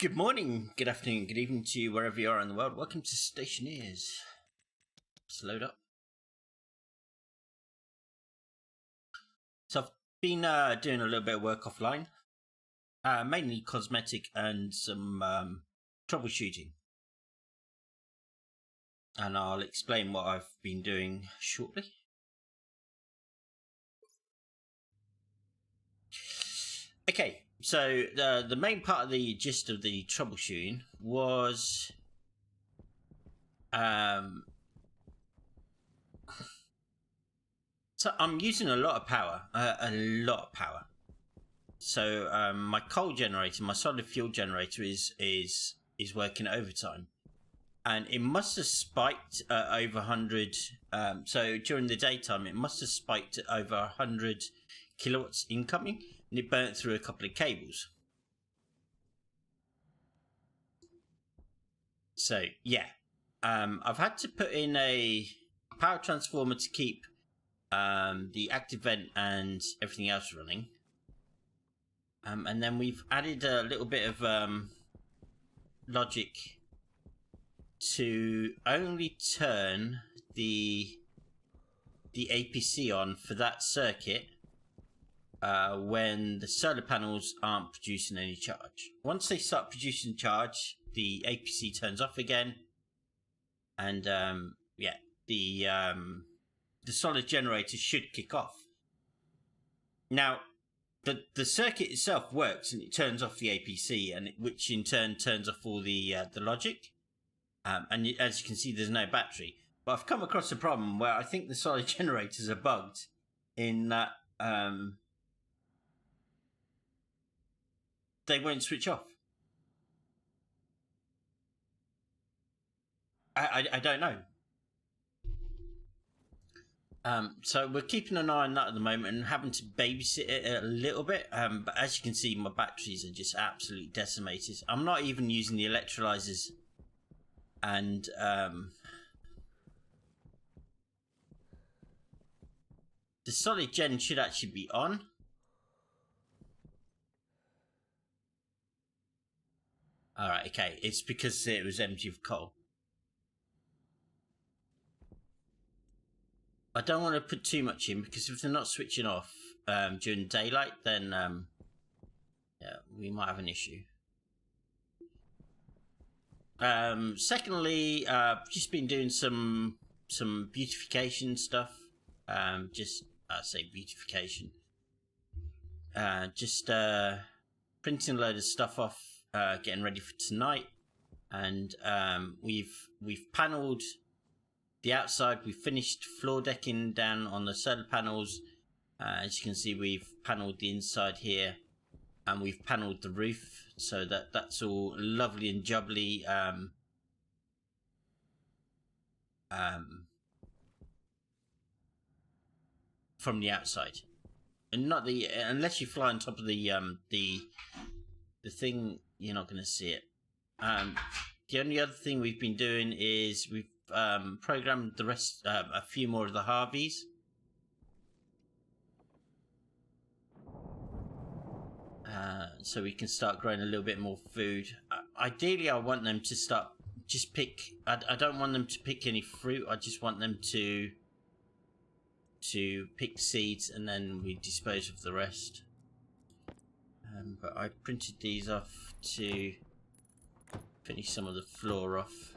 Good morning, good afternoon, good evening to you wherever you are in the world. Welcome to Stationeers. Let's load up. So I've been doing a little bit of work offline, mainly cosmetic and some troubleshooting. And I'll explain what I've been doing shortly. Okay, so the main part of the gist of the troubleshooting was so I'm using a lot of power, So my coal generator, my solid fuel generator is working overtime, and it must have spiked over 100. So during the daytime, it must have spiked at over 100 kilowatts incoming, and it burnt through a couple of cables. So yeah, I've had to put in a power transformer to keep the active vent and everything else running. And then we've added a little bit of logic to only turn the APC on for that circuit when the solar panels aren't producing any charge. Once they start producing charge, the APC turns off again, and yeah, the solid generator should kick off. Now, the circuit itself works, and it turns off the APC, and which in turn turns off all the logic. And as you can see, there's no battery. But I've come across a problem where I think the solid generators are bugged in that they won't switch off. I don't know. So we're keeping an eye on that at the moment and having to babysit it a little bit. But as you can see, my batteries are just absolutely decimated. I'm not even using the electrolyzers. And the solid gen should actually be on. Alright, okay. It's because it was empty of coal. I don't want to put too much in, because if they're not switching off during daylight, then yeah, we might have an issue. Secondly, just been doing some beautification stuff. I say beautification. Just printing a load of stuff off, getting ready for tonight, and we've panelled the outside. We've finished floor decking down on the solar panels. As you can see, we've panelled the inside here, and we've panelled the roof, so that's all lovely and jubbly. From the outside, and not the unless you fly on top of the thing, you're not going to see it. The only other thing we've been doing is we've programmed the rest, a few more of the Harveys. So we can start growing a little bit more food. Ideally, I want them to start just pick. I don't want them to pick any fruit. I just want them to pick seeds, and then we dispose of the rest. But I printed these off to finish some of the floor off.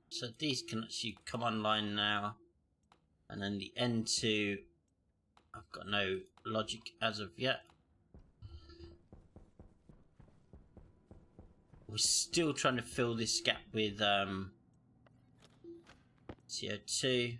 So these can actually come online now, and then the N2, I've got no logic as of yet. We're still trying to fill this gap with CO2.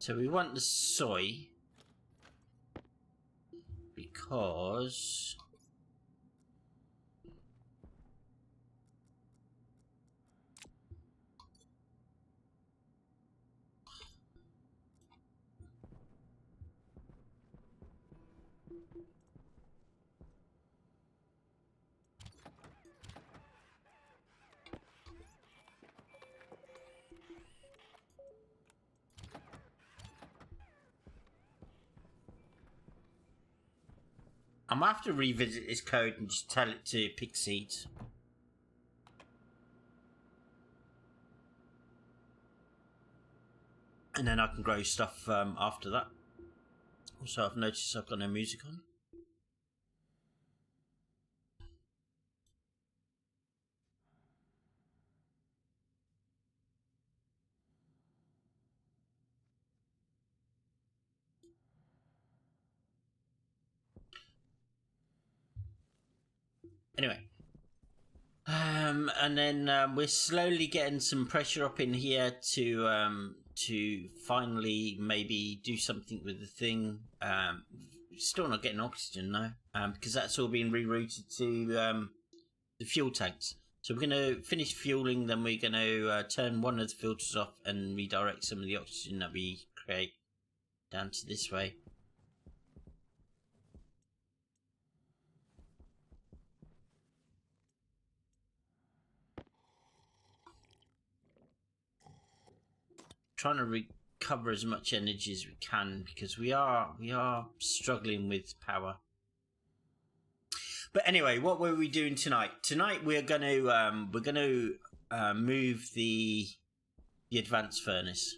So we want the soy because I'm gonna have to revisit this code and just tell it to pick seeds. And then I can grow stuff after that. Also, I've noticed I've got no music on. Anyway. And then we're slowly getting some pressure up in here to finally maybe do something with the thing. Still not getting oxygen though, because that's all being rerouted to the fuel tanks. So we're going to finish fueling, then we're going to turn one of the filters off and redirect some of the oxygen that we create down to this way. Trying to recover as much energy as we can because we are struggling with power. But anyway, what were we doing tonight? Tonight we're going to move the advanced furnace.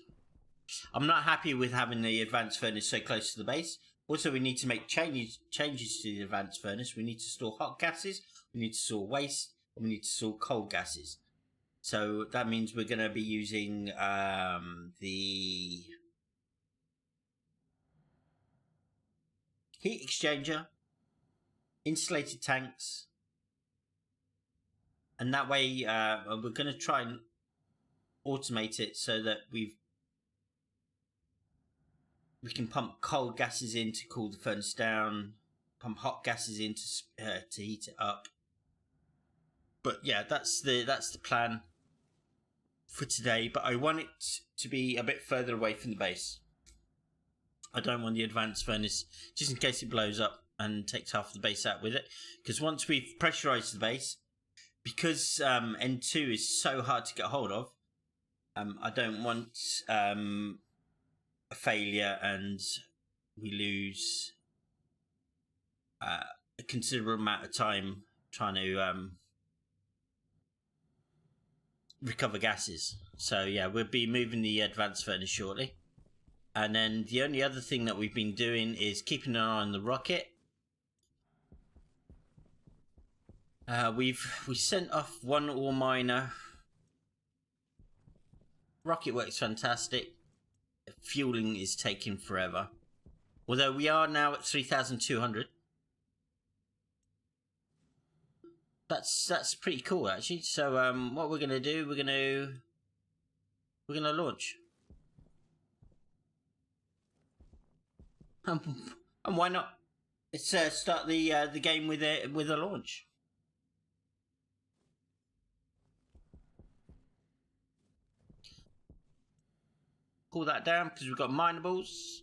I'm not happy with having the advanced furnace so close to the base. Also, we need to make changes to the advanced furnace. We need to store hot gases. We need to store waste. And we need to store cold gases. So that means we're going to be using the heat exchanger, insulated tanks, and that way we're going to try and automate it so that we can pump cold gases in to cool the furnace down, pump hot gases in to heat it up. But yeah, that's the plan for today, but I want it to be a bit further away from the base. I don't want the advanced furnace, just in case it blows up and takes half the base out with it, because once we've pressurized the base, because N2 is so hard to get hold of, I don't want a failure and we lose a considerable amount of time trying to recover gases. So yeah, we'll be moving the advanced furnace shortly. And then the only other thing that we've been doing is keeping an eye on the rocket. We sent off one ore miner. Rocket works fantastic. Fueling is taking forever. Although we are now at 3,200. That's pretty cool actually. So what we're gonna do, we're gonna launch. And why not? Let's start the game with a launch. Pull that down because we've got minables.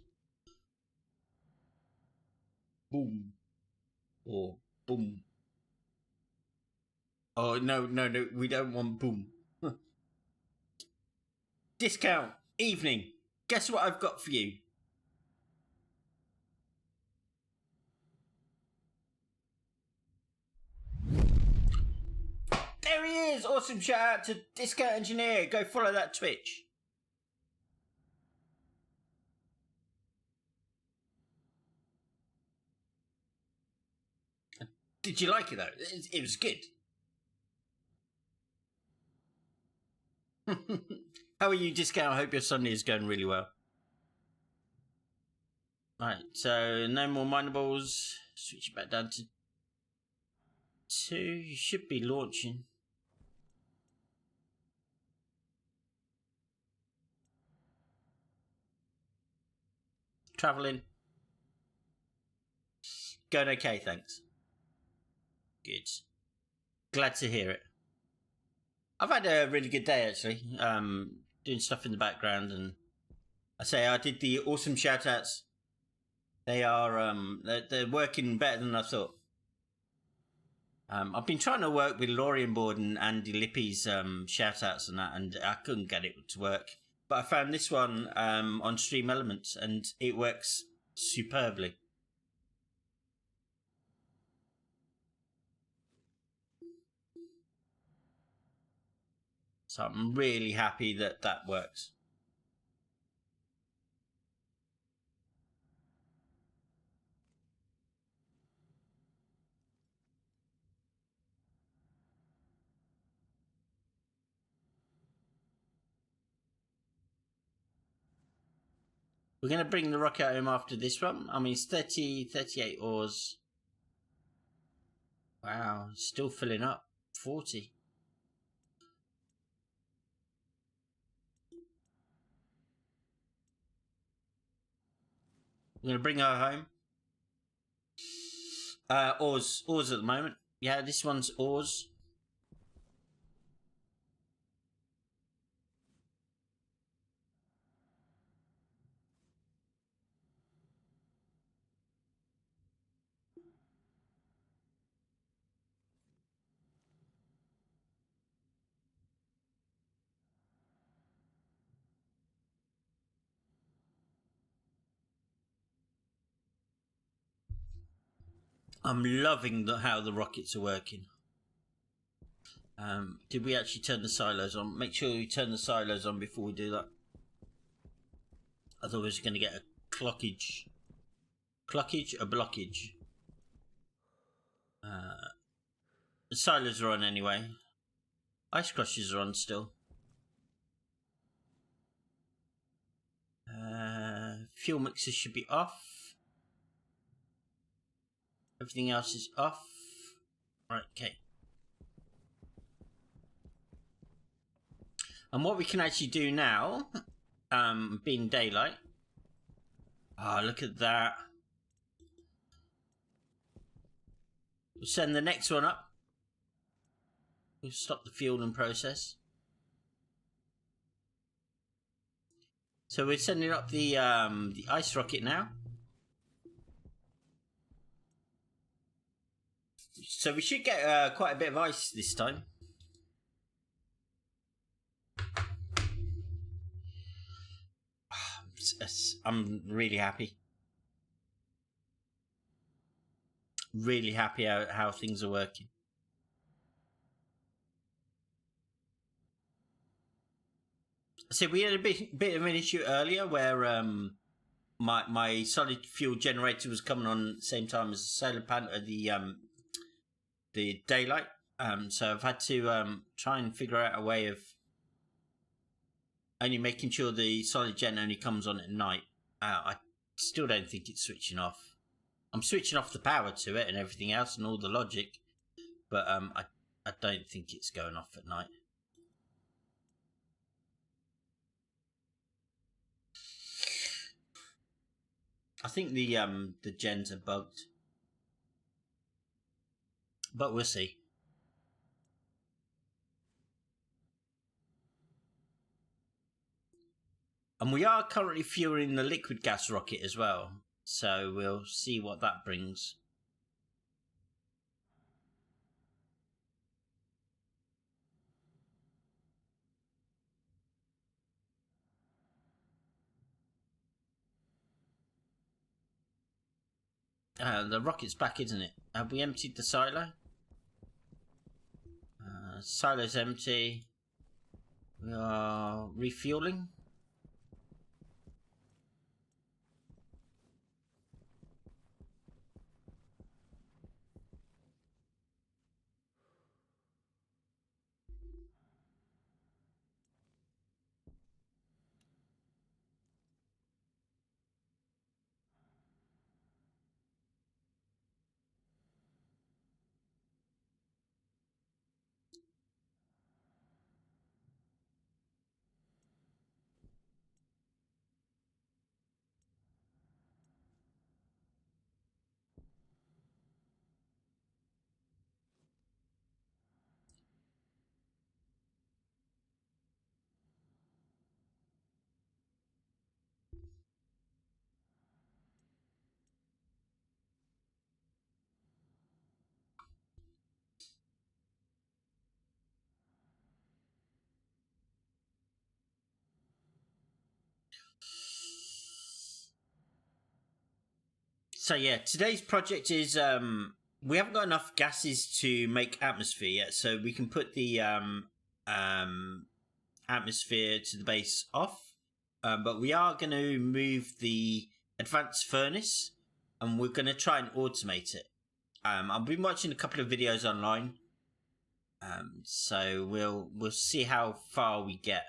Boom. Or boom. Oh, no, we don't want boom. Discount, evening. Guess what I've got for you? There he is! Awesome, shout out to Discount Engineer. Go follow that Twitch. Did you like it though? It was good. How are you, Discount? I hope your Sunday is going really well. Right, so no more minables. Switch it back down to 2. You should be launching. traveling? Going okay, thanks. Good. Glad to hear it. I've had a really good day, actually. Doing stuff in the background, and I did the awesome shout-outs. They are, they're working better than I thought. I've been trying to work with Lorien Board and Andy Lippy's shout-outs and that, and I couldn't get it to work. But I found this one on Stream Elements, and it works superbly. So I'm really happy that that works. We're going to bring the rocket home after this one. I mean, it's 38 ores. Wow, it's still filling up. 40. We're going to bring her home. Ores at the moment. Yeah, this one's ores. I'm loving how the rockets are working. Did we actually turn the silos on? Make sure we turn the silos on before we do that. Otherwise we're going to get a clockage. Clockage? A blockage. The silos are on anyway. Ice crushers are on still. Fuel mixers should be off. Everything else is off. Right, okay. And what we can actually do now, being daylight. Look at that. We'll send the next one up. We'll stop the fueling process. So we're sending up the ice rocket now. So we should get quite a bit of ice this time. I'm really happy. Really happy how things are working. So we had a bit of an issue earlier where my solid fuel generator was coming on at the same time as the solar panel, the daylight. So I've had to try and figure out a way of only making sure the solid gen only comes on at night. I still don't think it's switching off. I'm switching off the power to it and everything else and all the logic, but I don't think it's going off at night. I think the gens are bugged, but we'll see. And we are currently fueling the liquid gas rocket as well, so we'll see what that brings. The rocket's back, isn't it? Have we emptied the silo? Silo's empty. We are refueling. So yeah, today's project is we haven't got enough gases to make atmosphere yet, so we can put the atmosphere to the base off, but we are going to move the advanced furnace, and we're going to try and automate it. I've been watching a couple of videos online, so we'll see how far we get.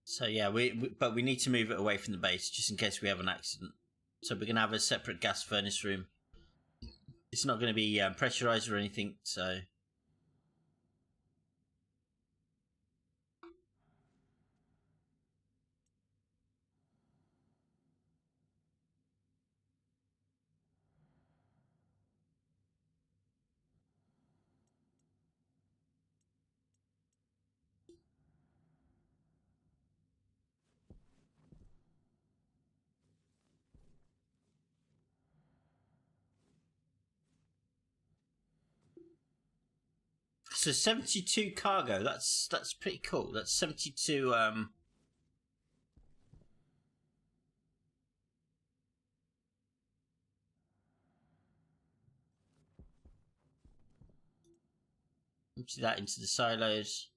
So yeah, but we need to move it away from the base just in case we have an accident. So we're going to have a separate gas furnace room. It's not going to be pressurized or anything, so. So 72 cargo. That's pretty cool. That's 72. Empty that into the silos.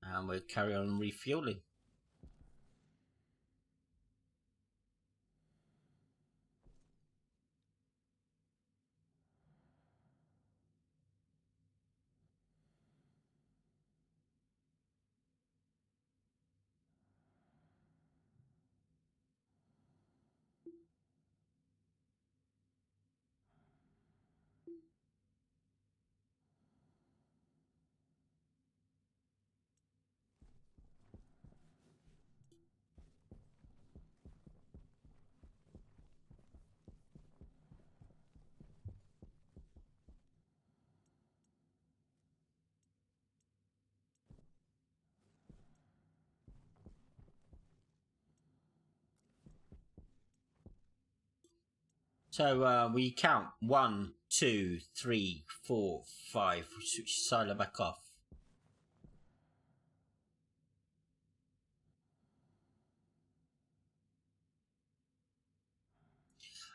And we'll carry on refueling. So we count 1, 2, 3, 4, 5. We switch the silo back off.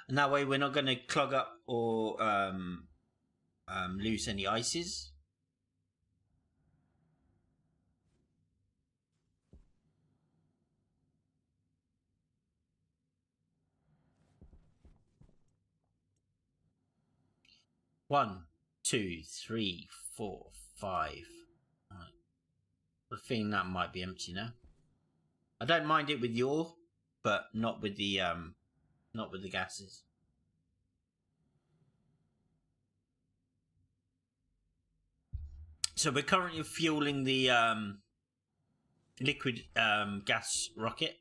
And that way we're not going to clog up or lose any ices. One, 2, 3, 4, 5. Right. I think that might be empty now. I don't mind it with your, but not with the gases. So we're currently fueling the liquid gas rocket.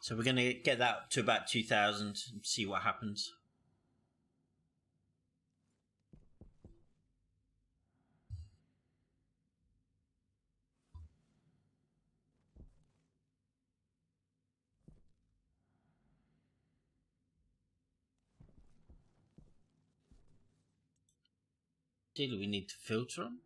So we're going to get that up to about 2,000 and see what happens. Still, we need to filter them.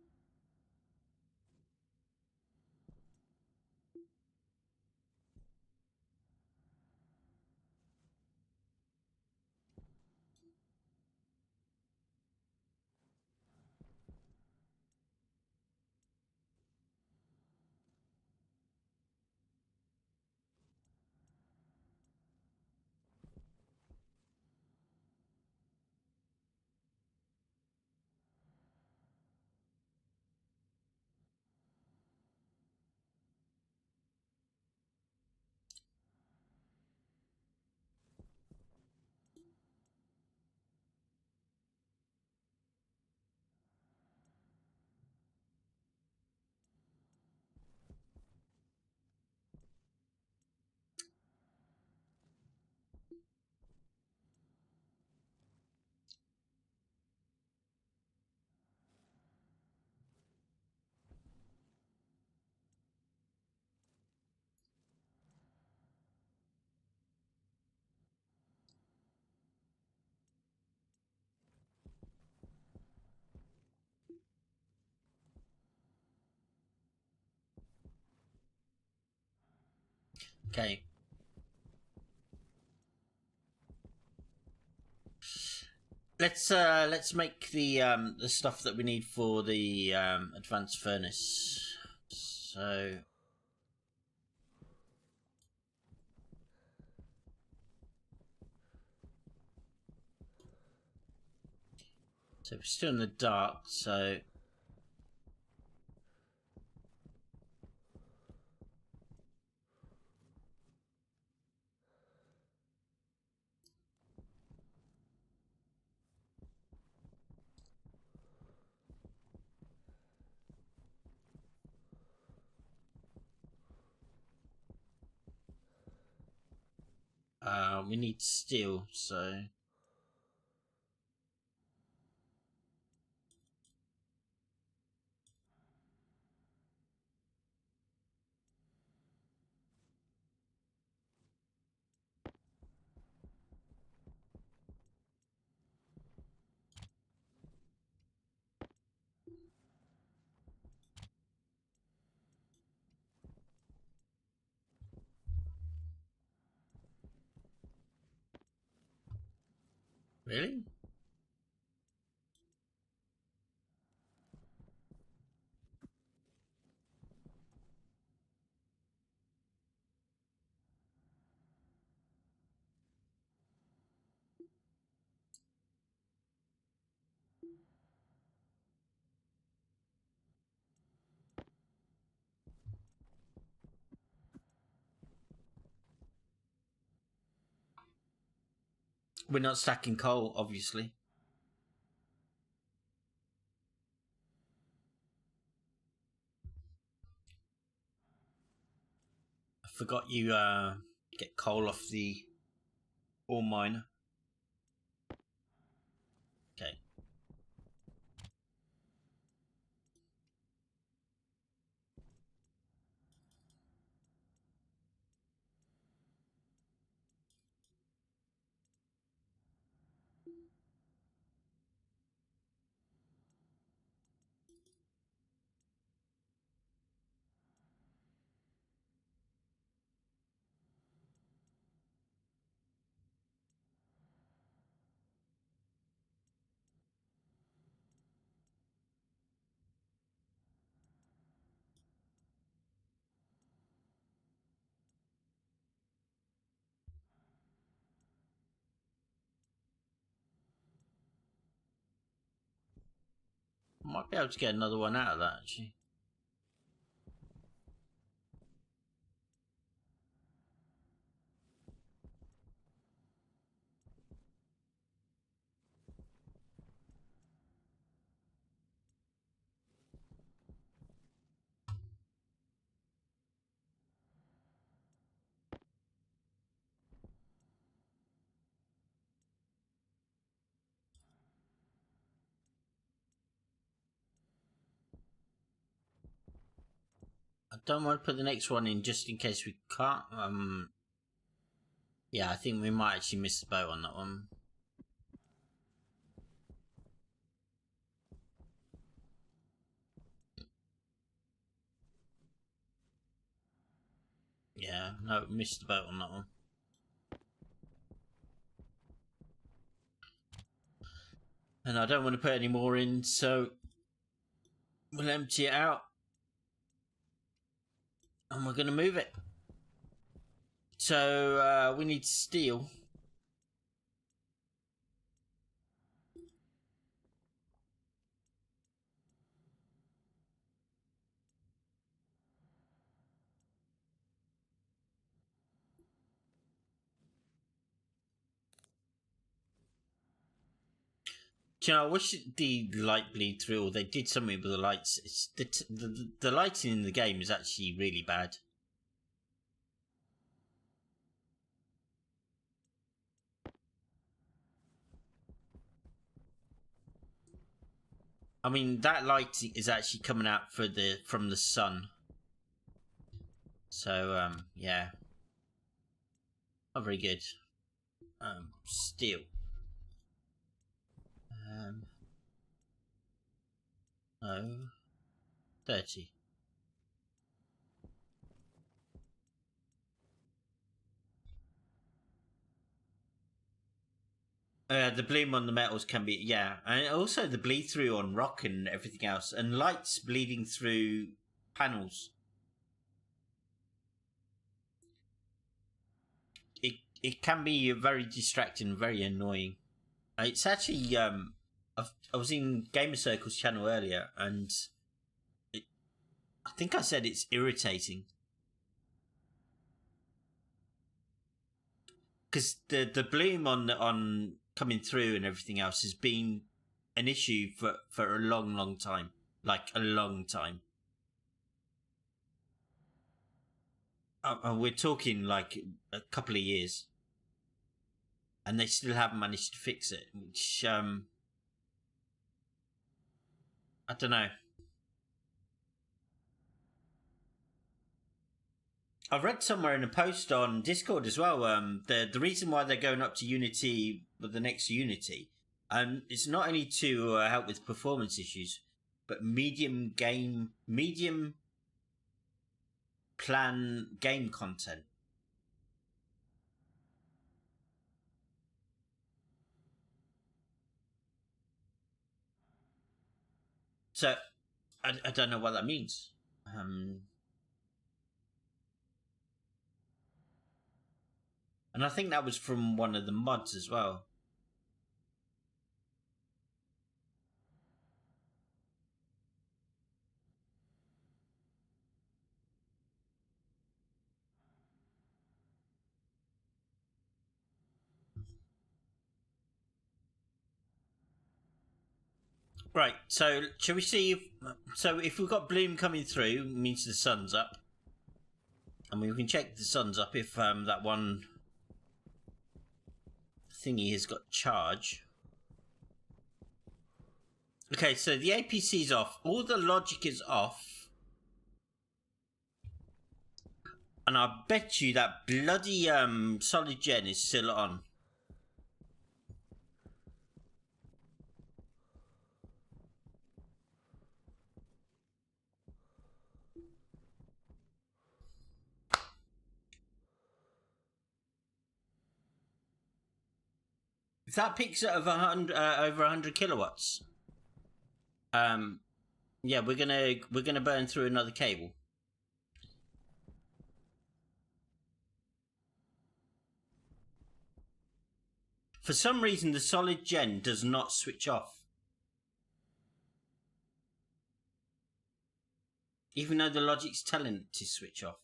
Okay. Let's make the stuff that we need for the advanced furnace. So we're still in the dark, so we need steel, so really? We're not stacking coal, obviously. I forgot you get coal off the ore miner. Okay. Might be able to get another one out of that, actually. I don't want to put the next one in just in case we can't. Yeah, I think we might actually miss the boat on that one. Yeah, no, missed the boat on that one. And I don't want to put any more in, so we'll empty it out. And we're going to move it. So we need steel. Do you know, I wish the light bleed through, or they did something with the lights. It's the lighting in the game is actually really bad. I mean, that light is actually coming out from the sun. So yeah, not very good. Steel. No, 30. The bloom on the metals can be, yeah, and also the bleed through on rock and everything else, and lights bleeding through panels. It can be very distracting, very annoying. It's actually I was in Gamer Circle's channel earlier, and I think I said it's irritating because the bloom on coming through and everything else has been an issue for a long time, like a long time. We're talking like a couple of years, and they still haven't managed to fix it, which I don't know. I read somewhere in a post on Discord as well. The reason why they're going up to Unity with the next Unity, it's not only to help with performance issues, but medium plan game content. So I don't know what that means. And I think that was from one of the mods as well. Right, so shall we see if we've got bloom coming through, it means the sun's up. And we can check the sun's up if that one thingy has got charge. Okay, so the APC's off. All the logic is off. And I bet you that bloody solid gen is still on. If that peaks at over 100 kilowatts, yeah, we're gonna burn through another cable. For some reason, the solid gen does not switch off, even though the logic's telling it to switch off.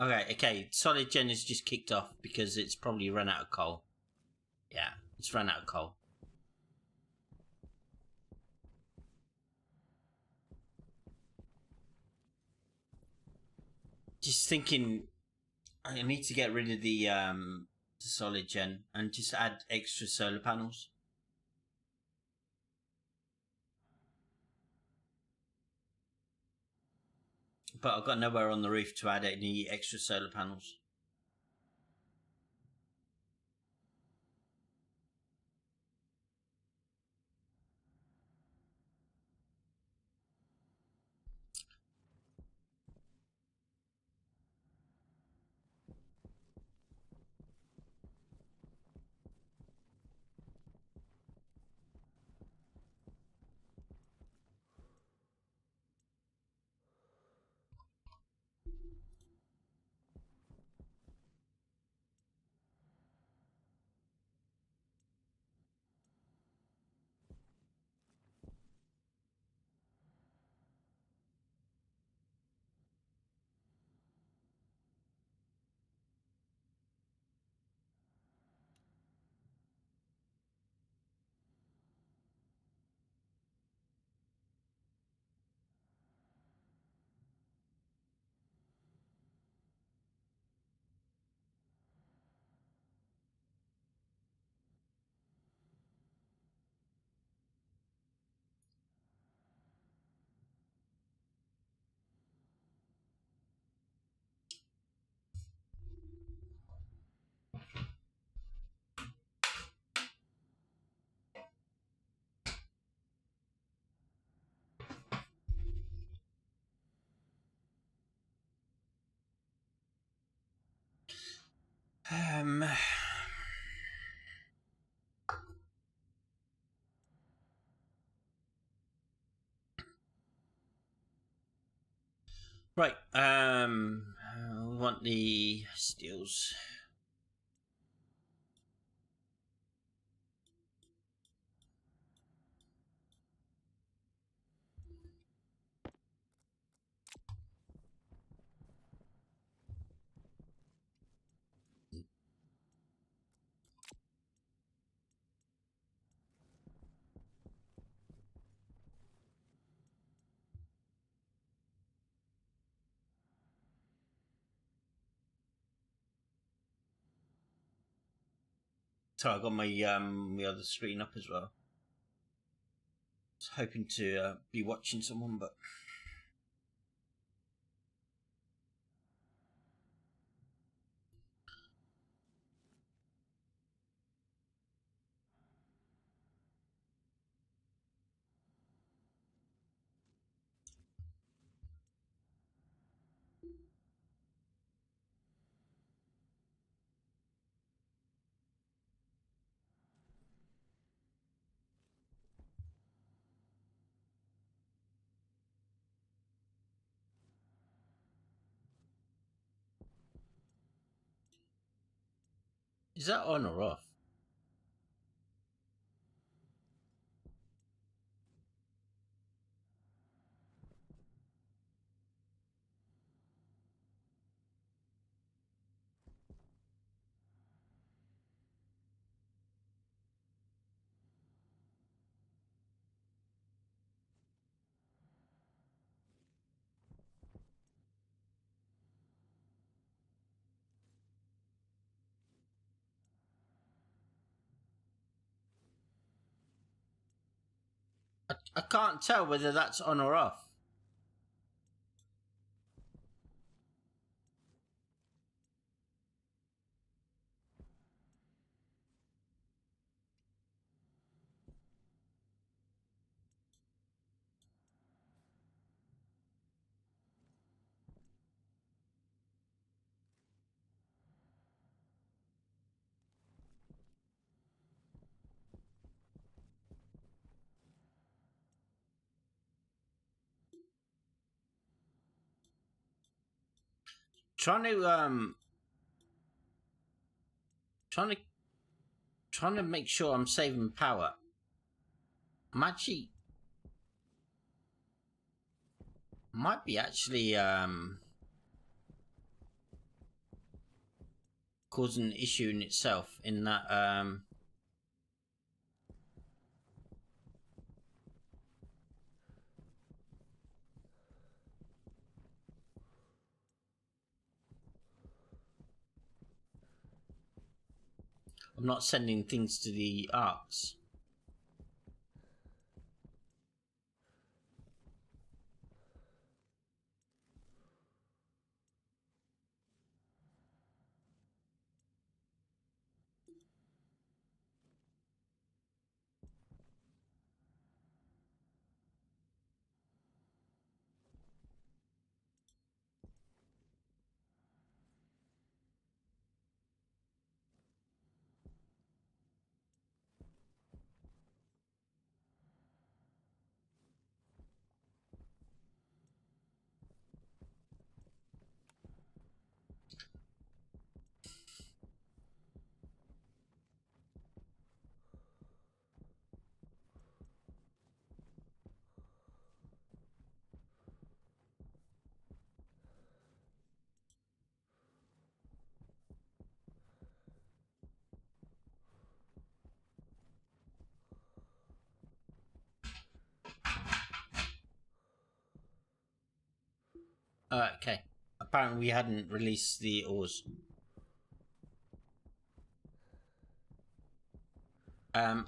Okay, solid gen is just kicked off because it's probably run out of coal. Yeah, it's run out of coal. Just thinking, I need to get rid of the solid gen and just add extra solar panels. But I've got nowhere on the roof to add any extra solar panels. Right. We want the steels. So I got my my other screen up as well. I was hoping to be watching someone, but is that on or off? I can't tell whether that's on or off. Trying to trying to trying to make sure I'm saving power. I'm actually might be actually causing an issue in itself in that I'm not sending things to the arcs. Okay. Apparently we hadn't released the ores.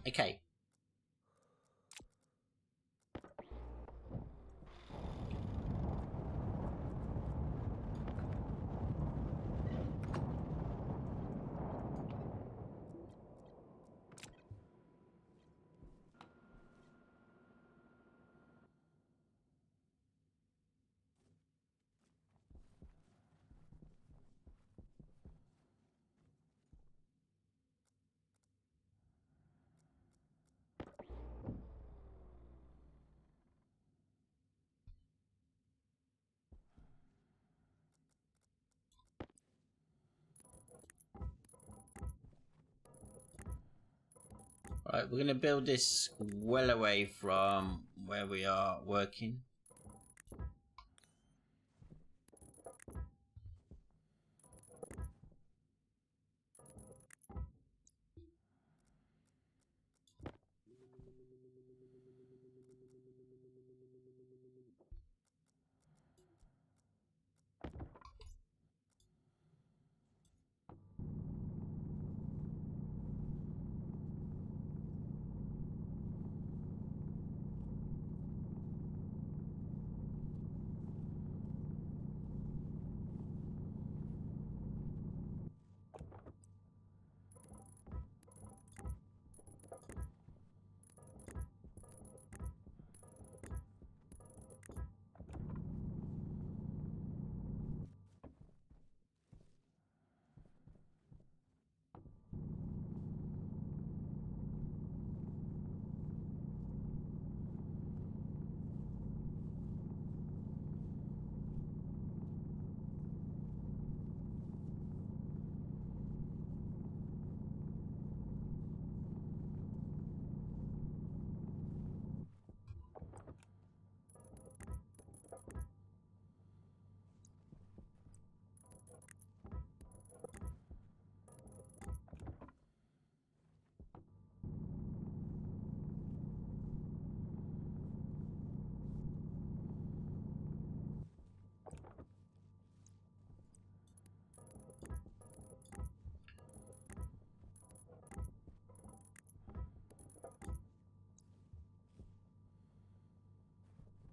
Okay. Right, we're going to build this well away from where we are working.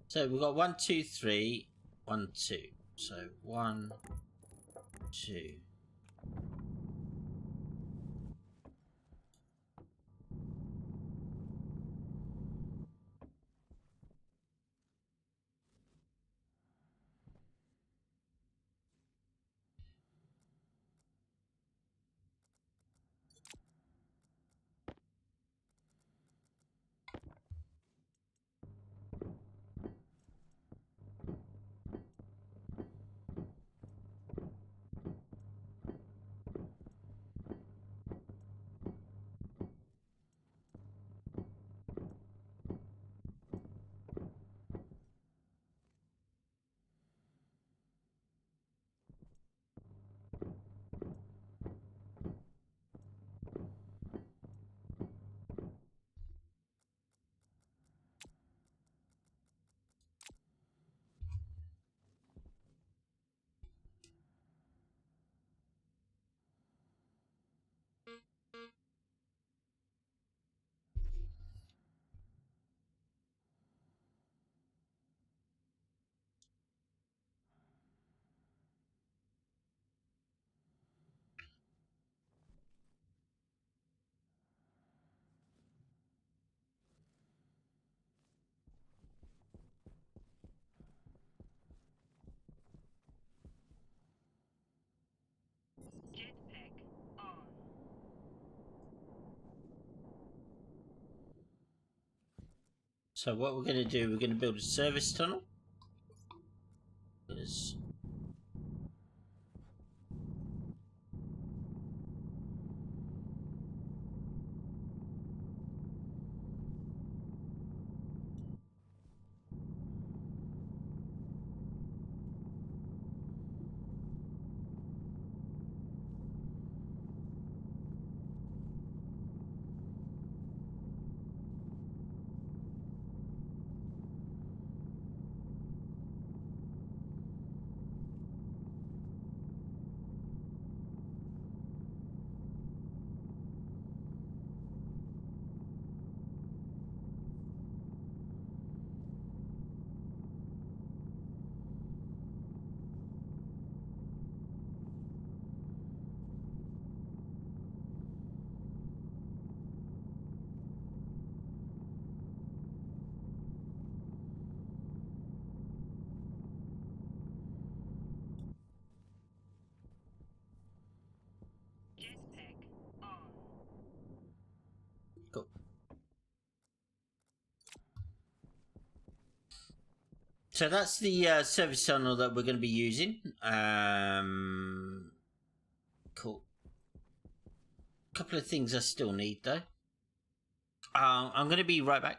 So we've got 1, 2, 3, 1, 2. So 1, 2. So what we're going to do, we're going to build a service tunnel. There's cool. So that's the service tunnel that we're going to be using. Cool. Couple of things I still need though. I'm going to be right back.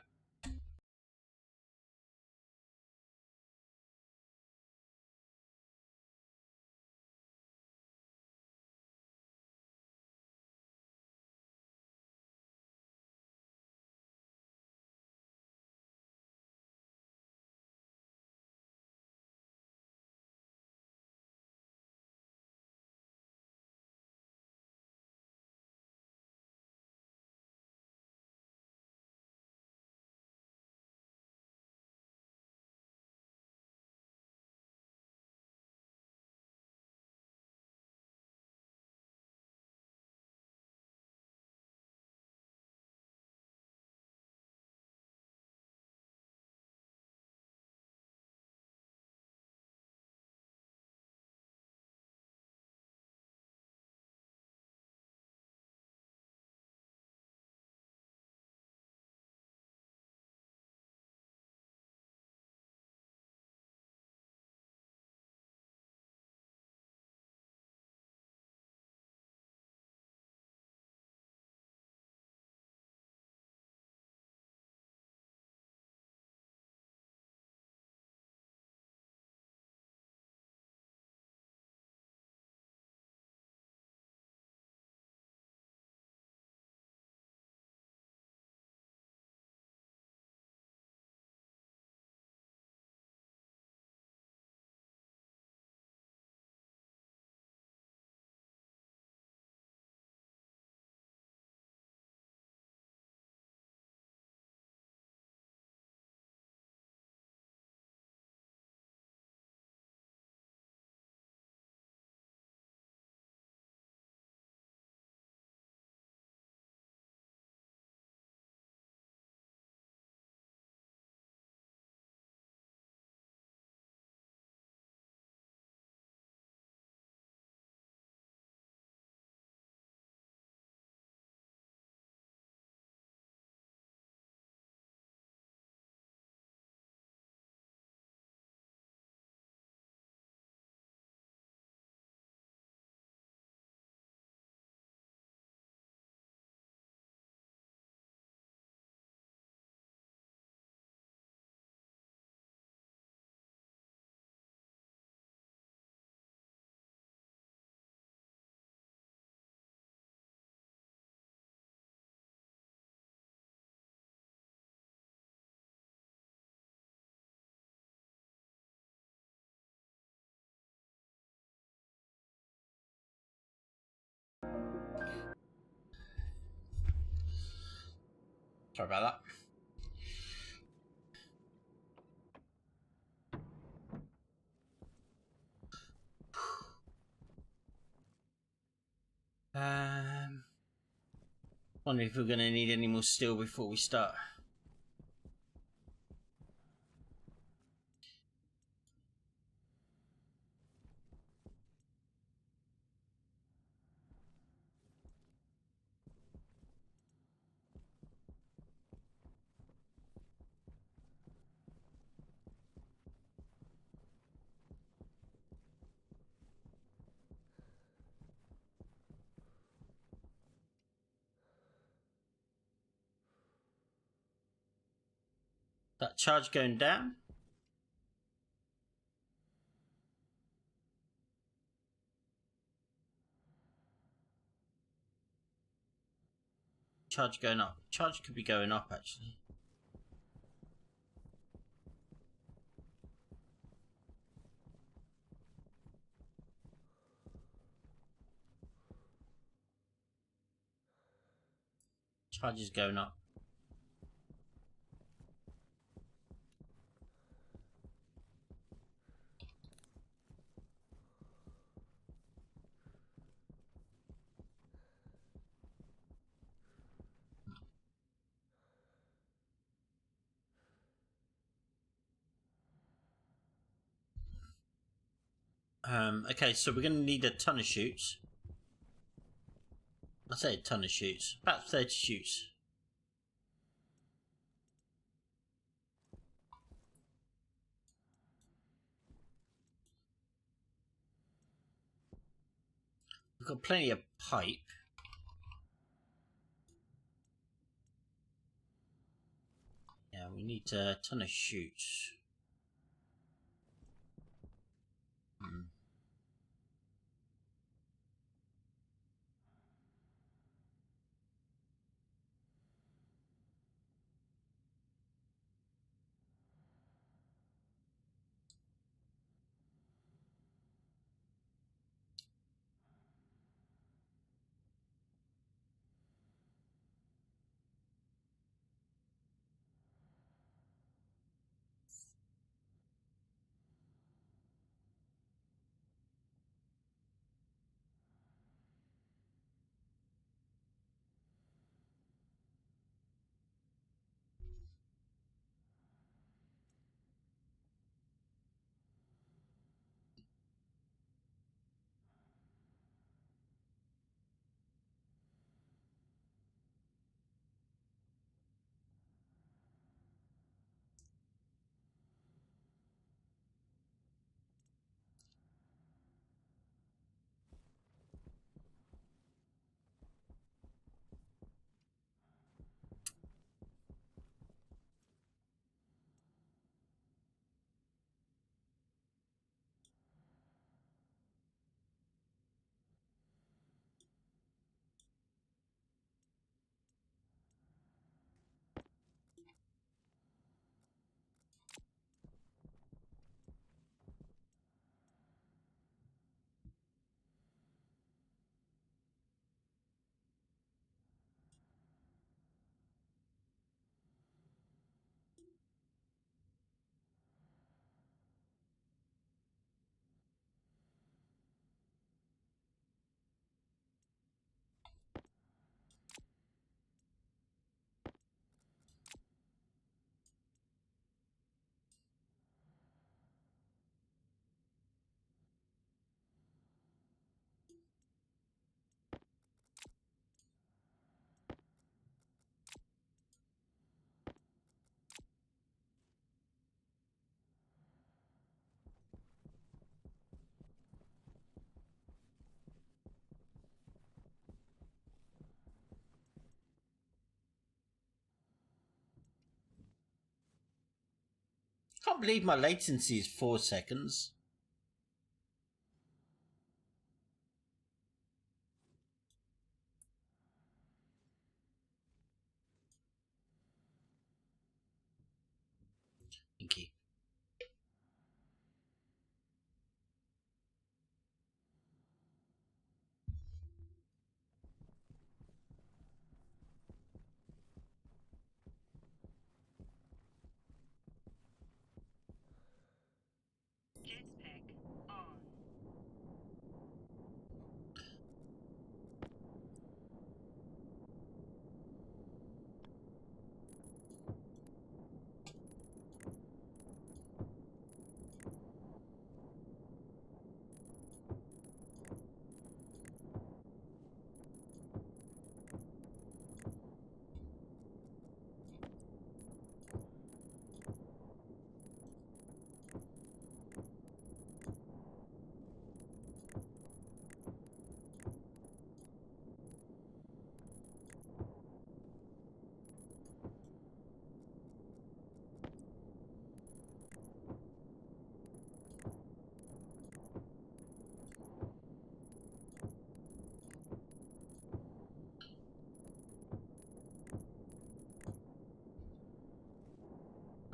Sorry about that. Wondering if we're going to need any more steel before we start. That charge going down. Charge going up. Charge could be going up actually. Charge is going up. Okay, so we're going to need a ton of shoots. I say a ton of shoots. About 30 shoots. We've got plenty of pipe. We need a ton of shoots. Can't believe my latency is 4 seconds. Thank you. Jetpack on.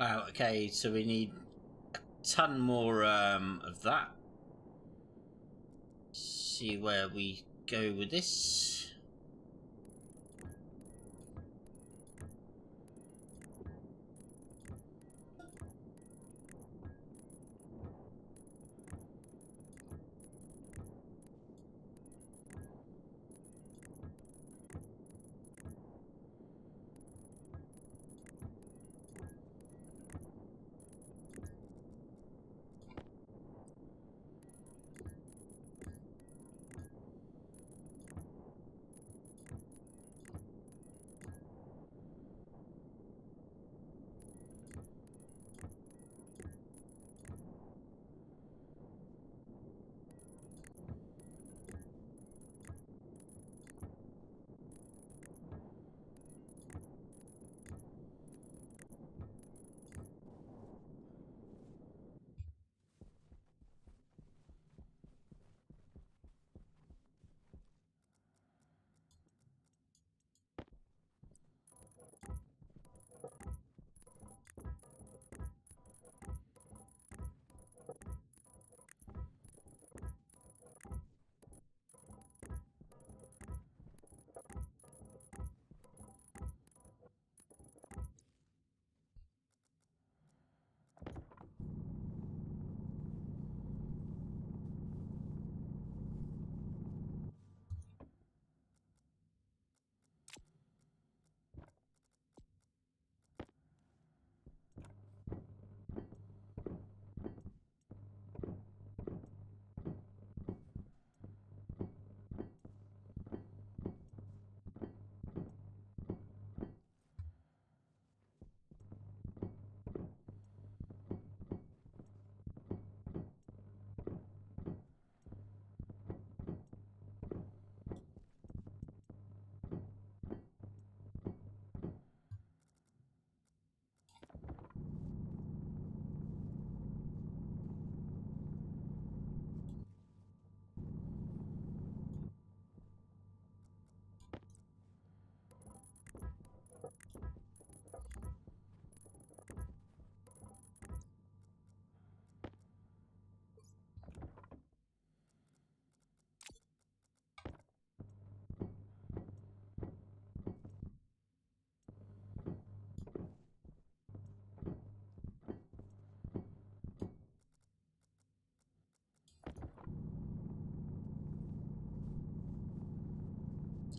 Wow, okay, so we need a ton more of that. See where we go with this.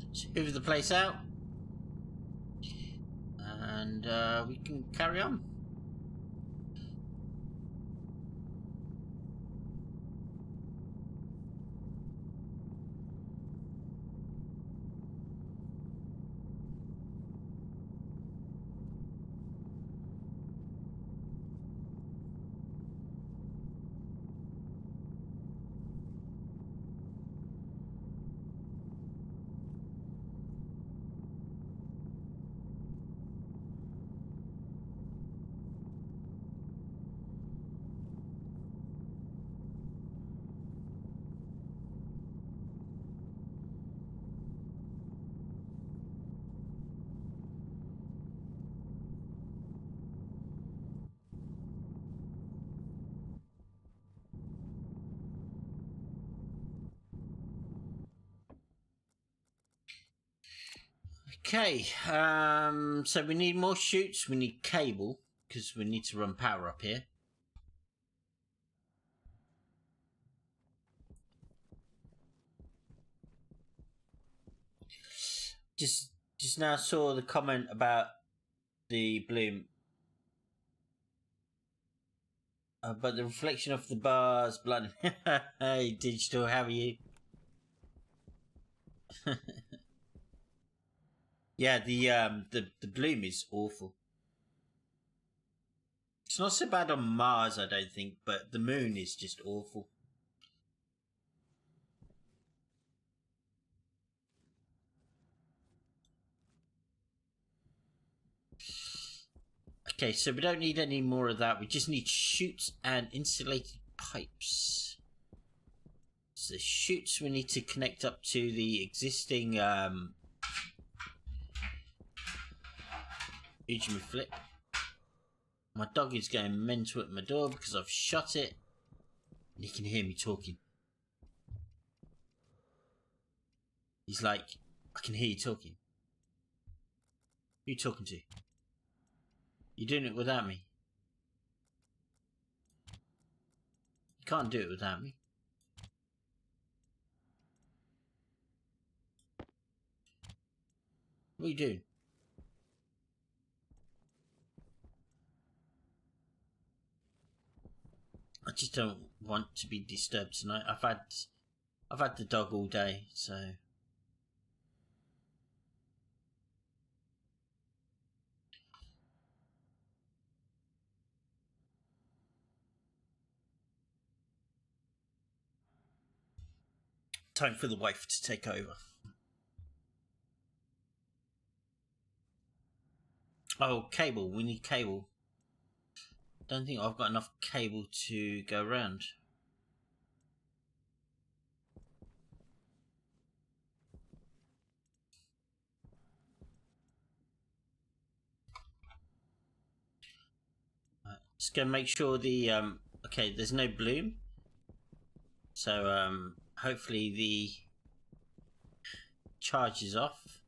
Let's hoover the place out. And we can carry on. Okay, so we need more chutes, we need cable, because we need to run power up here. Just now saw the comment about the bloom. But the reflection of the bars, blood. Hey, digital, how are you? Yeah, the bloom is awful. It's not so bad on Mars, I don't think, but the moon is just awful. Okay, so we don't need any more of that. We just need chutes and insulated pipes. So the chutes we need to connect up to the existing Ujima flip. My dog is going mental at my door because I've shut it. And he can hear me talking. He's like, I can hear you talking. Who you talking to? You're doing it without me. You can't do it without me. What are you doing? I just don't want to be disturbed tonight. I've had the dog all day, so time for the wife to take over. Oh, cable. We need cable. Don't think I've got enough cable to go around. Just gonna make sure the okay, there's no bloom. So hopefully the charge is off.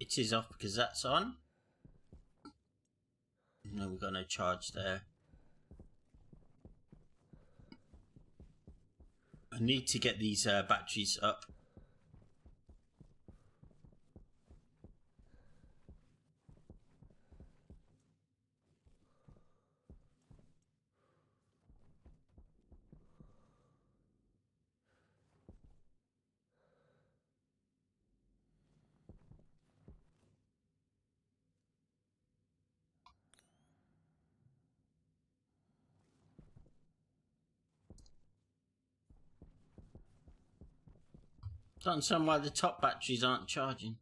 It is off because that's on. No, we've got no charge there. I need to get these batteries up. Don't understand why the top batteries aren't charging.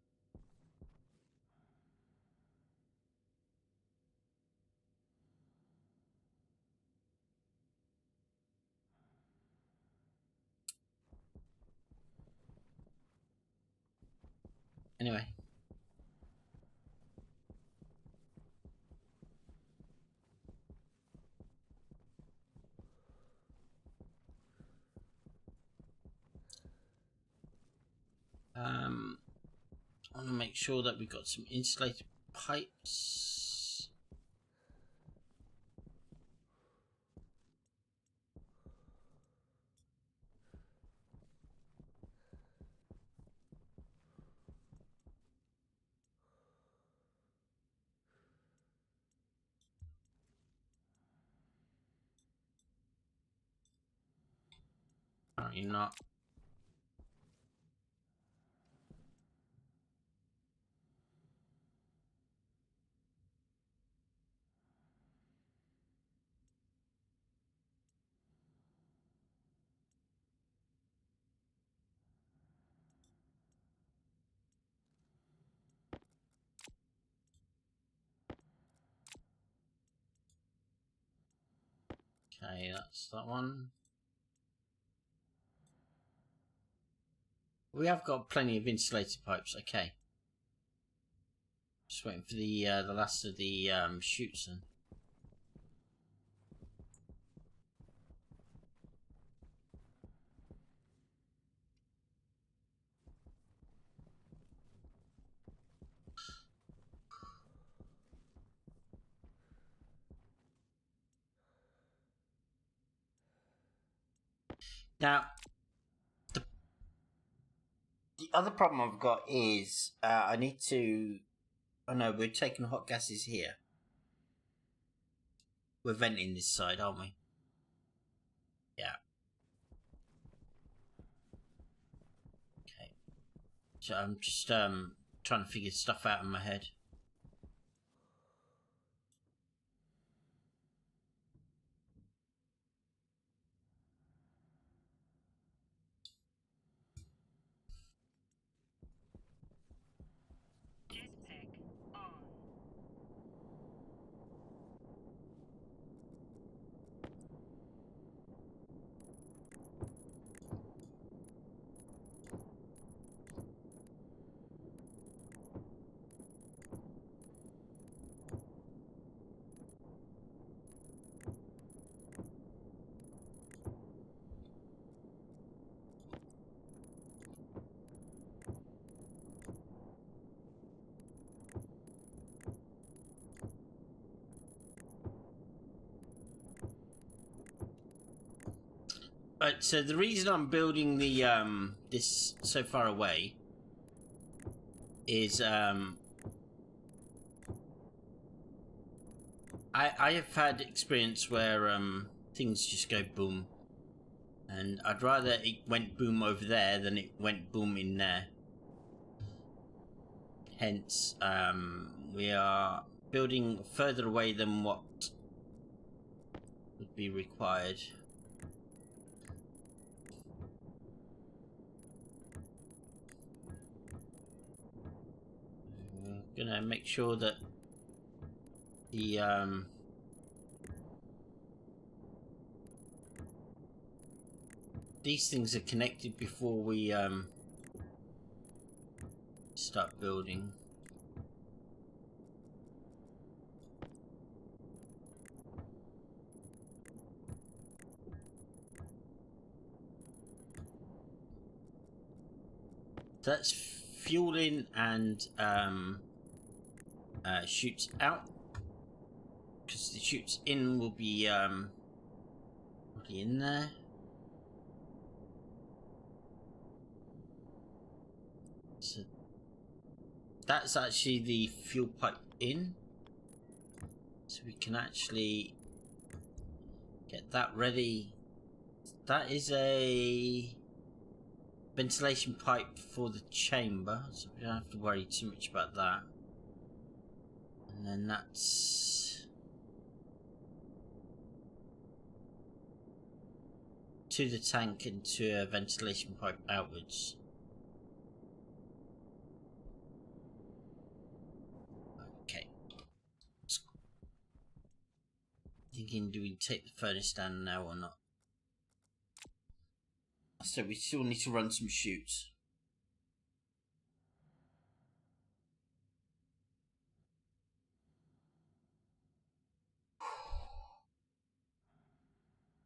Anyway. I want to make sure that we've got some insulated pipes. Apparently not. Okay, that's that one. We have got plenty of insulated pipes. Okay. Just waiting for the last of the chutes then. Now, the other problem I've got is I need to. Oh no, we're taking hot gases here. We're venting this side, aren't we? Yeah. Okay. So I'm just trying to figure stuff out in my head. Jetpack on. Right, so the reason I'm building the this so far away is I have had experience where things just go boom, and I'd rather it went boom over there than it went boom in there. Hence, we are building further away than what would be required. We're gonna make sure that the these things are connected before we start building. So that's fuel in and shoots out, because the shoots in will be already in there. So that's actually the fuel pipe in, so we can actually get that ready. That is a ventilation pipe for the chamber, so we don't have to worry too much about that. And then that's to the tank and to a ventilation pipe outwards. Okay. Thinking, do we take the furnace down now or not? So we still need to run some chutes.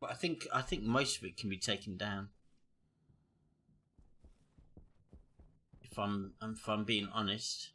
But I think most of it can be taken down. If I'm being honest.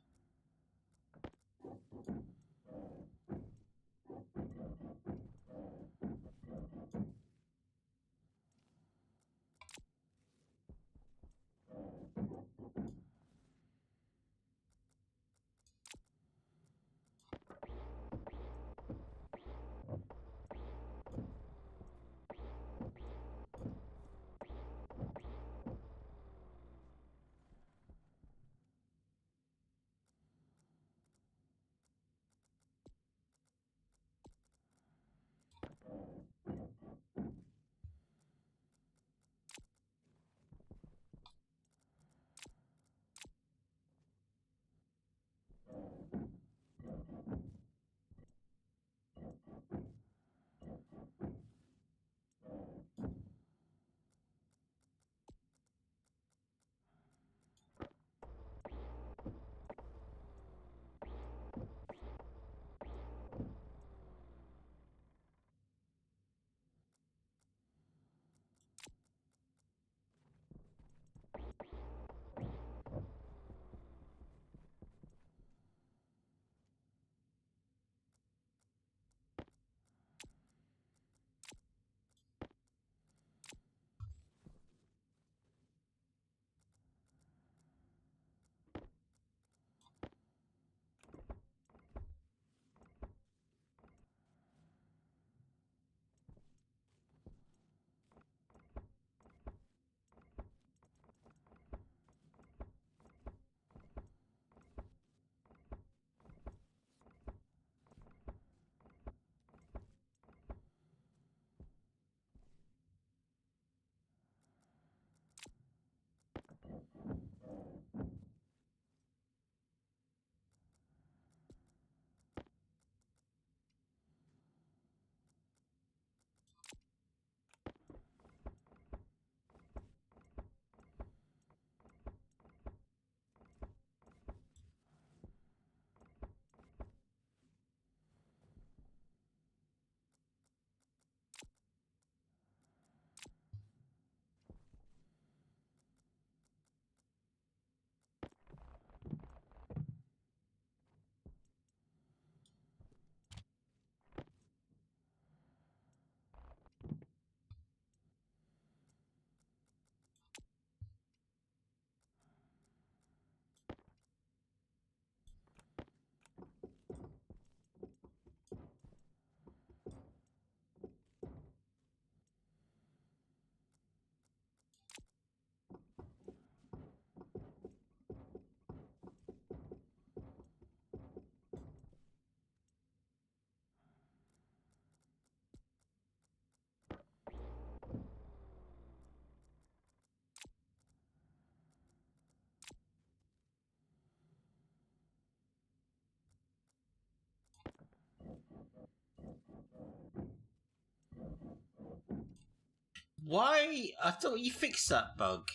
Why? I thought you fixed that bug.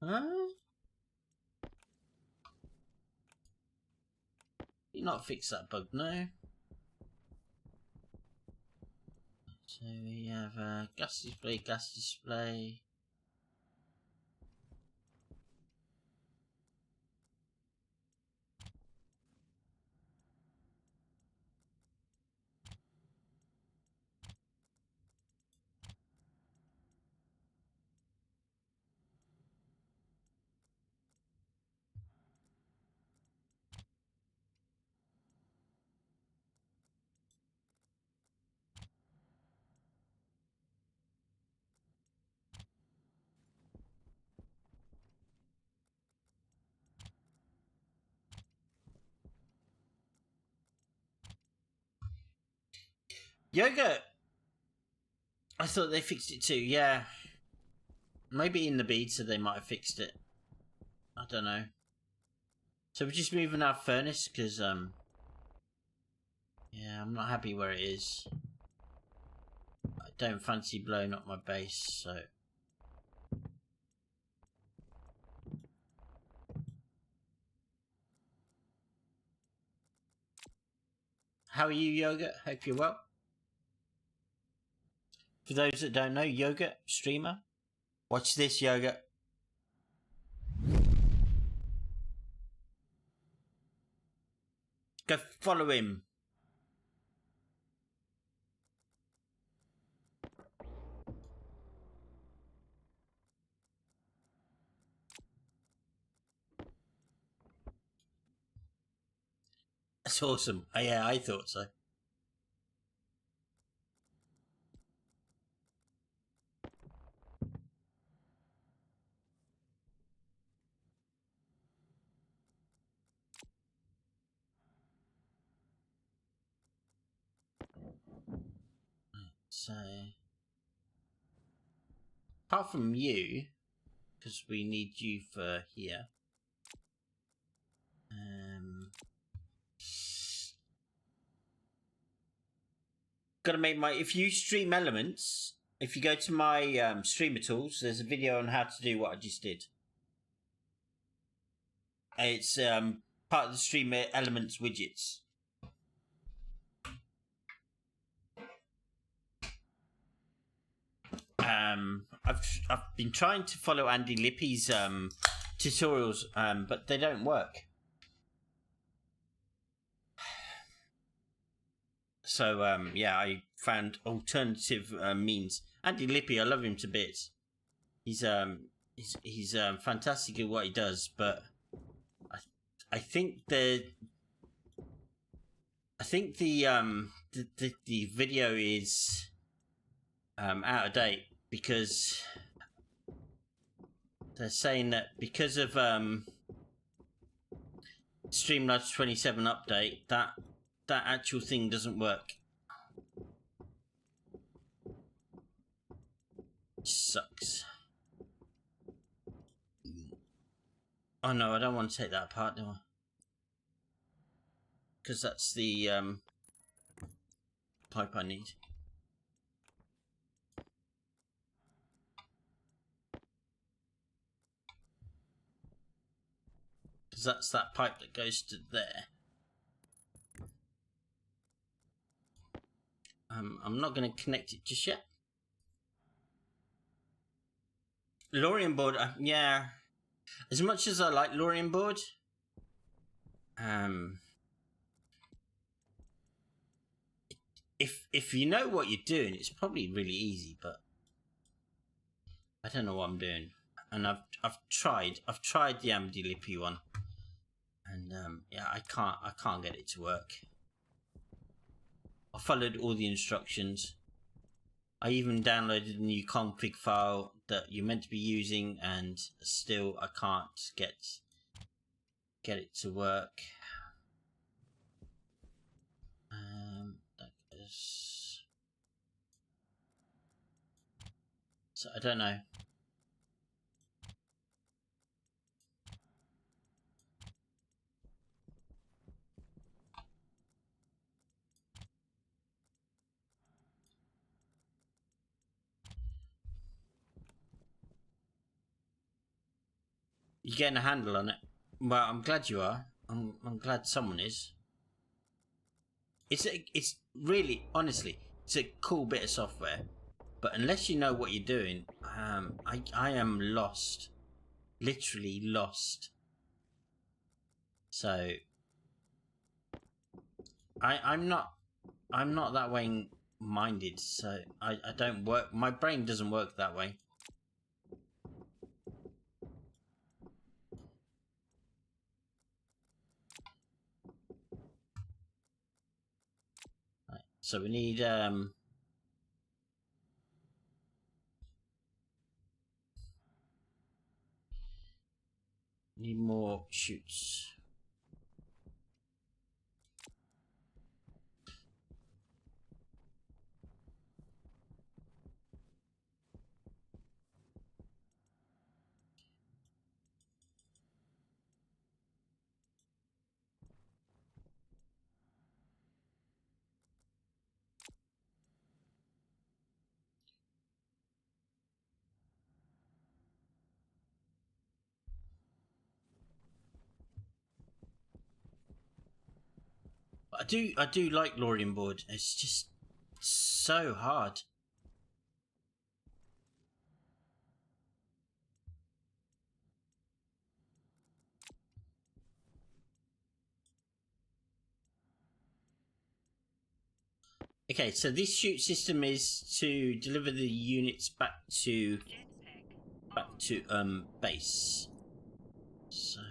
Huh? You not fix that bug, no? So we have a gas display, gas display. Yogurt! I thought they fixed it too, yeah. Maybe in the beta they might have fixed it. I don't know. So we're just moving our furnace because, yeah, I'm not happy where it is. I don't fancy blowing up my base, so. How are you, Yogurt? Hope you're well. For those that don't know, Yogurt, streamer. Watch this, Yogurt. Go follow him. That's awesome. Oh, yeah, I thought so. So, apart from you, because we need you for here. Gotta make my. If you stream elements, if you go to my streamer tools, there's a video on how to do what I just did. It's part of the streamer elements widgets. I've been trying to follow Andy Lippy's tutorials, but they don't work. So yeah, I found alternative means. Andy Lippy, I love him to bits. He's fantastic at what he does, but I think the video is out of date because they're saying that because of Streamlabs 27 update that actual thing doesn't work. Sucks. Oh no, I don't want to take that apart, do I? Because that's the pipe I need. Because that's that pipe that goes to there. I'm not going to connect it just yet. Lorian board, yeah. As much as I like Lorian board, if you know what you're doing, it's probably really easy. But I don't know what I'm doing, and I've tried the Amity Lippy one, and yeah, I can't get it to work. I followed all the instructions. I even downloaded a new config file that you're meant to be using, and still I can't get it to work. That goes. So I don't know. You're getting a handle on it. Well, I'm glad you are. I'm glad someone is. It's really, honestly, it's a cool bit of software. But unless you know what you're doing, I am lost. Literally lost. So I'm not that way minded, so I don't work, my brain doesn't work that way. Right, so we need more chutes. I do like Lorien board. It's just so hard. Okay, so this chute system is to deliver the units back to base. So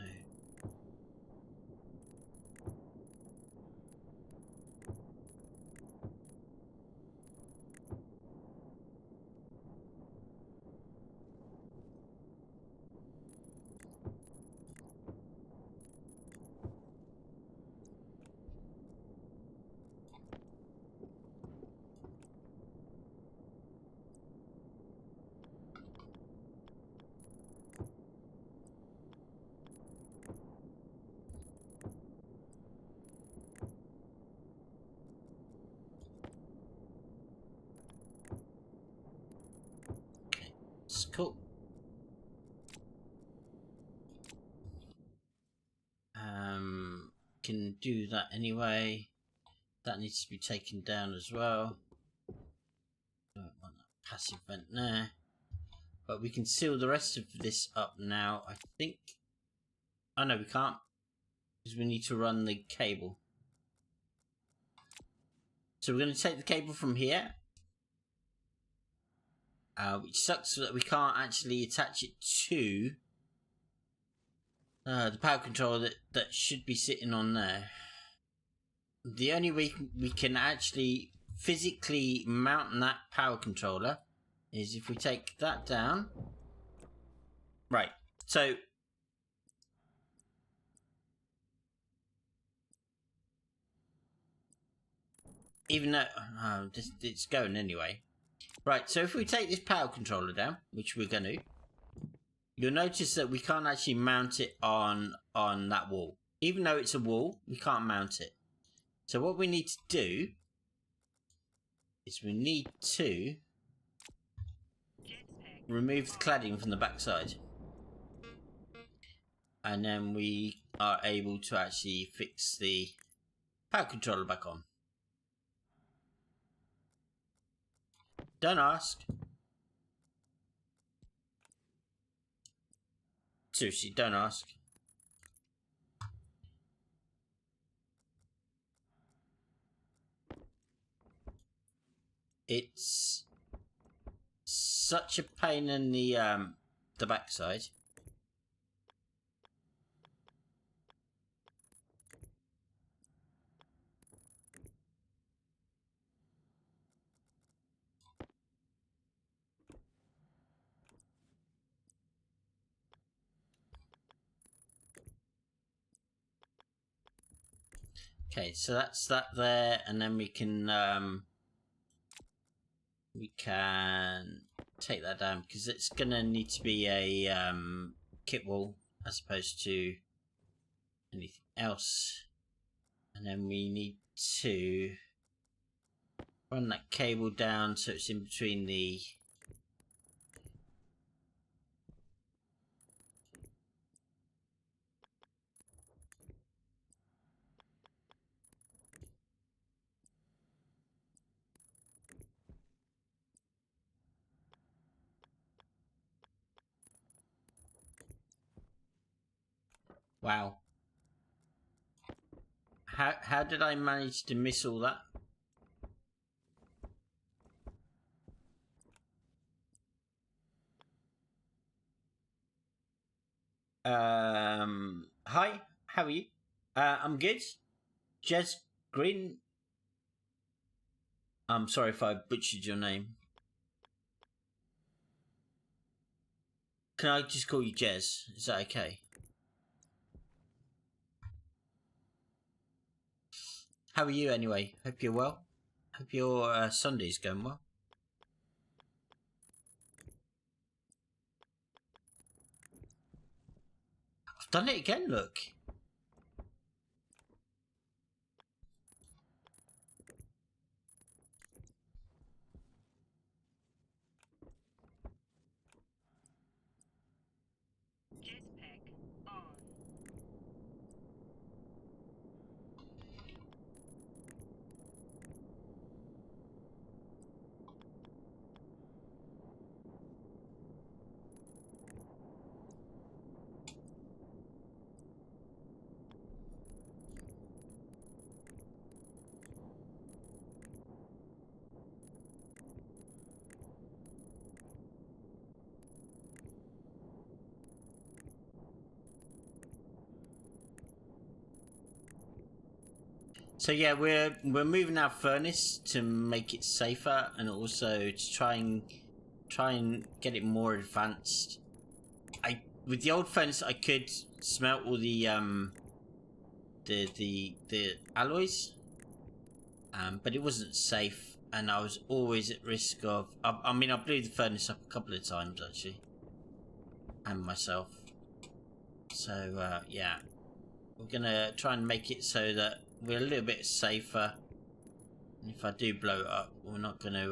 it's cool. Can do that anyway. That needs to be taken down as well. Don't want that passive vent there. But we can seal the rest of this up now, I think. Oh no, we can't. Because we need to run the cable. So we're going to take the cable from here. Which sucks that we can't actually attach it to the power controller that should be sitting on there. The only way we can actually physically mount that power controller is if we take that down. Right, so even though it's going anyway. Right, so if we take this power controller down, which we're going to, you'll notice that we can't actually mount it on that wall. Even though it's a wall, we can't mount it. So what we need to do is we need to remove the cladding from the backside. And then we are able to actually fix the power controller back on. Don't ask. Seriously, don't ask. It's such a pain in the backside. Okay, so that's that there, and then we can take that down because it's gonna need to be a kit wall as opposed to anything else. And then we need to run that cable down so it's in between the Wow. How did I manage to miss all that? Hi, how are you? I'm good. Jez Green. I'm sorry if I butchered your name. Can I just call you Jez? Is that okay? How are you anyway? Hope you're well. Hope your Sunday's going well. I've done it again, look. Jetpack on. So yeah, we're moving our furnace to make it safer, and also to try and get it more advanced. With the old furnace, I could smelt all the alloys, but it wasn't safe, and I was always at risk of. I mean, I blew the furnace up a couple of times actually, and myself. So yeah, we're gonna try and make it so that we're a little bit safer. And if I do blow it up, we're not gonna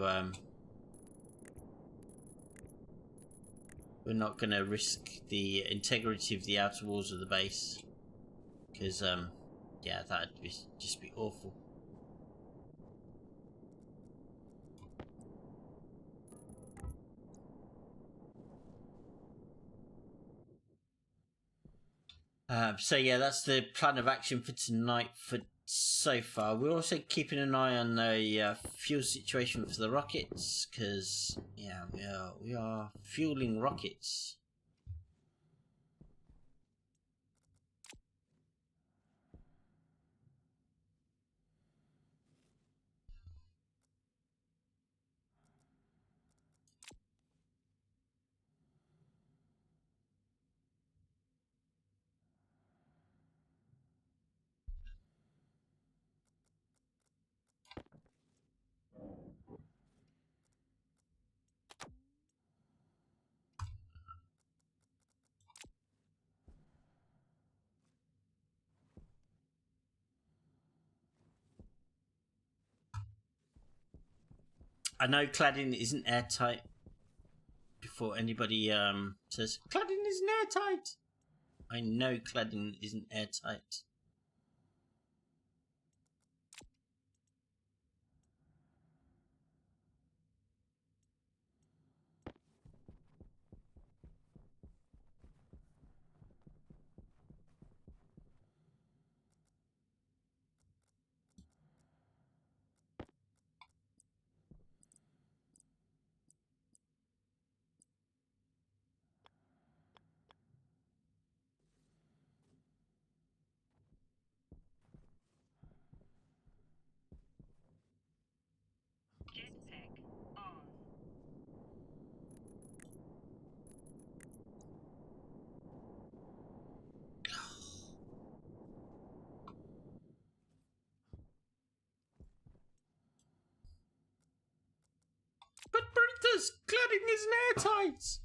risk the integrity of the outer walls of the base, because yeah, that'd just be awful. So yeah, that's the plan of action for tonight. For so far, we're also keeping an eye on the fuel situation for the rockets, because yeah, we are fueling rockets. I know cladding isn't airtight. Before anybody says cladding isn't airtight, I know cladding isn't airtight. Jetpack on. But Brutus, cladding isn't airtight.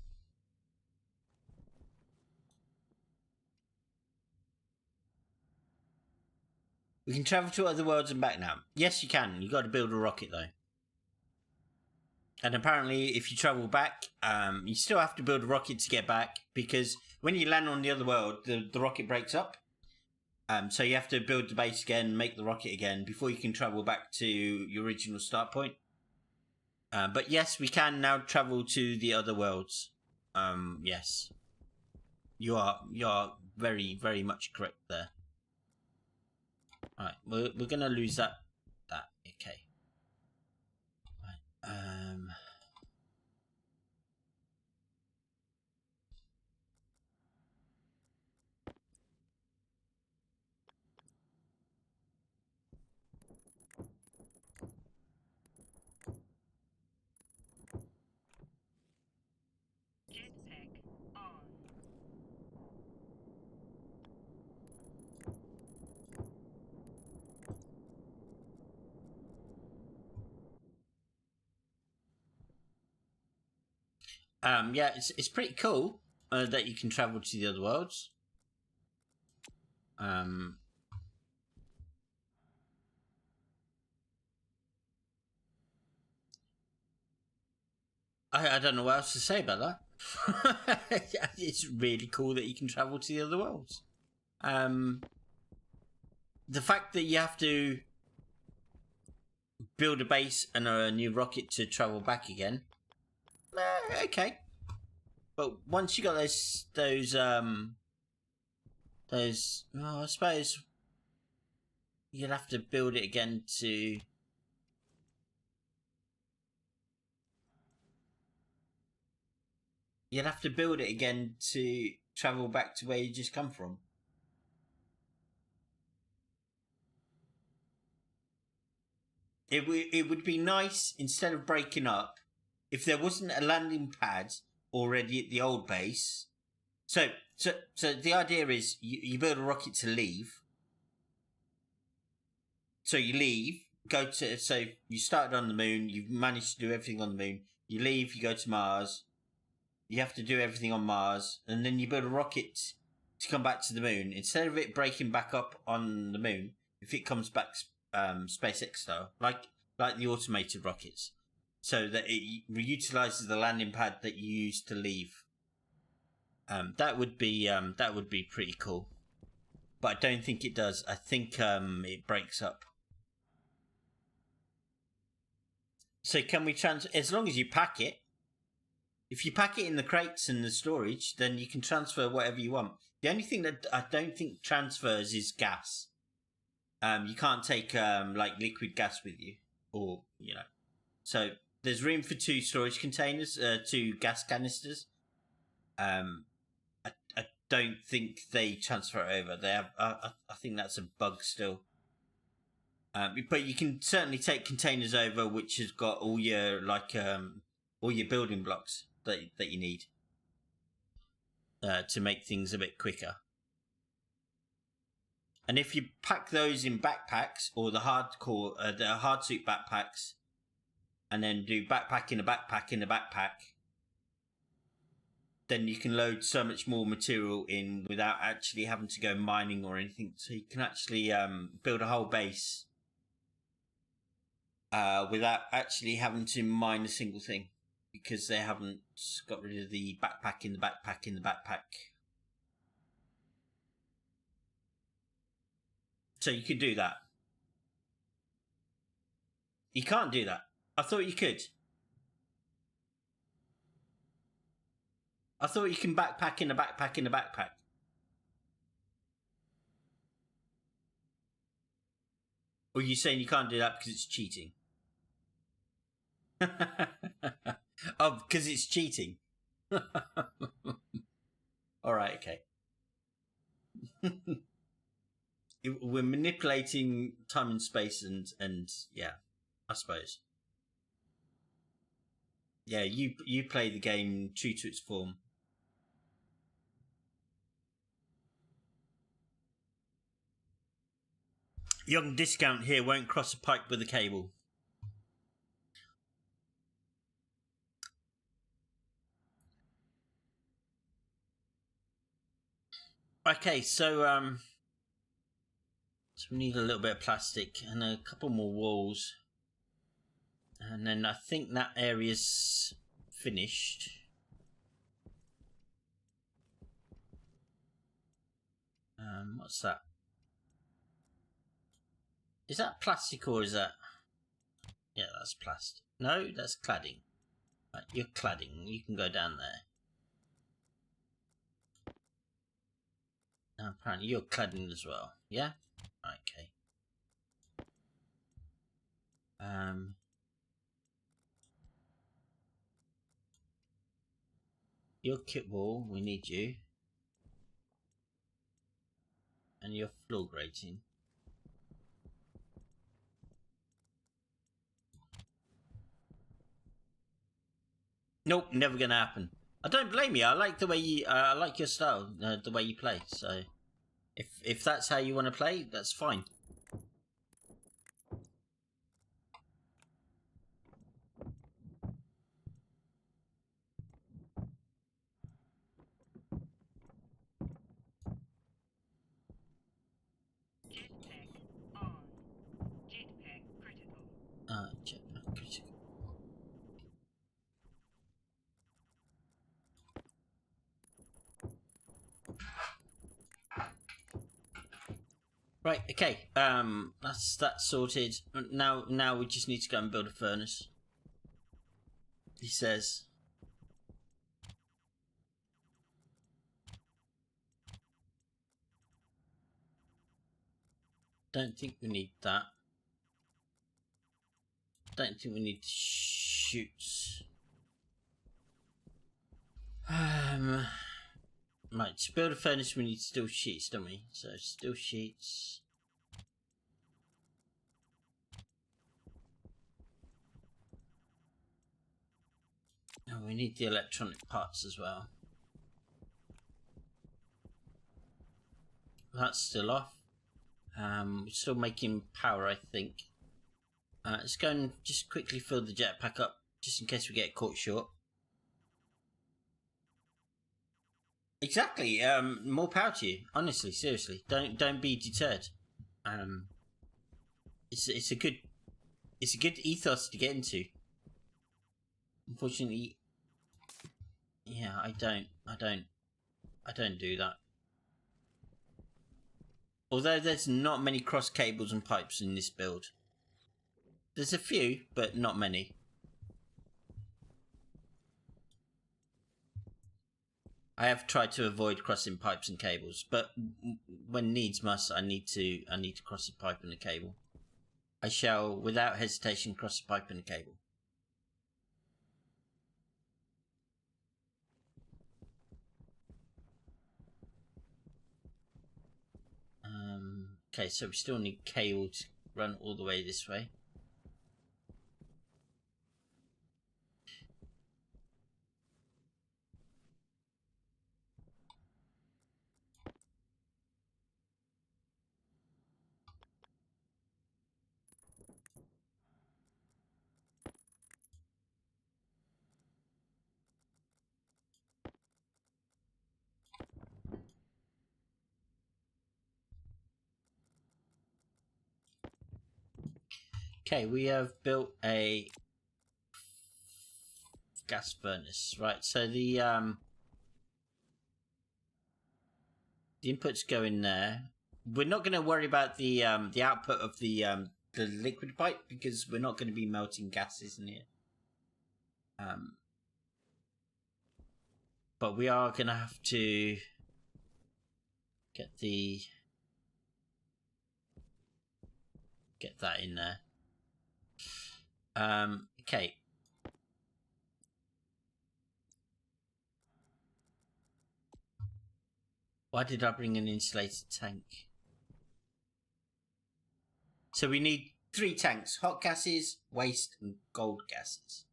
We can travel to other worlds and back now. Yes, you can. You got to build a rocket though. And apparently, if you travel back, you still have to build a rocket to get back, because when you land on the other world, the rocket breaks up. So you have to build the base again, make the rocket again, before you can travel back to your original start point. But yes, we can now travel to the other worlds. Yes. You are very, very much correct there. Alright, we're gonna lose that. Okay. Right. Jetpack on. Yeah, it's pretty cool that you can travel to the other worlds. I don't know what else to say about that. It's really cool that you can travel to the other worlds. The fact that you have to build a base and a new rocket to travel back again, okay. But once you got those, I suppose you'd have to build it again to. You'd have to build it again to travel back to where you just come from. It would be nice, instead of breaking up, if there wasn't a landing pad already at the old base. So the idea is you build a rocket to leave. So you leave, so you started on the moon, you've managed to do everything on the moon. You leave, you go to Mars. You have to do everything on Mars, and then you build a rocket to come back to the moon. Instead of it breaking back up on the moon, if it comes back SpaceX style, like the automated rockets, so that it utilizes the landing pad that you used to leave. That would be pretty cool, but I don't think it does. I think it breaks up. So can we as long as you pack it? If you pack it in the crates and the storage, then you can transfer whatever you want. The only thing that I don't think transfers is gas. You can't take like liquid gas with you, or So there's room for 2 storage containers, 2 gas canisters. I don't think they transfer over. They have. I think that's a bug still. But you can certainly take containers over, which has got all your building blocks that you need to make things a bit quicker. And if you pack those in backpacks, or the hardsuit backpacks, and then do backpack in a backpack in a backpack, then you can load so much more material in without actually having to go mining or anything. So you can actually build a whole base without actually having to mine a single thing, because they haven't got rid of the backpack in the backpack in the backpack. So you could do that. You can't do that. I thought you could. I thought you can backpack in a backpack in a backpack. Or are you saying you can't do that because it's cheating? Oh, because it's cheating. All right, okay. We're manipulating time and space, and yeah, I suppose. Yeah, you play the game true to its form. Young discount here won't cross a pipe with a cable. Okay, so we need a little bit of plastic and a couple more walls, and then I think that area's finished. What's that? Is that plastic or is that? Yeah, that's plastic. No, that's cladding. Right, you're cladding. You can go down there. Apparently you're cladding as well. Yeah? Okay. Your kit wall, we need you. And your floor grating. Nope, never gonna happen. I don't blame you. I like the way you. I like your style, the way you play. So, if that's how you want to play, that's fine. Jetpack on. Jetpack critical. Jetpack critical. Right. Okay. That's that sorted. Now we just need to go and build a furnace. He says. Don't think we need that. Don't think we need shoots. Right, to build a furnace we need steel sheets, don't we? So steel sheets. Oh, we need the electronic parts as well. That's still off. We're still making power, I think. Let's go and just quickly fill the jetpack up, just in case we get caught short. Exactly. More power to you. Honestly, seriously, don't be deterred. It's a good ethos to get into. Unfortunately, yeah, I don't do that. Although there's not many cross cables and pipes in this build. There's a few, but not many. I have tried to avoid crossing pipes and cables, but when needs must, I need to cross a pipe and a cable. I shall, without hesitation, cross a pipe and a cable. Okay, so we still need cable to run all the way this way. Okay, we have built a gas furnace, right? So the inputs go in there. We're not going to worry about the output of the liquid pipe because we're not going to be melting gases in here. But we are going to have to get that in there. Okay. Why did I bring an insulated tank? So we need 3 tanks: hot gases, waste, and gold gases.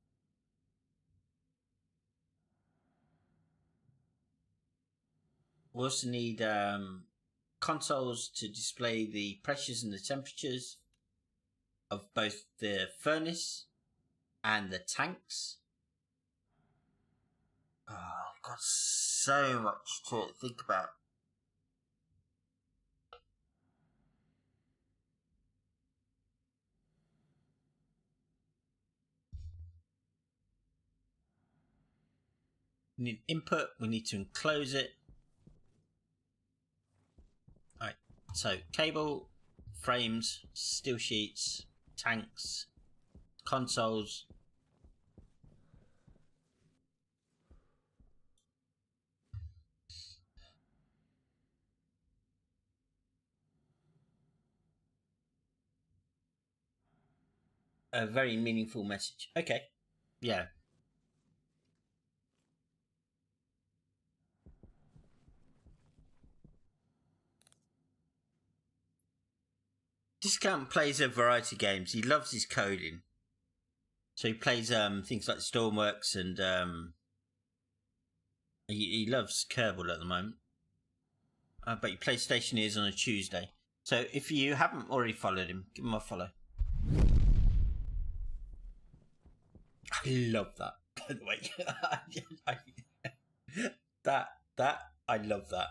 We also need consoles to display the pressures and the temperatures of both the furnace and the tanks. Oh, I've got so much to think about. We need input, we need to enclose it. Alright, so cable, frames, steel sheets, tanks, consoles. a very meaningful message. Okay, yeah. Discount plays a variety of games. He loves his coding, so he plays things like Stormworks, and he loves Kerbal at the moment. But he plays Stationeers on a Tuesday. So if you haven't already followed him, give him a follow. I love that, by the way. I love that.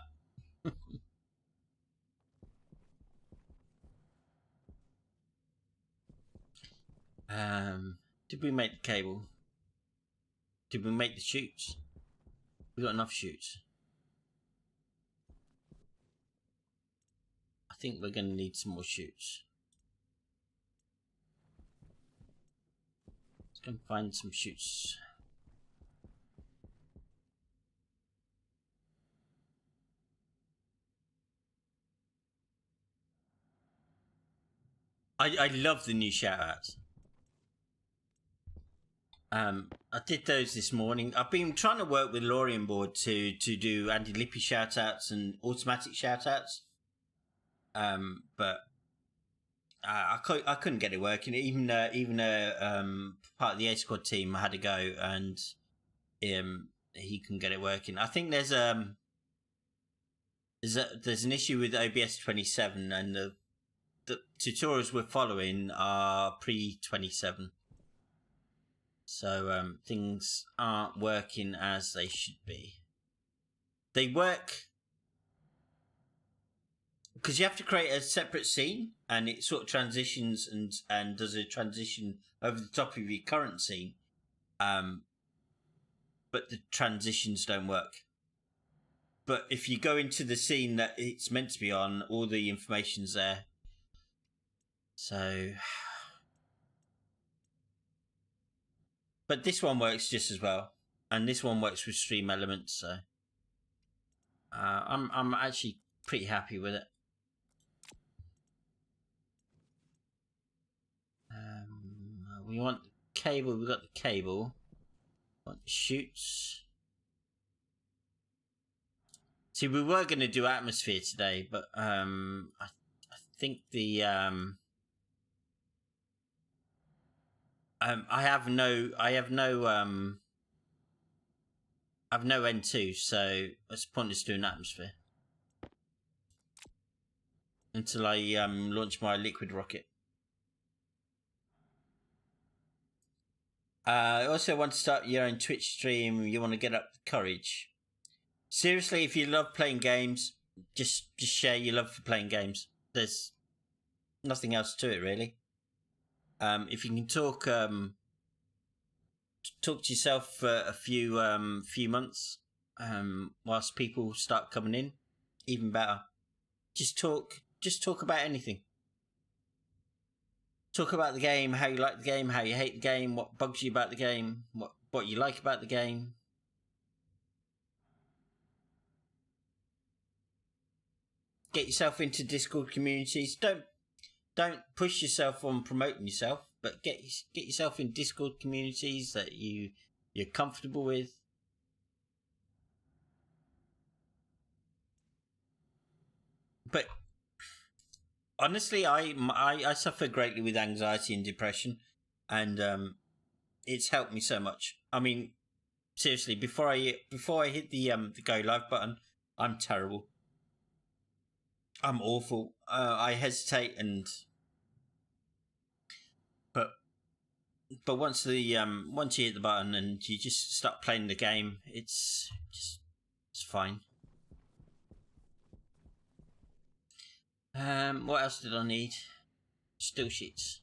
Did we make the cable? Did we make the chutes? We got enough chutes. I think we're going to need some more chutes. Let's go and find some chutes. I love the new shout-outs. I did those this morning. I've been trying to work with Lorien board to do Andy Lippy shout-outs and automatic shout-outs. But I couldn't get it working. Even part of the A Squad team had to go, and he couldn't get it working. I think there's an issue with OBS 27, and the tutorials we're following are pre-27. So things aren't working as they should be. They work because you have to create a separate scene, and it sort of transitions and does a transition over the top of your current scene. But the transitions don't work. But if you go into the scene that it's meant to be on, all the information's there. So, but this one works just as well, and this one works with stream elements. So, I'm actually pretty happy with it. We want the cable. We got the cable. We want the chutes. See, we were going to do atmosphere today, but I think the I have no N2, so it's pointless doing atmosphere until I launch my liquid rocket. I also want to start your own Twitch stream. You want to get up the courage. Seriously, if you love playing games, just share your love for playing games. There's nothing else to it, really. If you can talk to yourself for a few months, whilst people start coming in, even better. Just talk about anything. Talk about the game, how you like the game, how you hate the game, what bugs you about the game, what you like about the game. Get yourself into Discord communities. Don't push yourself on promoting yourself, but get yourself in Discord communities that you're comfortable with. But honestly, I suffer greatly with anxiety and depression, and it's helped me so much. I mean, seriously, before I hit the go live button, I'm terrible. I'm awful. I hesitate, but once you hit the button and you just start playing the game, it's fine. What else did I need? Still sheets.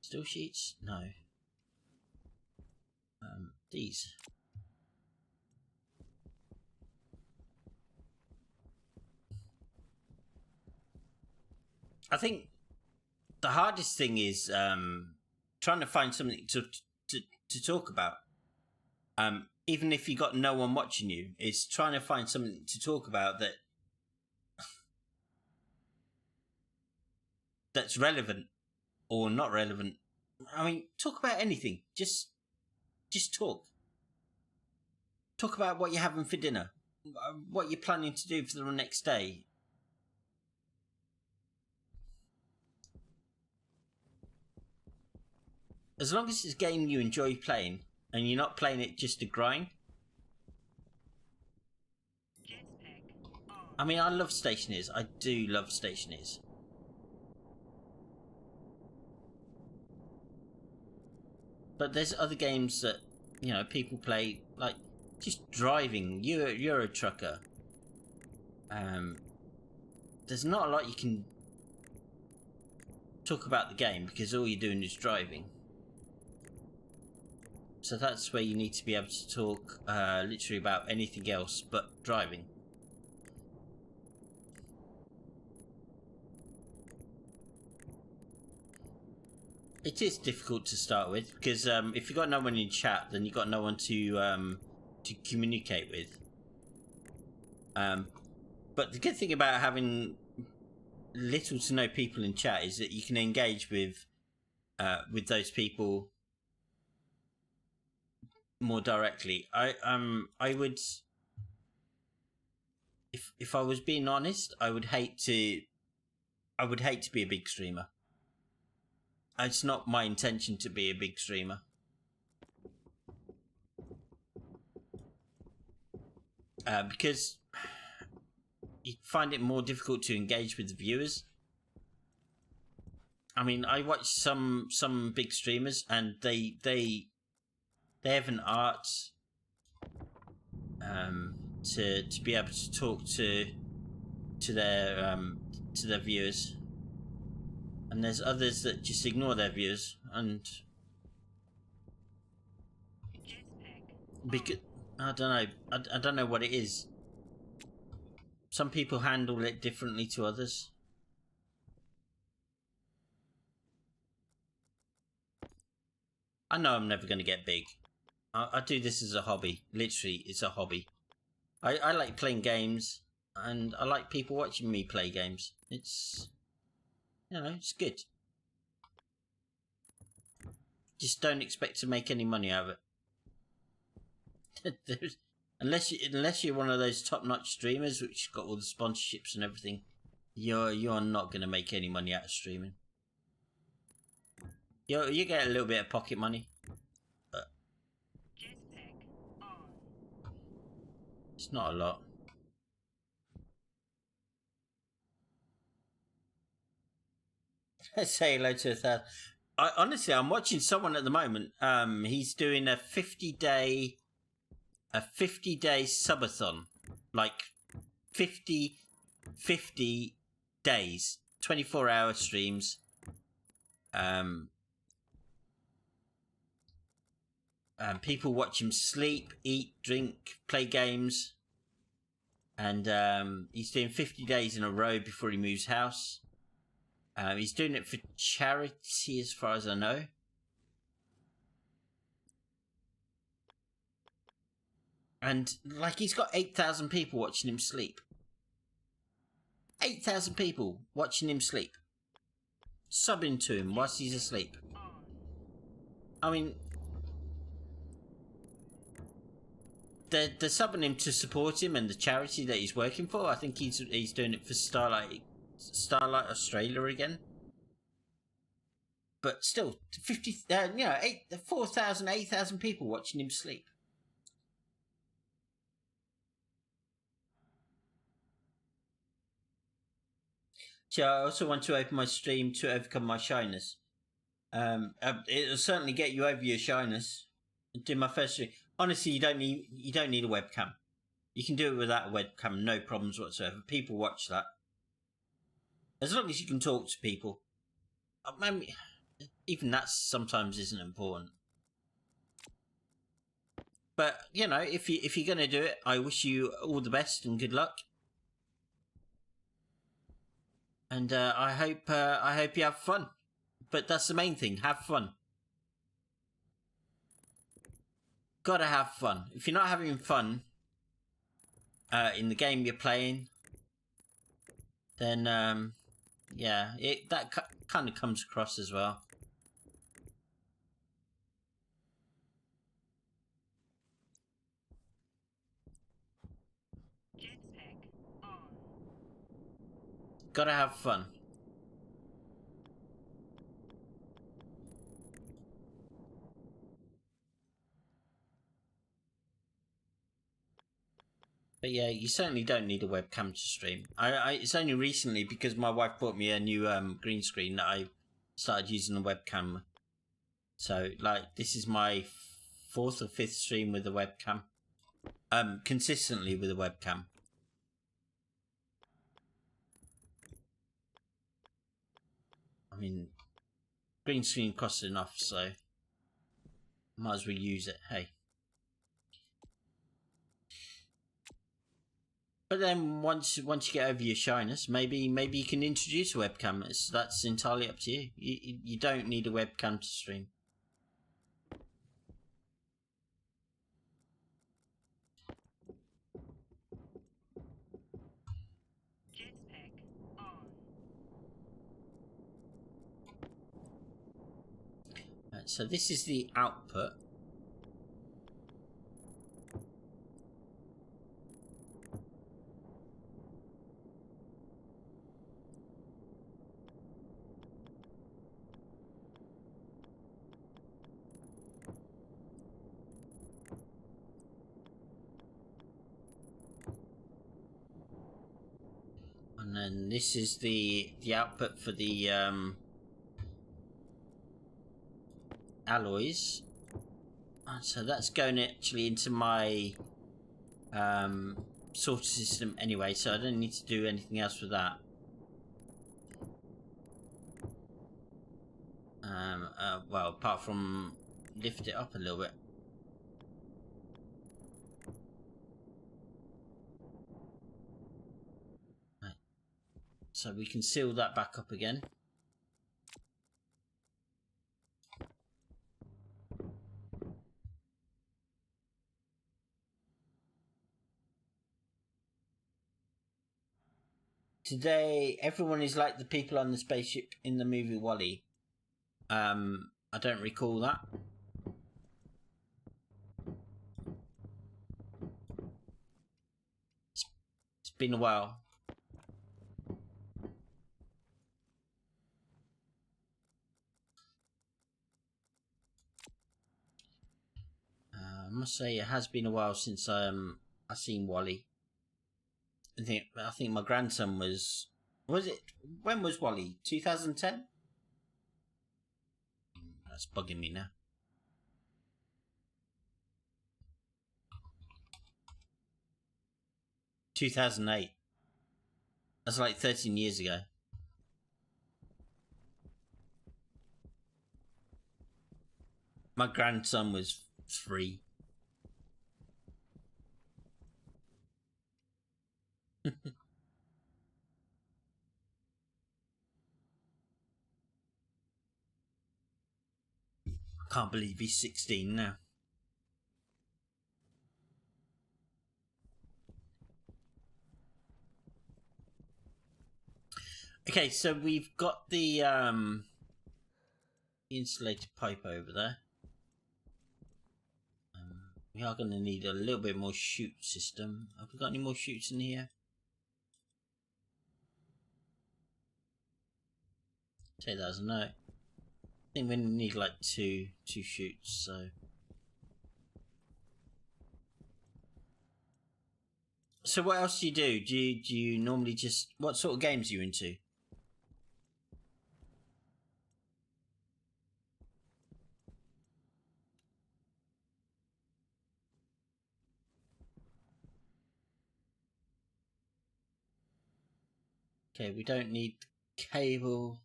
Still sheets? No. These. I think the hardest thing is trying to find something to talk about. Even if you got no one watching you, it's trying to find something to talk about that's relevant or not relevant. I mean, talk about anything. Just talk. Talk about what you're having for dinner, what you're planning to do for the next day. As long as it's a game you enjoy playing and you're not playing it just to grind. I mean, I love Stationeers. I do love Stationeers. But there's other games that, you know, people play, like just driving, Euro Trucker. There's not a lot you can talk about the game because all you're doing is driving. So that's where you need to be able to talk literally about anything else but driving. It is difficult to start with because if you've got no one in chat, then you've got no one to communicate with. But the good thing about having little to no people in chat is that you can engage with those people more directly. I would, if I was being honest, I would hate to be a big streamer. It's not my intention to be a big streamer. Because you find it more difficult to engage with the viewers. I mean, I watch some big streamers and they have an art to be able to talk to their viewers. And there's others that just ignore their viewers, and because I don't know, I don't know what it is. Some people handle it differently to others. I know I'm never going to get big. I do this as a hobby. Literally, it's a hobby. I like playing games, and I like people watching me play games. It's, you know, it's good. Just don't expect to make any money out of it. unless you're one of those top-notch streamers which got all the sponsorships and everything, you're not going to make any money out of streaming. You get a little bit of pocket money, but it's not a lot. Let's say hello to 1,000. Honestly, I'm watching someone at the moment. He's doing a 50-day subathon, like 50 days, 24-hour streams. People watch him sleep, eat, drink, play games, and he's doing 50 days in a row before he moves house. He's doing it for charity, as far as I know. And, like, he's got 8,000 people watching him sleep. 8,000 people watching him sleep. Subbing to him whilst he's asleep. I mean, they're subbing him to support him and the charity that he's working for. I think he's doing it for Starlight Australia again. But still, 4,000, 8,000 people watching him sleep. So I also want to open my stream to overcome my shyness. It'll certainly get you over your shyness. Do my first stream. Honestly, you don't need a webcam. You can do it without a webcam, no problems whatsoever. People watch that. As long as you can talk to people. Even that sometimes isn't important. But, you know, if you're going to do it, I wish you all the best and good luck. And I hope you have fun. But that's the main thing, have fun. Gotta have fun. If you're not having fun in the game you're playing, then yeah, that kind of comes across as well. gotta have fun. But yeah, you certainly don't need a webcam to stream. It's only recently, because my wife bought me a new green screen, that I started using a webcam. So, like, this is my 4th or 5th stream with a webcam. Consistently with a webcam. I mean, green screen costs enough, so might as well use it. Hey. But then once you get over your shyness, maybe you can introduce a webcam. That's entirely up to you. You don't need a webcam to stream. Jetpack on. Right, so this is the output. And then this is the output for the alloys. And so that's going actually into my sorter system anyway, so I don't need to do anything else with that. Well, apart from lift it up a little bit. Right. So we can seal that back up again. Today, everyone is like the people on the spaceship in the movie WALL-E. I don't recall that. It's been a while. I must say it has been a while since I seen WALL-E. I think my grandson was it? When was WALL-E? 2010? That's bugging me now. 2008. That's like 13 years ago. My grandson was 3. I can't believe he's 16 now. Okay, so we've got the insulated pipe over there. We are going to need a little bit more chute system. Have we got any more chutes in here? Take that as a no. I think we need like two chutes, so. So what else do you do? Do you normally just, what sort of games are you into? Okay, we don't need cable.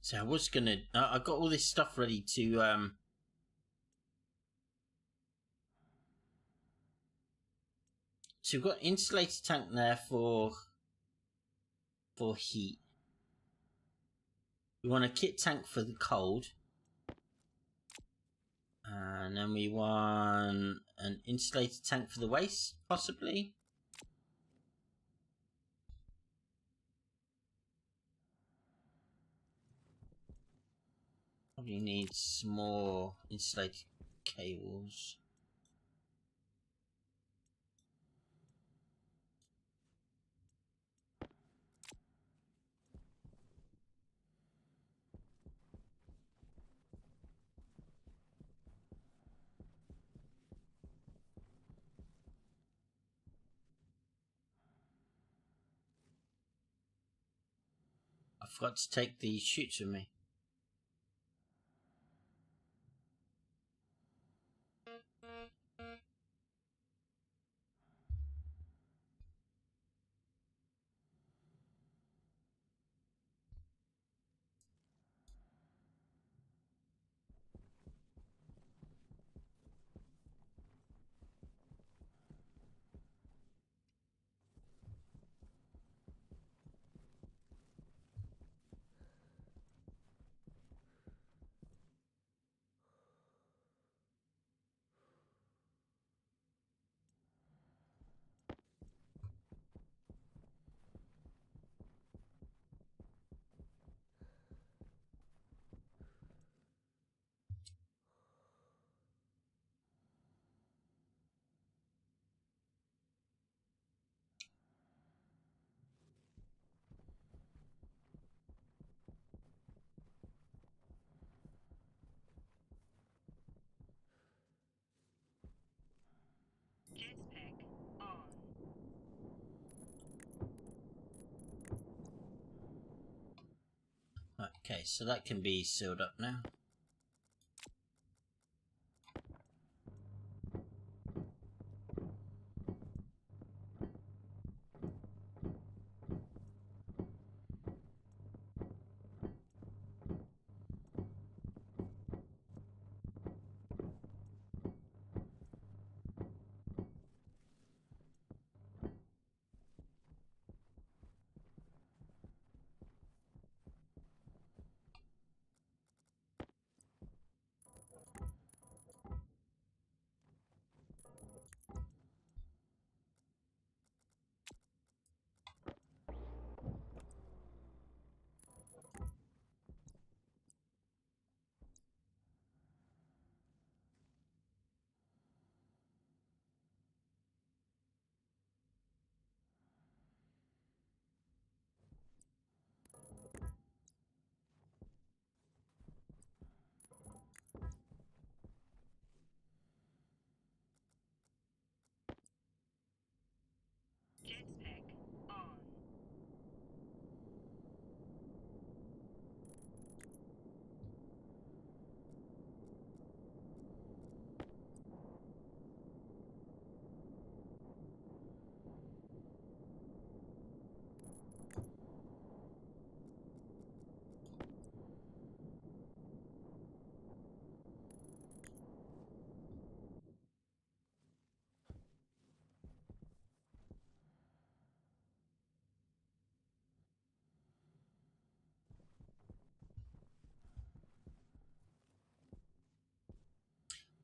So I was gonna, I got all this stuff ready to, so we've got insulated tank there for heat. We want a kit tank for the cold. And then we want an insulated tank for the waste, possibly. Probably needs more insulated cables. I forgot to take the chutes with me. Jetpack on. Okay, so that can be sealed up now. Jetpack on.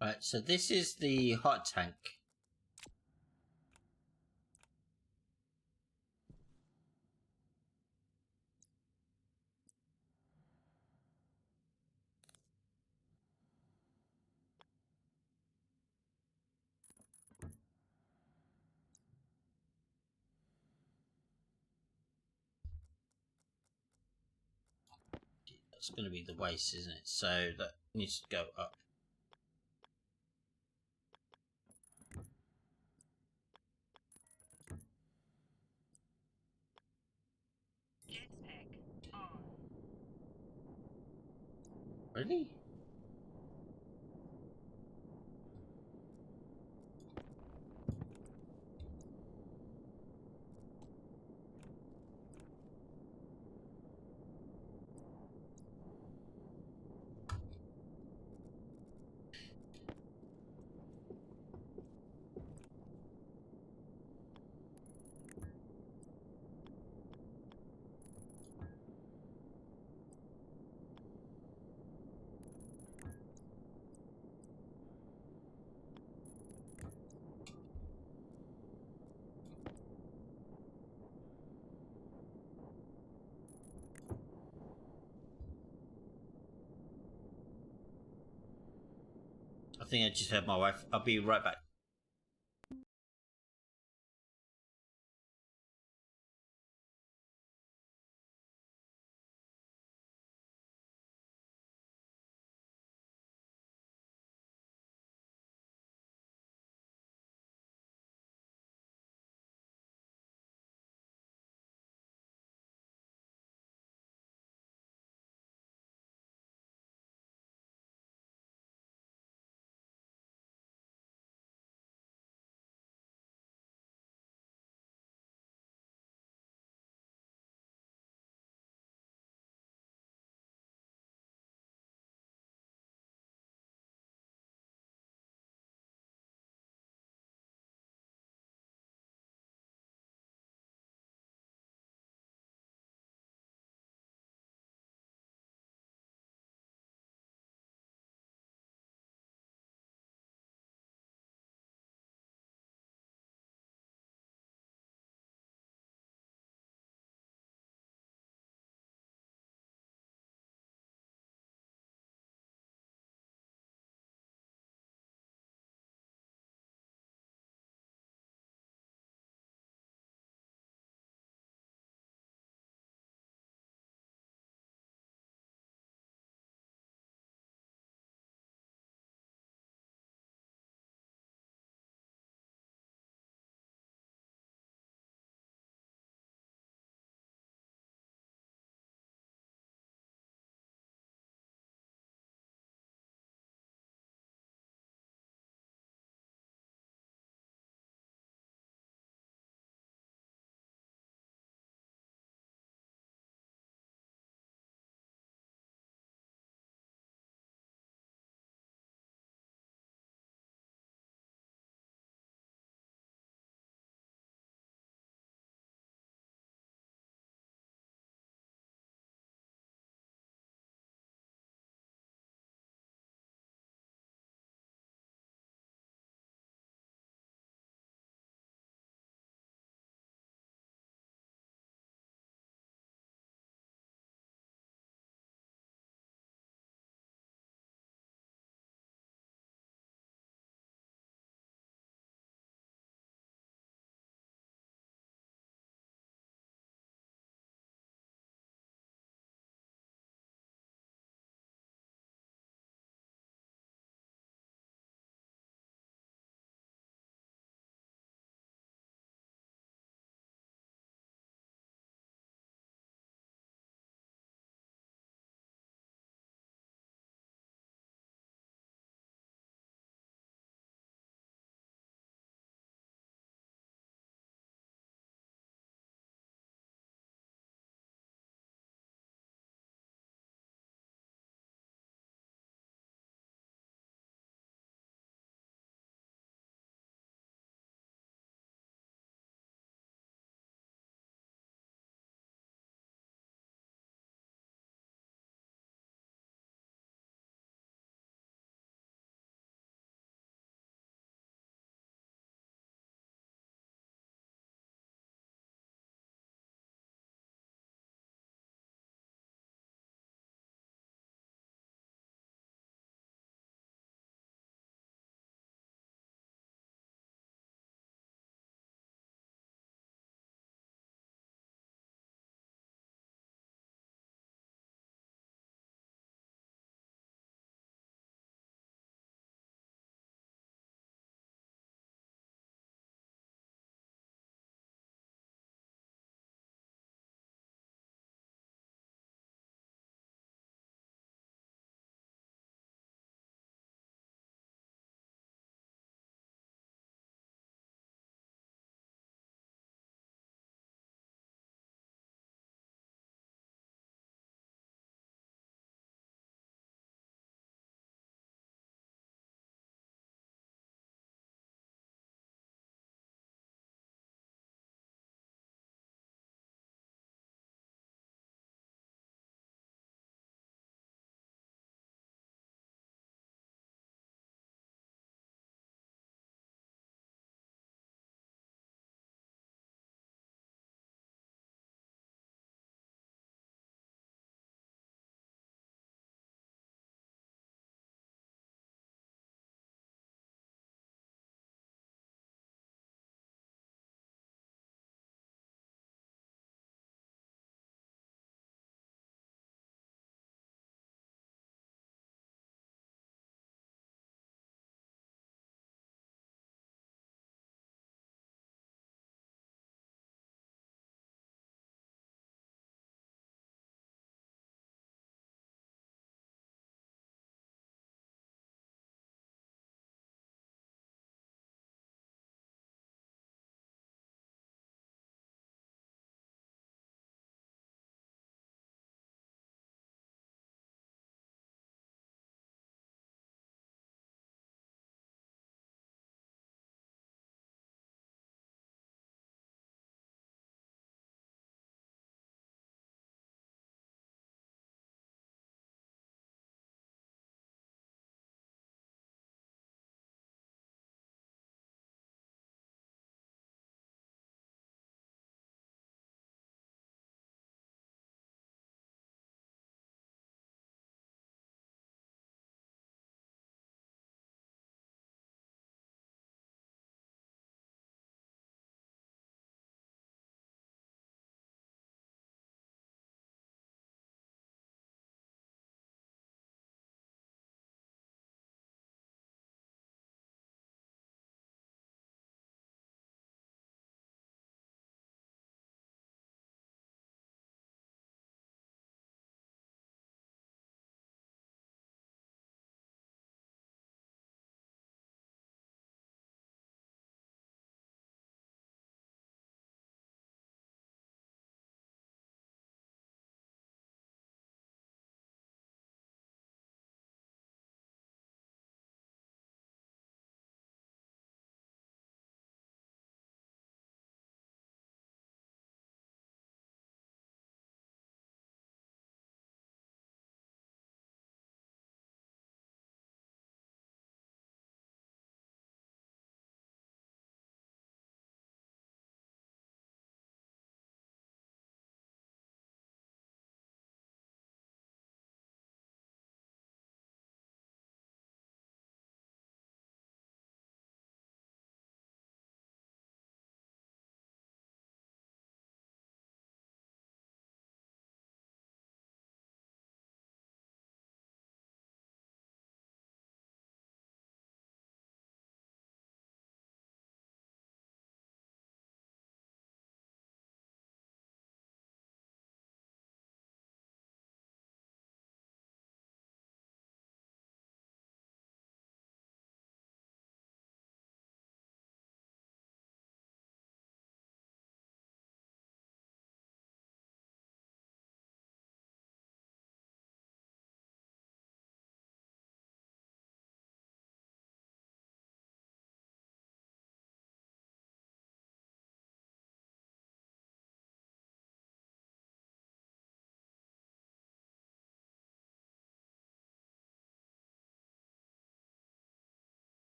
Right, so this is the hot tank. That's going to be the waste, isn't it? So that needs to go up. Jetpack on. Really? I think I just heard my wife. I'll be right back.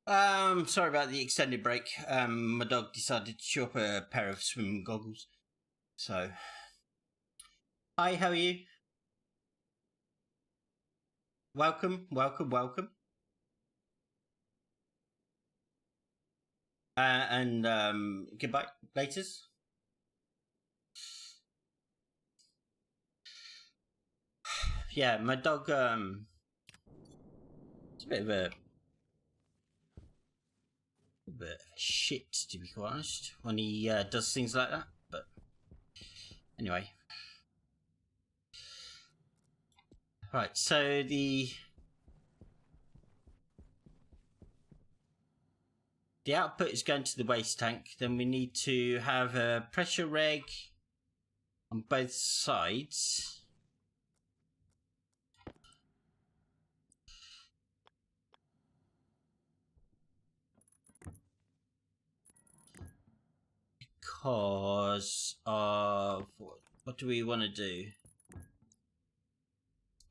Sorry about the extended break. My dog decided to chew up a pair of swimming goggles. So, hi, how are you? Welcome. And goodbye, laters. Yeah, my dog. It's a bit of a shit, to be quite honest, when he does things like that. But anyway, right. So the output is going to the waste tank. Then we need to have a pressure reg on both sides. Because of what do we want to do?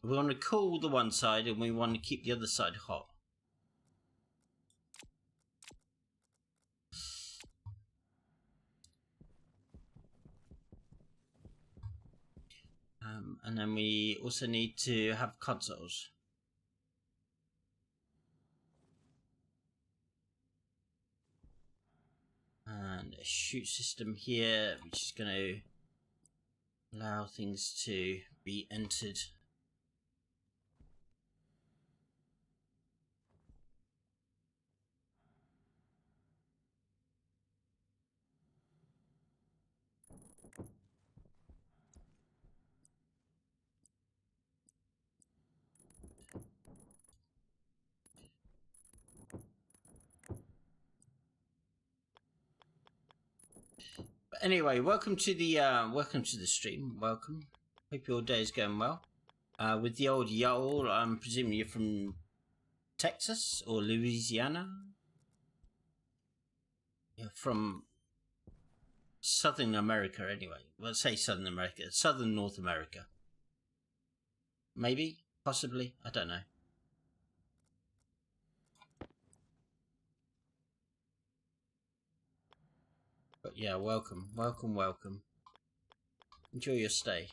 We want to cool the one side and we want to keep the other side hot. And then we also need to have consoles. And a chute system here, which is going to allow things to be entered. But anyway, welcome to the stream. Welcome. Hope your day is going well. With the old Yoel, I'm presuming you're from Texas or Louisiana. You're from Southern America, anyway. Well, say Southern America, Southern North America. Maybe, possibly, I don't know. But yeah, welcome. Enjoy your stay.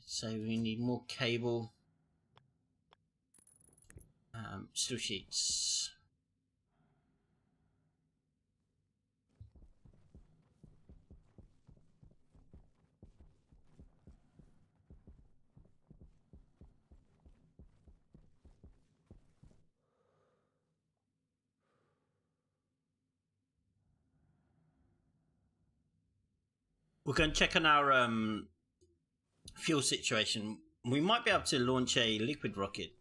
So we need more cable. Still sheets. We're going to check on our fuel situation. We might be able to launch a liquid rocket.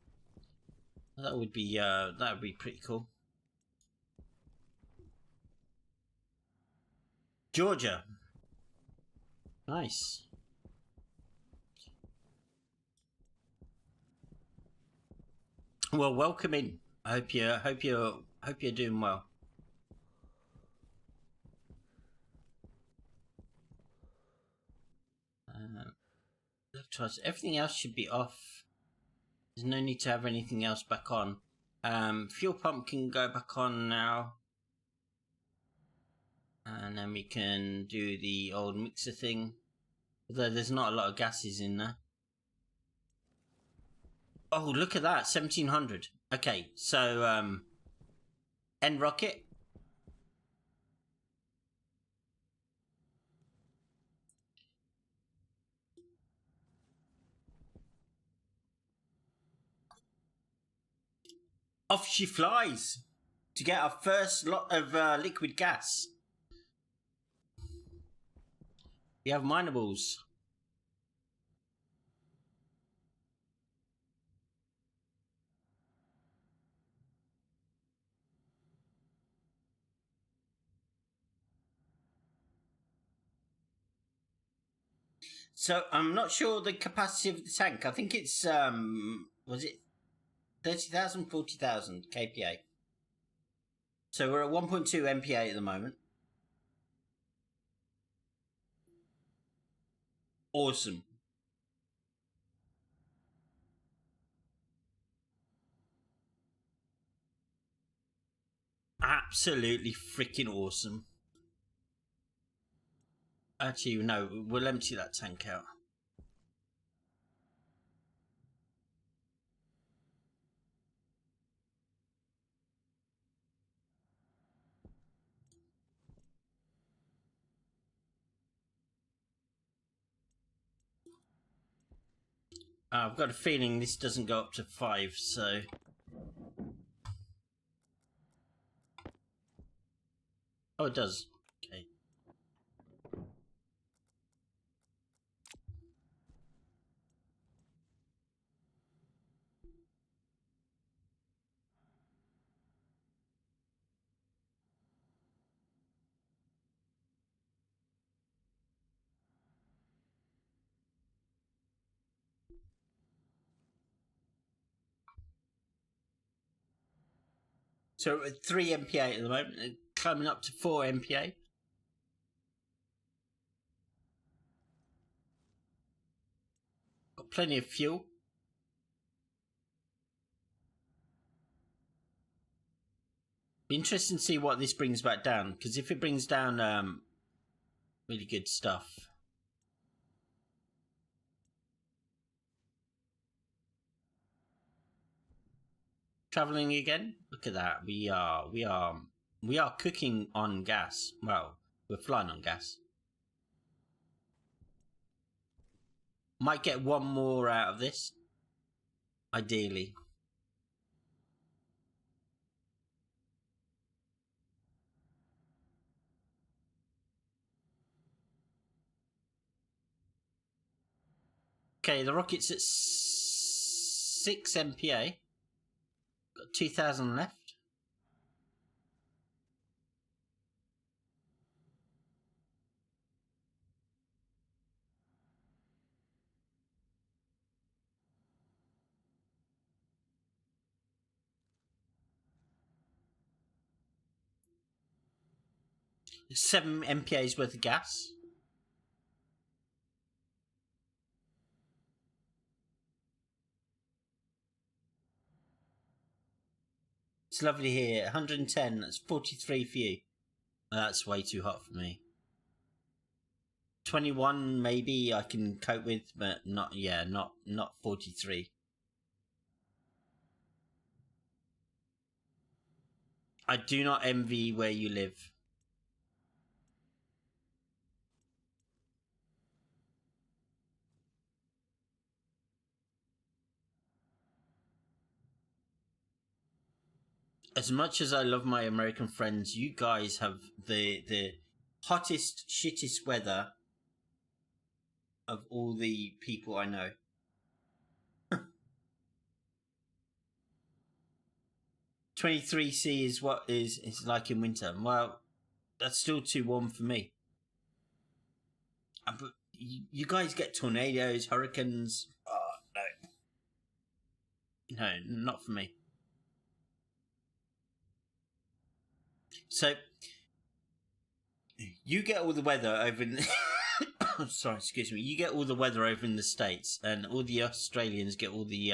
That would be pretty cool. Georgia. Nice. Well, welcome in. I hope you're doing well. Everything else should be off. There's no need to have anything else back on. Fuel pump can go back on now. And then we can do the old mixer thing. Although there's not a lot of gases in there. Oh, look at that, 1700. Okay, so end rocket. Off she flies to get our first lot of liquid gas. We have minables. So I'm not sure the capacity of the tank. I think it's was it 30,000, 40,000 kPa. So we're at 1.2 MPa at the moment. Awesome. absolutely freaking awesome. Actually, no, we'll empty that tank out. I've got a feeling this doesn't go up to 5, so... Oh, it does. Okay. So we're at 3 MPA at the moment, climbing up to 4 MPA. Got plenty of fuel. Be interesting to see what this brings back down, because if it brings down really good stuff. Traveling again? Look at that. We are cooking on gas. Well, we're flying on gas. Might get one more out of this. Ideally. Okay, the rocket's at 6 MPA. Got 2,000 left. There's 7 MPA's worth of gas. It's lovely here. 110. That's 43 for you. That's way too hot for me. 21 maybe I can cope with, but not 43. I do not envy where you live. As much as I love my American friends, you guys have the hottest, shittest weather of all the people I know. 23C is what is like in winter. Well, that's still too warm for me. But you guys get tornadoes, hurricanes. Oh, no. No, not for me. So, you get all the weather over in... Sorry, excuse me. You get all the weather over in the States, and all the Australians get all the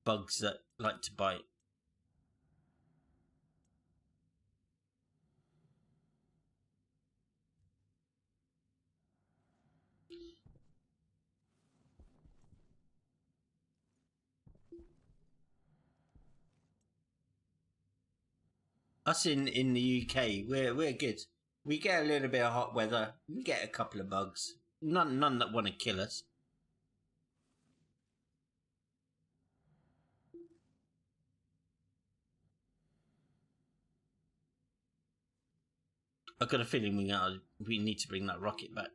bugs that like to bite. Us in the UK, we're good. We get a little bit of hot weather. We get a couple of bugs. None that want to kill us. I've got a feeling we need to bring that rocket back.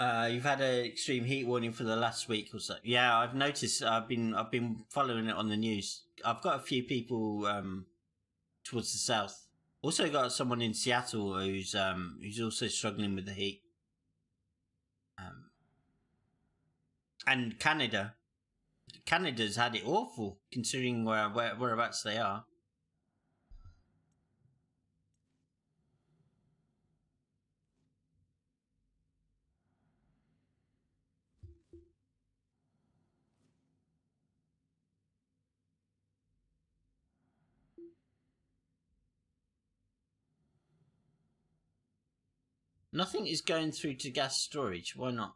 You've had an extreme heat warning for the last week or so. Yeah, I've noticed. I've been following it on the news. I've got a few people towards the south. Also got someone in Seattle who's also struggling with the heat. Um, and Canada. Canada's had it awful considering whereabouts they are. Nothing is going through to gas storage. Why not?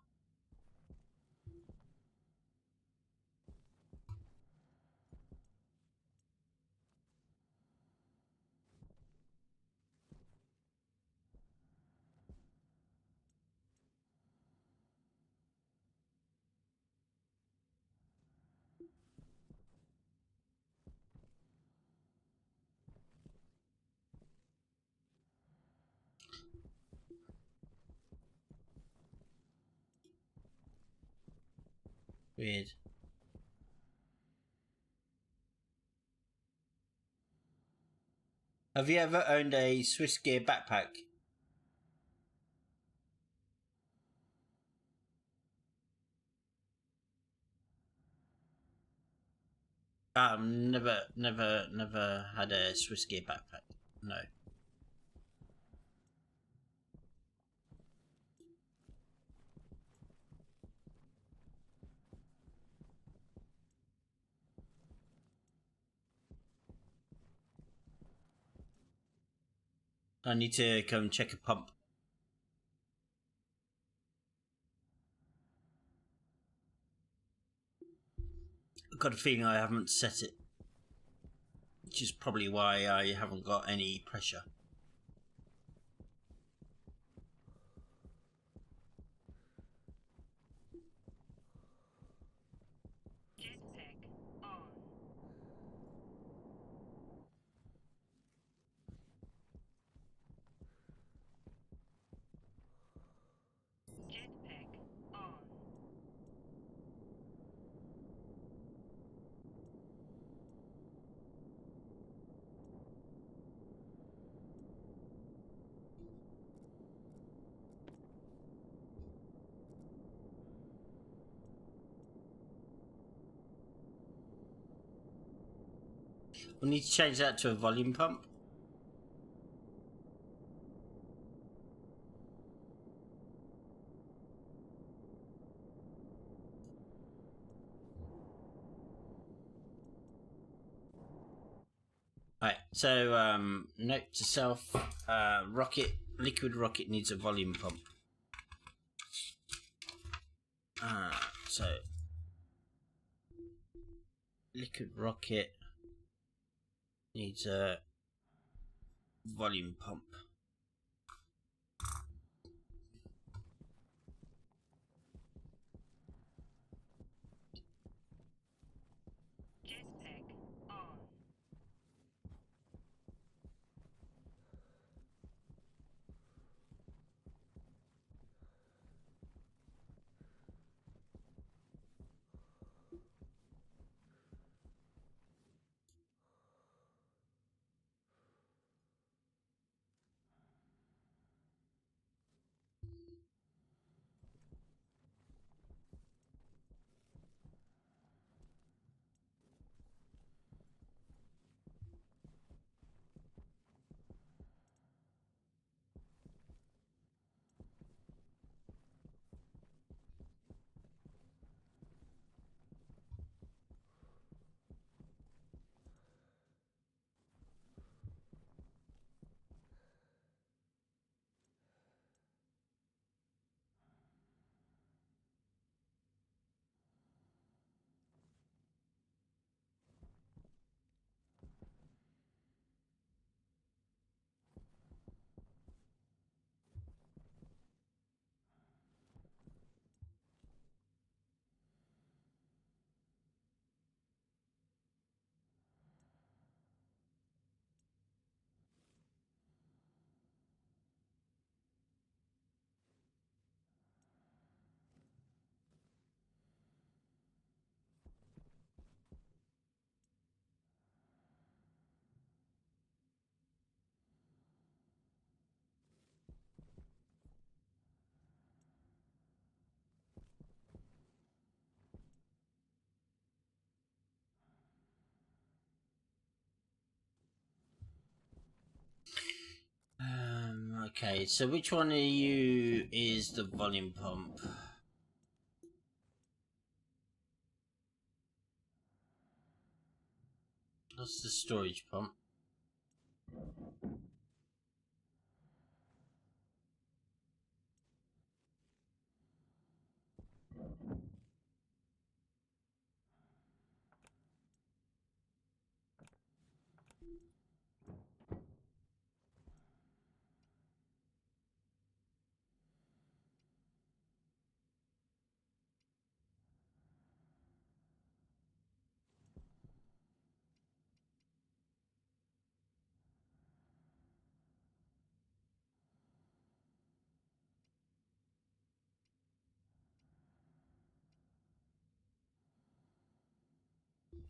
Weird. Have you ever owned a Swiss gear backpack? Never had a Swiss gear backpack. No. I need to come check a pump. I've got a feeling I haven't set it, which is probably why I haven't got any pressure. Jetpack on. Jetpack on. We need to change that to a volume pump. Right, so note to self, liquid rocket needs a volume pump. So liquid rocket needs a volume pump. Jetpack on. Okay, so which one of you is the volume pump? That's the storage pump.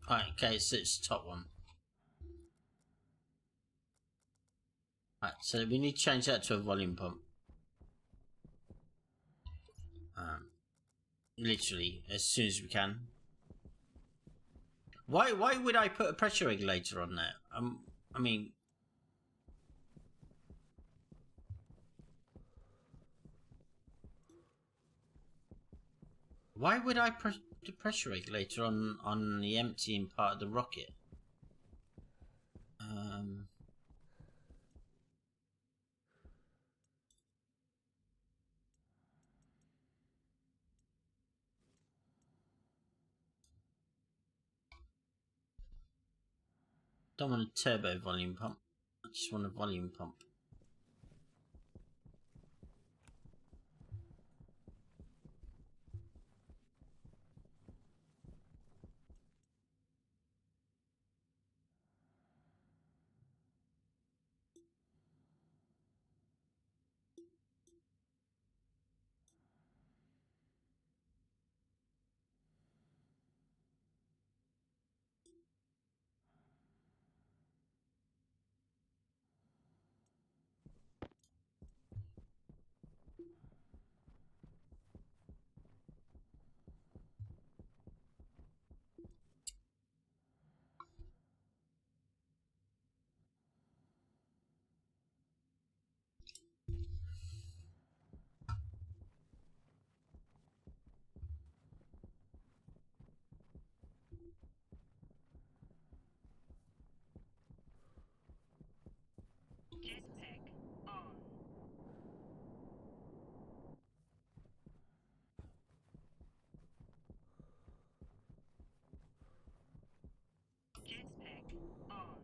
Alright, okay, so it's the top one. Alright, so we need to change that to a volume pump. Literally, as soon as we can. Why would I put a pressure regulator on there? I mean... Why would I put the pressure regulator on the emptying part of the rocket? Don't want a turbo volume pump. I just want a volume pump. Jetpack on. Jetpack on.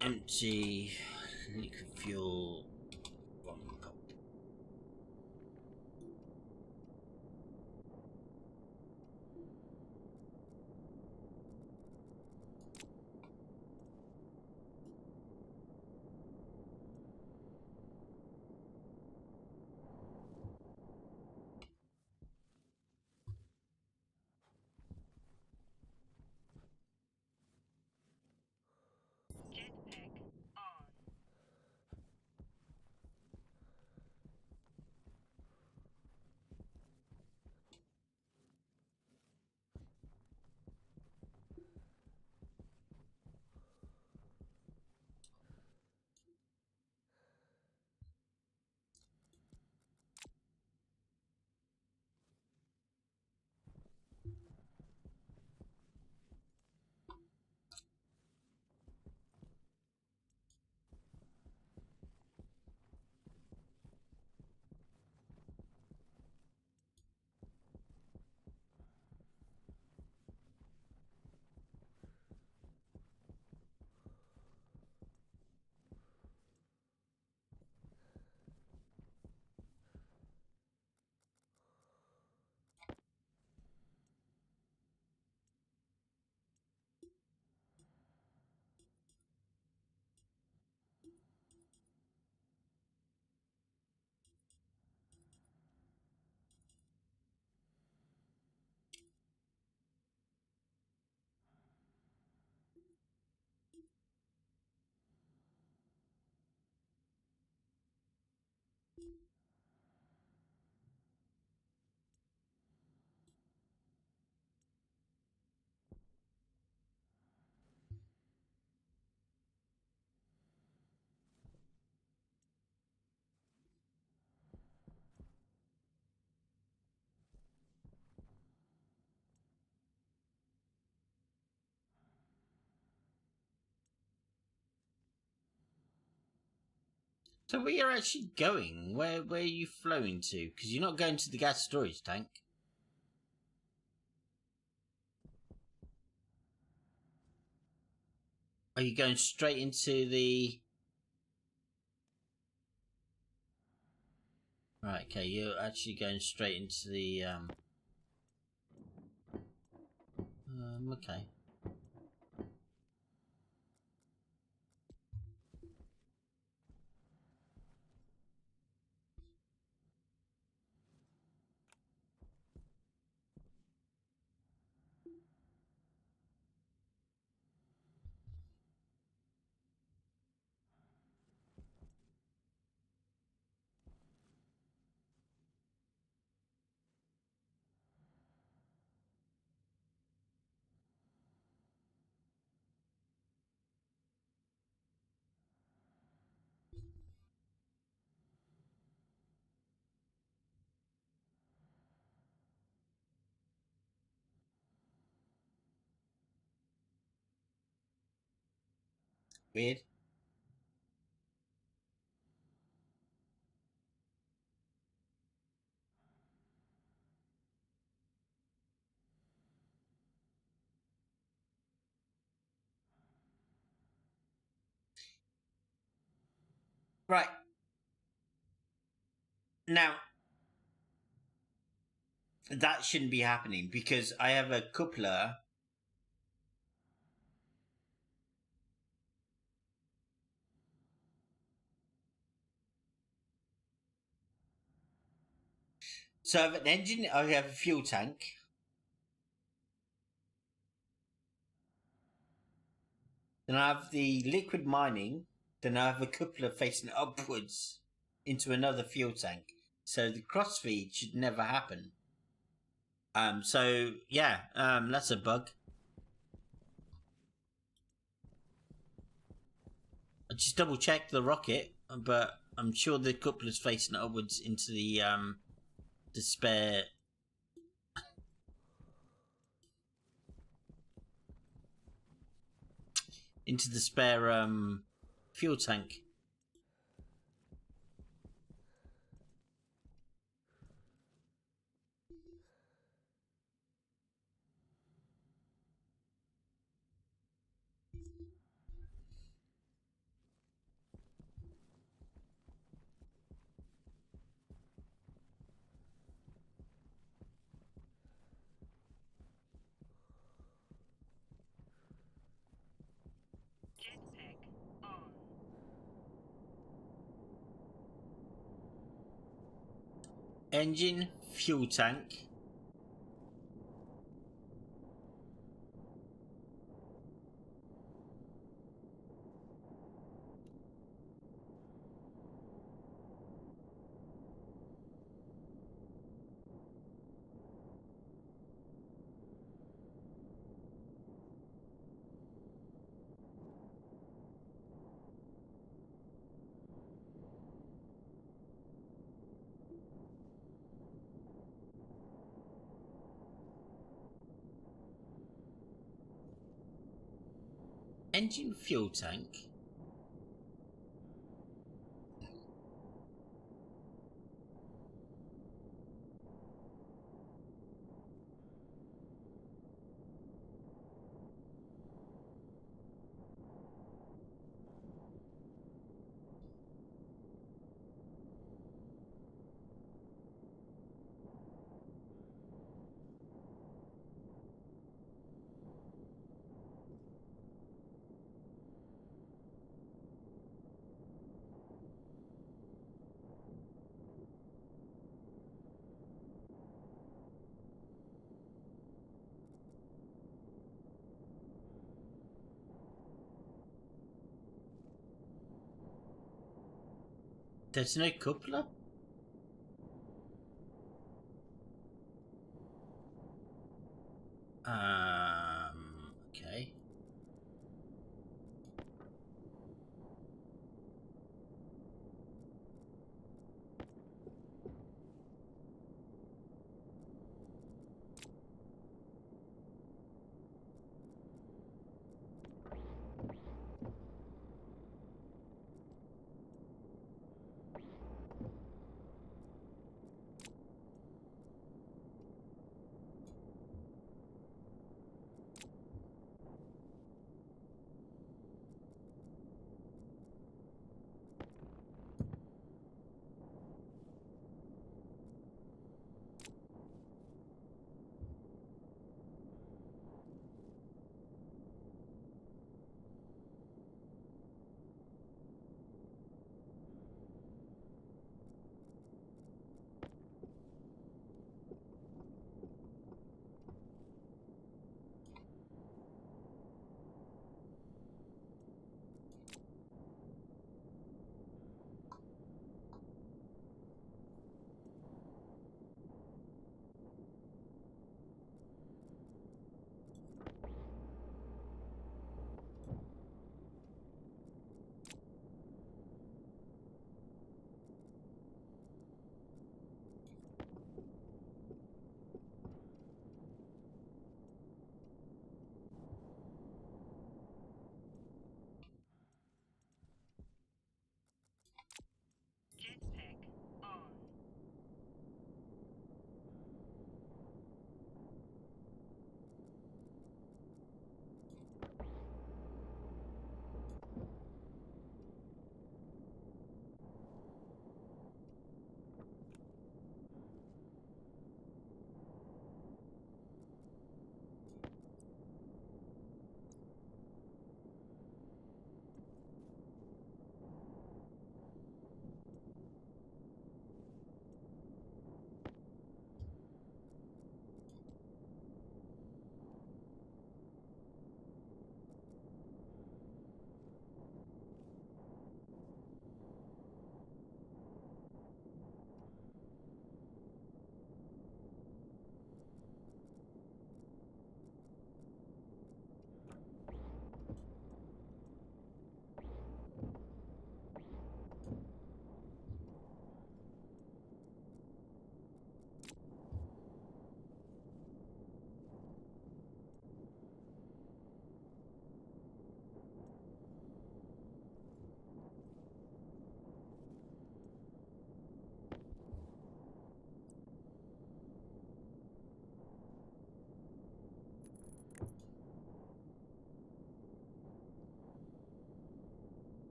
Empty liquid fuel volume pump. Jetpack on. So where you're actually going? Where are you flowing to? Because you're not going to the gas storage tank. Are you going straight into the... Right, okay, you're actually going straight into the, okay. Weird. Right. Now, that shouldn't be happening because I have a coupler. So I have an engine, I have a fuel tank. Then I have the liquid mining. Then I have a coupler facing upwards into another fuel tank. So the crossfeed should never happen. So yeah, that's a bug. I just double checked the rocket, but I'm sure the coupler's facing upwards into the spare. Into the spare fuel tank. Jetpack on. Engine, fuel tank. Engine, fuel tank. There's no coupler? Okay.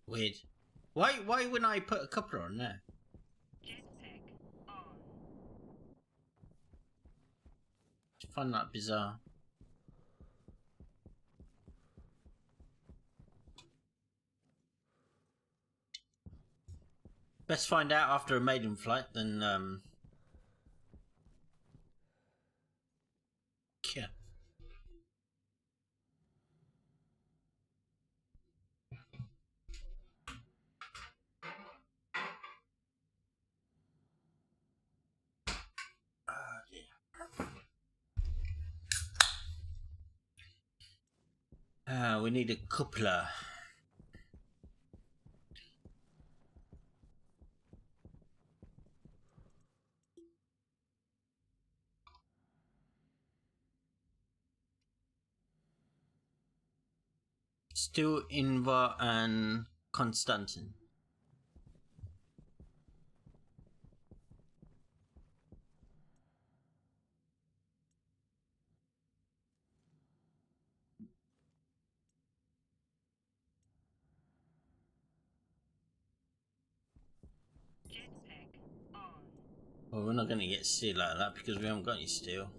Weird. Why wouldn't I put a coupler on there? Jetpack on. I find that bizarre. Best find out after a maiden flight than yeah. We need a coupler. Still Invar and Konstantin. Jetpack on. Well, we're not going to get steel like that because we haven't got any steel.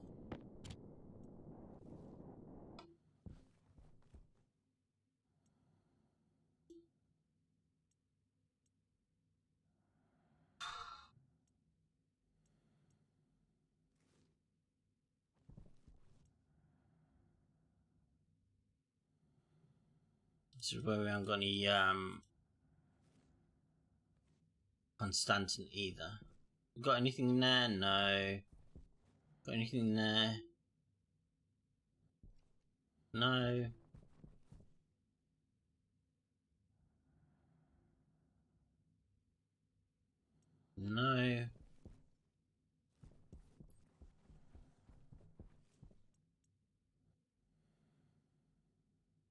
This is where we haven't got any Konstantin either. Got anything there? No. Got anything there? No. No.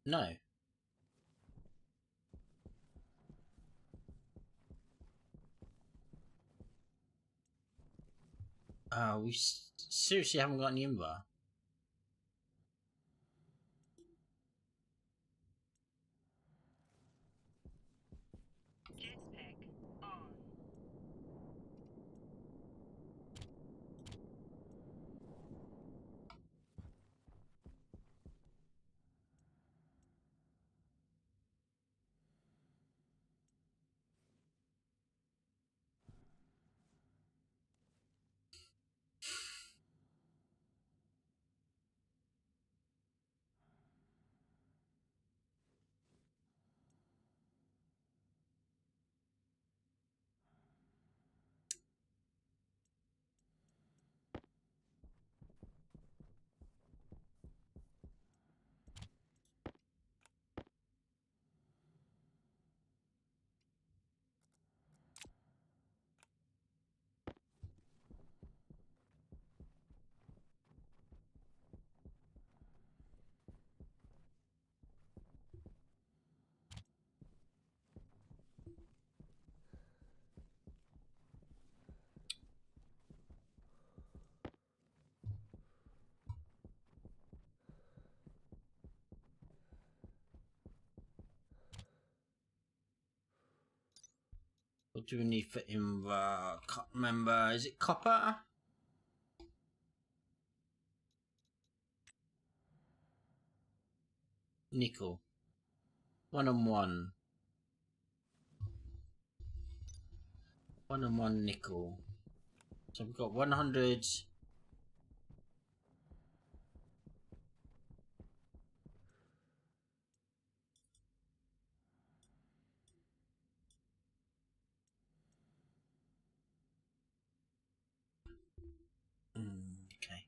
No. We seriously haven't got any Invar. Jetpack on. What do we need for Invar? Can't remember. Is it copper? Nickel. 1 and 1. 1 and 1 nickel. So we've got 100. Okay.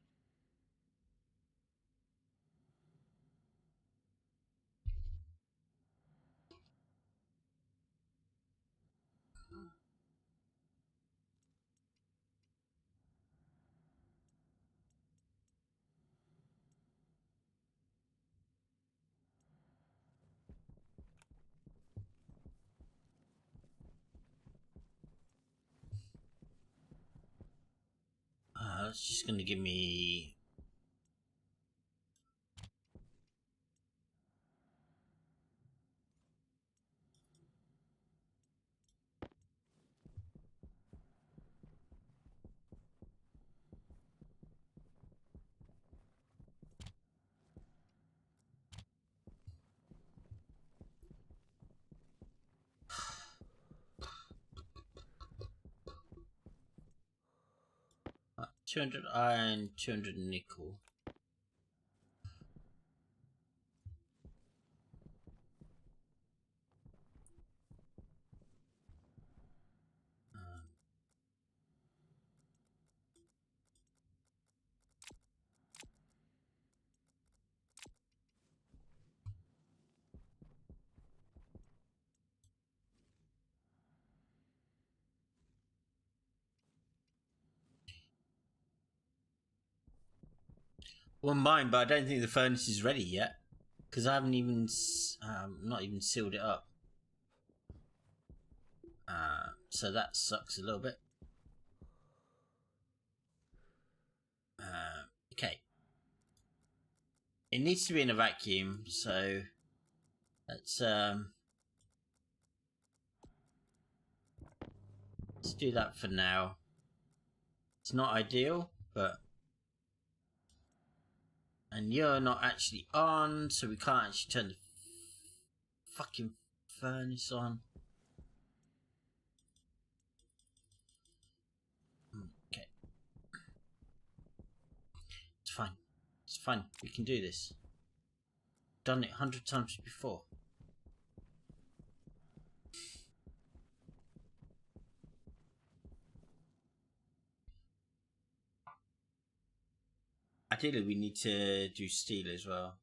That's just going to give me... 200 iron, 200 nickel. Well, mine, but I don't think the furnace is ready yet because I haven't even not even sealed it up. So that sucks a little bit. Okay. It needs to be in a vacuum, so let's do that for now. It's not ideal, but and you're not actually on, so we can't actually turn the fucking furnace on. Okay. It's fine. It's fine. We can do this. Done it 100 times before. Ideally, we need to do steel as well.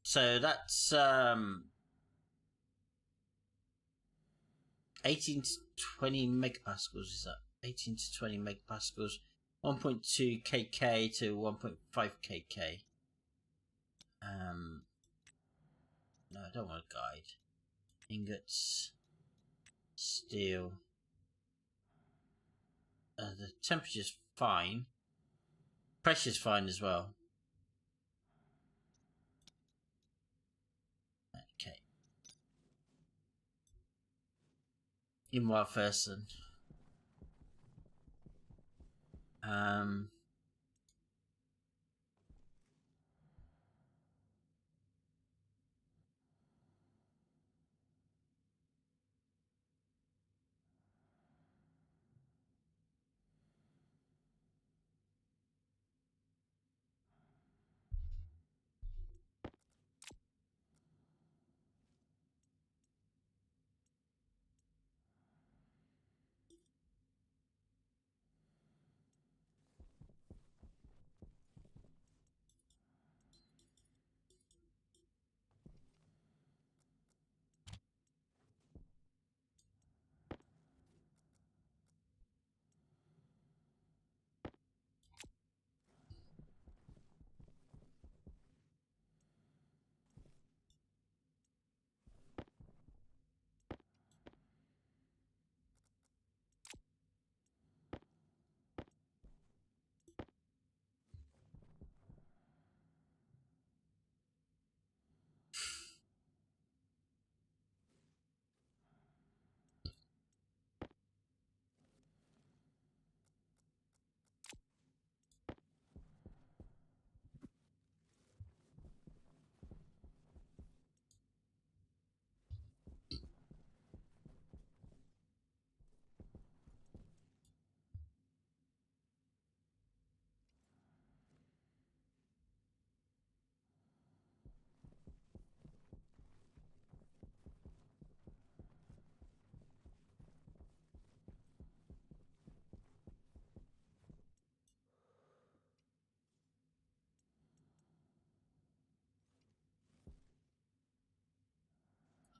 So that's 18 to 20 megapascals. Is that 18 to 20 megapascals? 1.2 kk to 1.5 kk. No, I don't want a guide. Ingots, steel. The temperature's fine. Pressure's fine as well. Okay. Meanwhile, Fersen.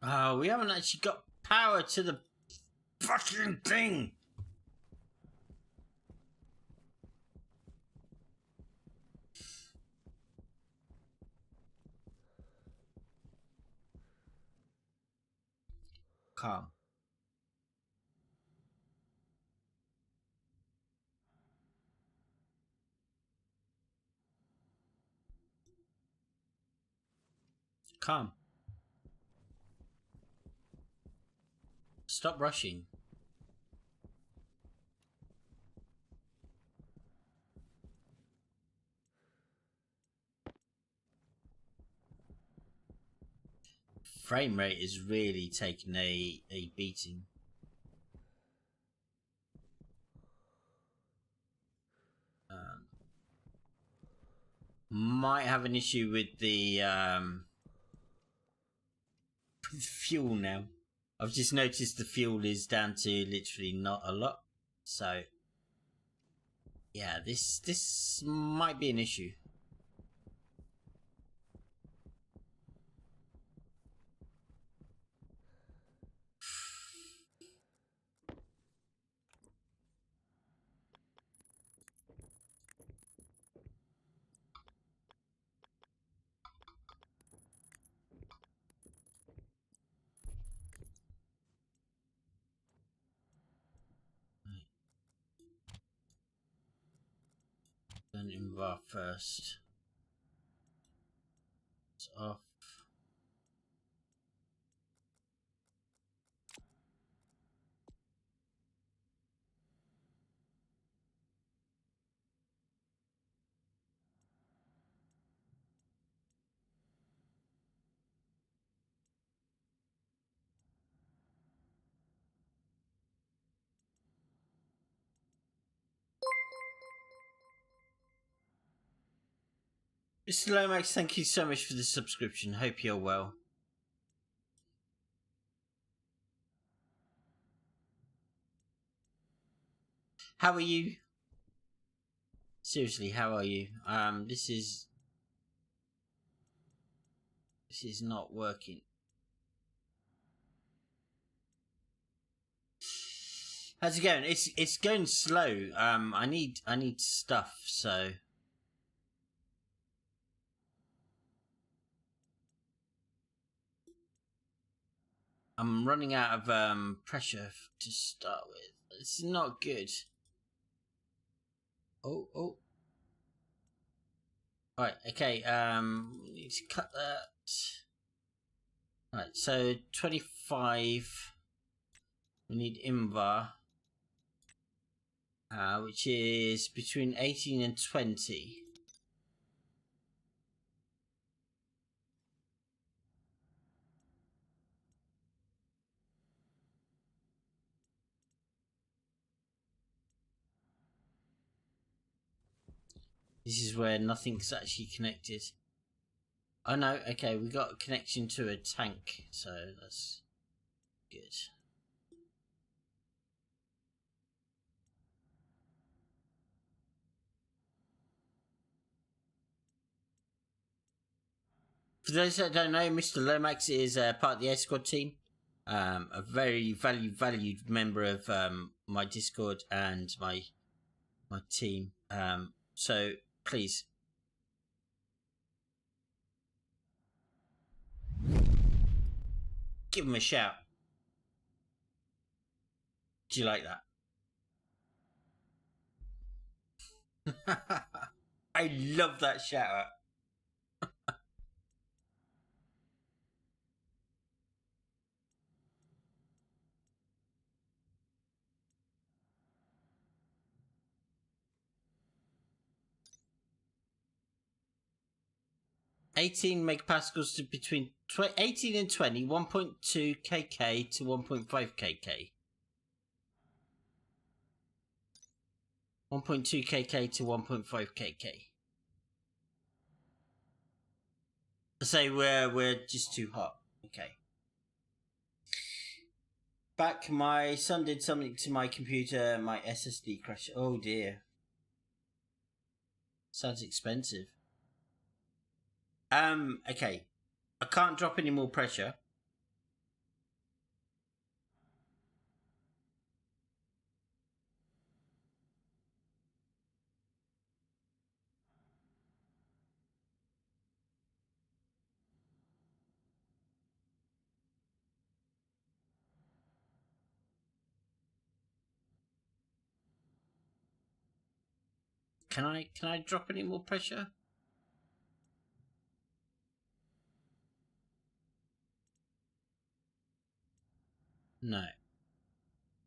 Oh, we haven't actually got power to the fucking thing. Calm. Calm. Stop rushing. Frame rate is really taking a beating. Might have an issue with the with fuel now. I've just noticed the fuel is down to literally not a lot. So yeah, this might be an issue. Then invar first. It's off. Mr. Lomax, thank you so much for the subscription. Hope you're well. How are you? Seriously, how are you? This is not working. How's it going? It's going slow. I need stuff, so I'm running out of pressure to start with. It's not good. Oh. Right, okay, we need to cut that. Right, so 25. We need Invar. Which is between 18 and 20. This is where nothing's actually connected. Oh no, okay, we got a connection to a tank, so that's good. For those that don't know, Mr. Lomax is part of the Air Squad team. A very valued member of my Discord and my team. So please give him a shout. Do you like that? I love that shout out. $18 megapascals to between 18 and 20, 1.2 kk to 1.5 kk. 1.2 kk to 1.5 kk. Say we're just too hot. Okay. Back, my son did something to my computer. My SSD crashed. Oh dear. Sounds expensive. Okay. I can't drop any more pressure. Can I drop any more pressure? No.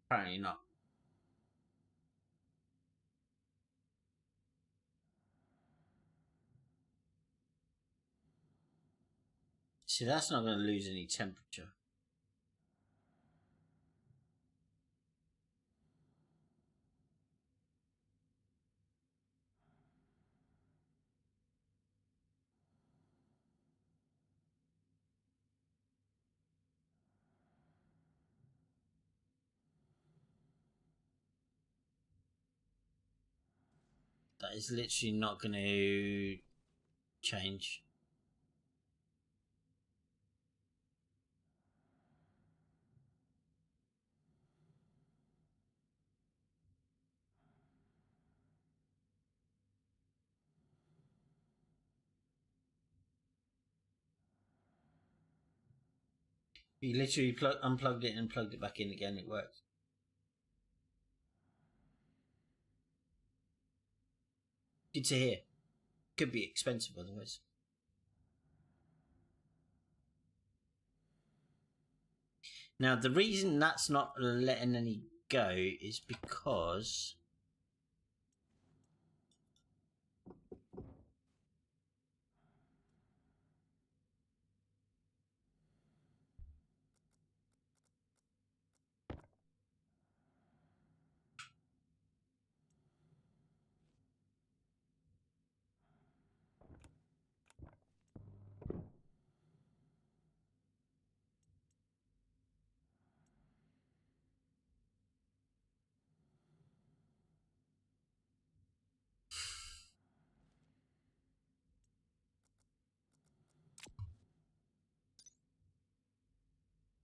Apparently not. See, that's not going to lose any temperature. That is literally not going to change. You literally unplugged it and plugged it back in again. It works. Good to hear. Could be expensive otherwise. Now, the reason that's not letting any go is because...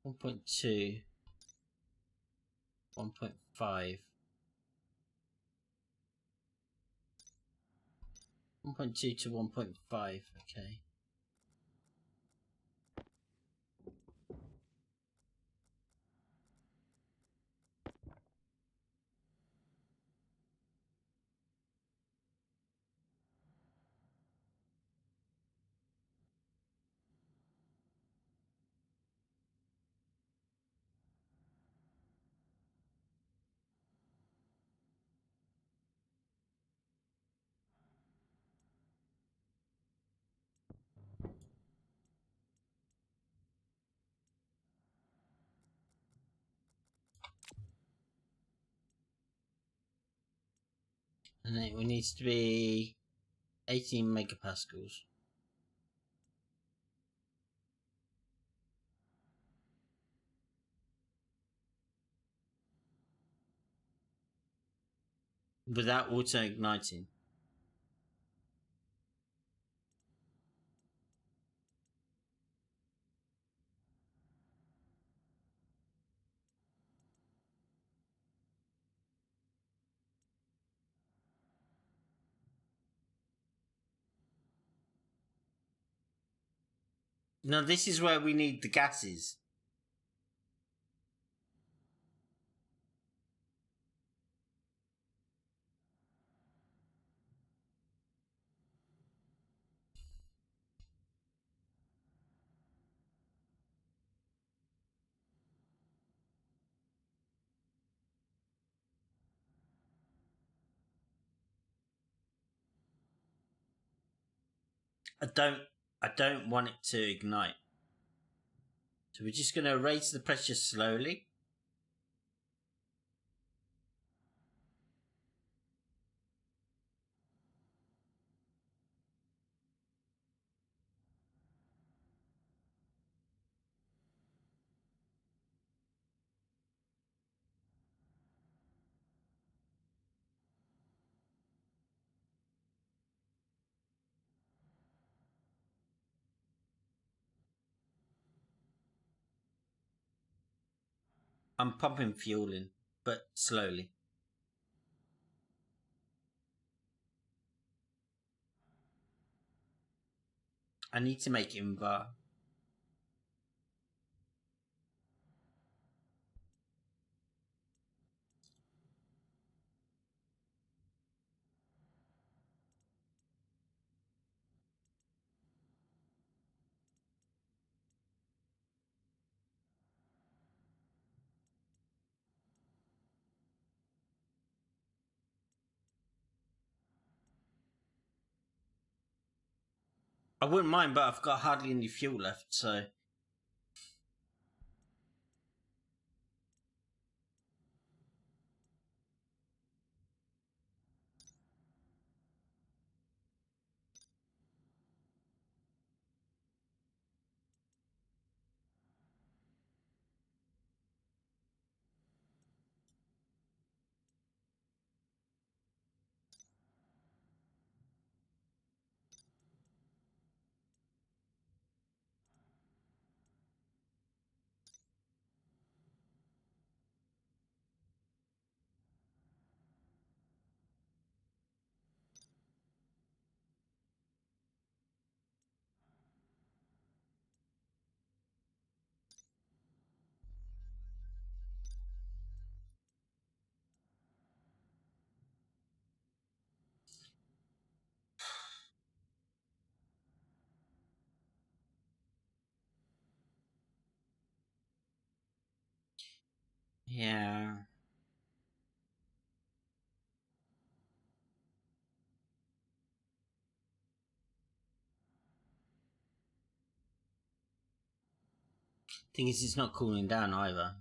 (1.2), 1.5, 1.2 to 1.5, okay. And then it needs to be 18 megapascals. Without auto igniting. Now this is where we need the gases. I don't want it to ignite. So we're just going to raise the pressure slowly. I'm pumping fuel in, but slowly. I need to make Invar. I wouldn't mind, but I've got hardly any fuel left, so... Yeah. Thing is, it's not cooling down either.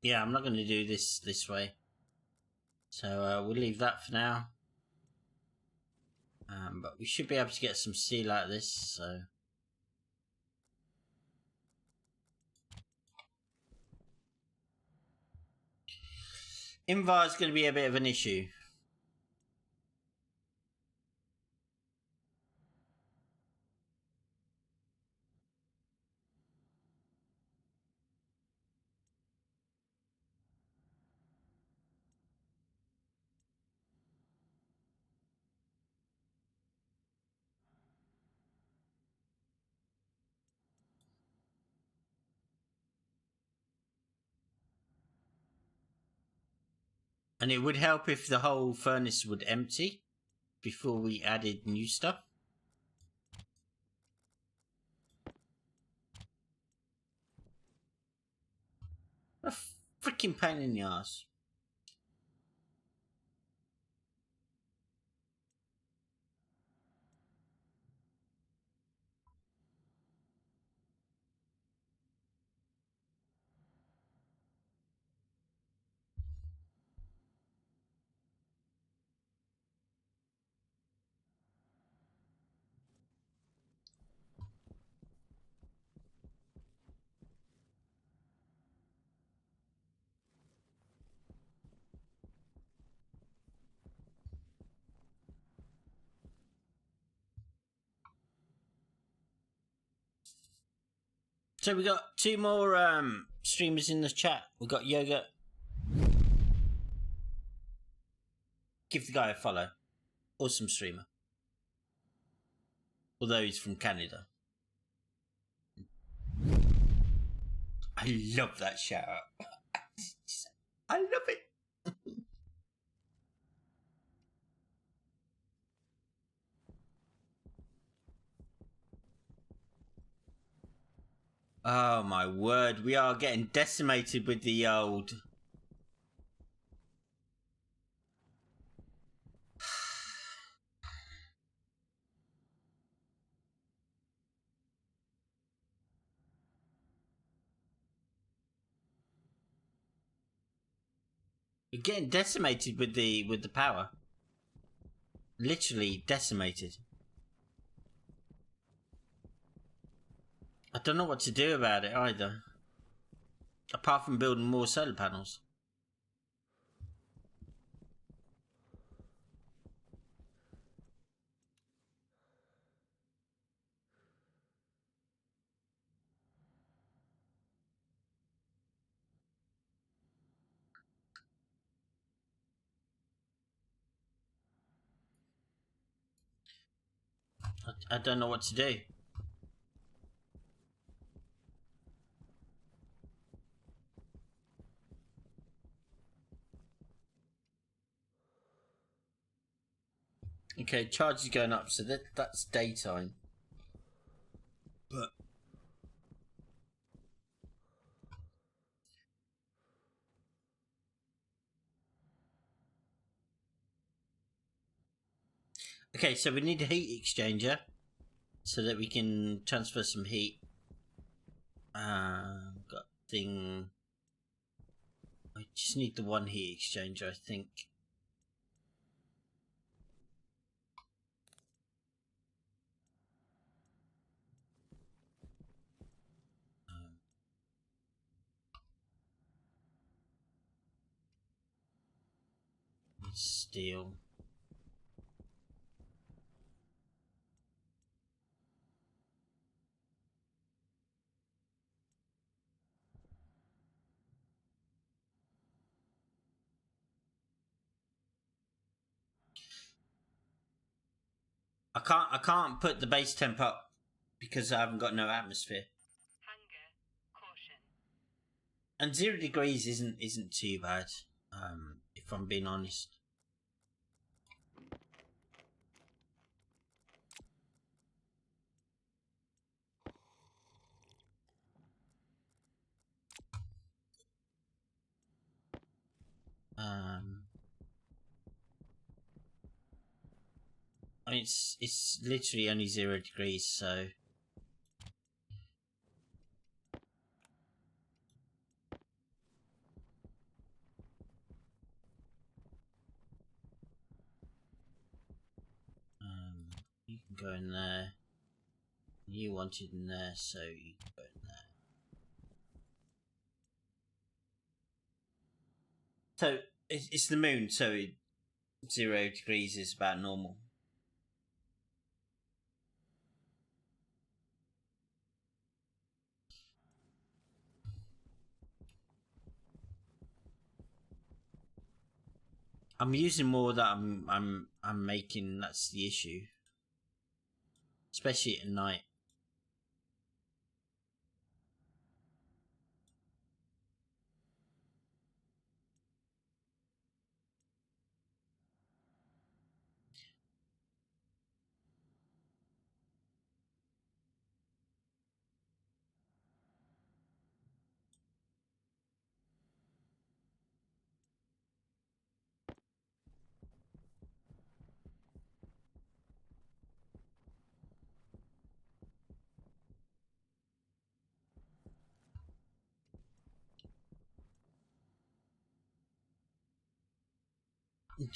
Yeah, I'm not going to do this way. So we'll leave that for now. But we should be able to get some steel out of this, so... Invar is going to be a bit of an issue. And it would help if the whole furnace would empty before we added new stuff. A freaking pain in the ass. So we got 2 more streamers in the chat. We got Yoga. Give the guy a follow. Awesome streamer. Although he's from Canada. I love that shout out. I love it. Oh my word, we are getting decimated with the old... We're getting decimated with the power. Literally decimated. I don't know what to do about it either. Apart from building more solar panels. I don't know what to do. Okay, charge is going up, so that's daytime. But okay, so we need a heat exchanger so that we can transfer some heat. something. I just need the one heat exchanger, I think. Steel. I can't put the base temp up because I haven't got no atmosphere. Hunger. Caution. And 0 degrees isn't too bad, if I'm being honest. I mean, it's literally only 0 degrees, so. You can go in there. You wanted in there, so you can go in there. So it's the moon, so 0 degrees is about normal. I'm using more that I'm making. That's the issue, especially at night.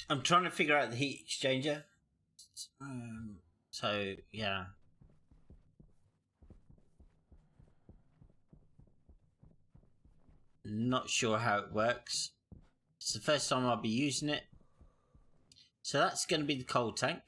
I'm trying to figure out the heat exchanger. So yeah. Not sure how it works. It's the first time I'll be using it. So that's going to be the cold tank.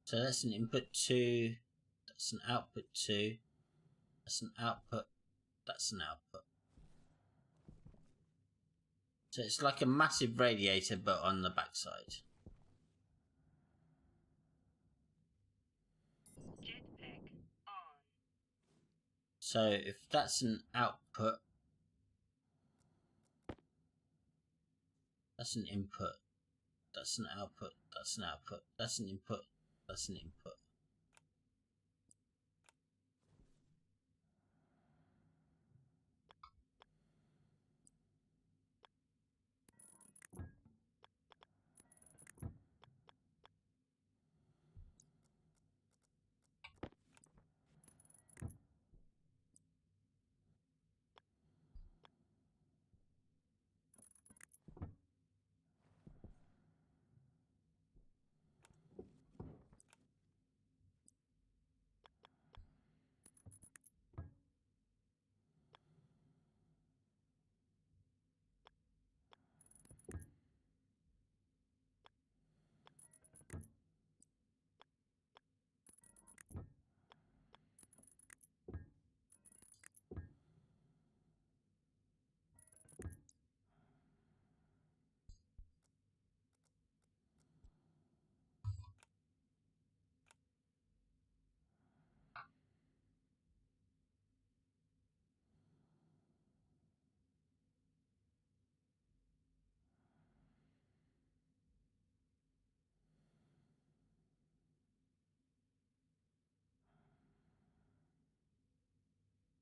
So that's an input 2. That's an output 2. That's an output. That's an output. So it's like a massive radiator, but on the backside. Jetpack on. So if that's an output, that's an input. That's an output. That's an output. That's an input. That's an input.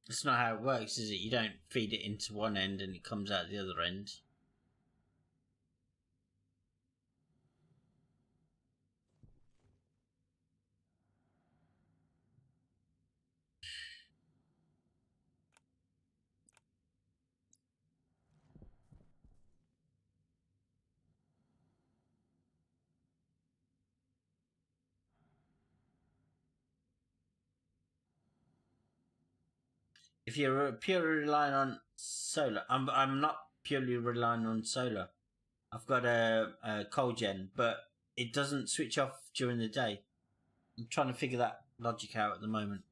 That's not how it works, is it? You don't feed it into one end and it comes out the other end. If you're purely relying on solar, I'm not purely relying on solar. I've got a coal gen, but it doesn't switch off during the day. I'm trying to figure that logic out at the moment.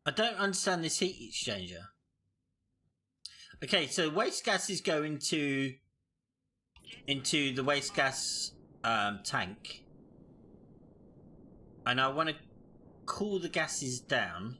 I don't understand this heat exchanger. Okay, so waste gases go into the waste gas tank, and I want to cool the gases down.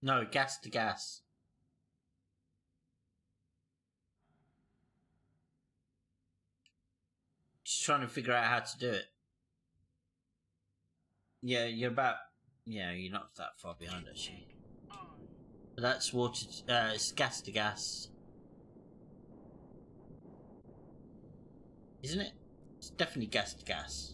No, gas to gas. Just trying to figure out how to do it. Yeah, you're about. Yeah, you're not that far behind actually. But that's water. It's gas to gas, isn't it? It's definitely gas to gas.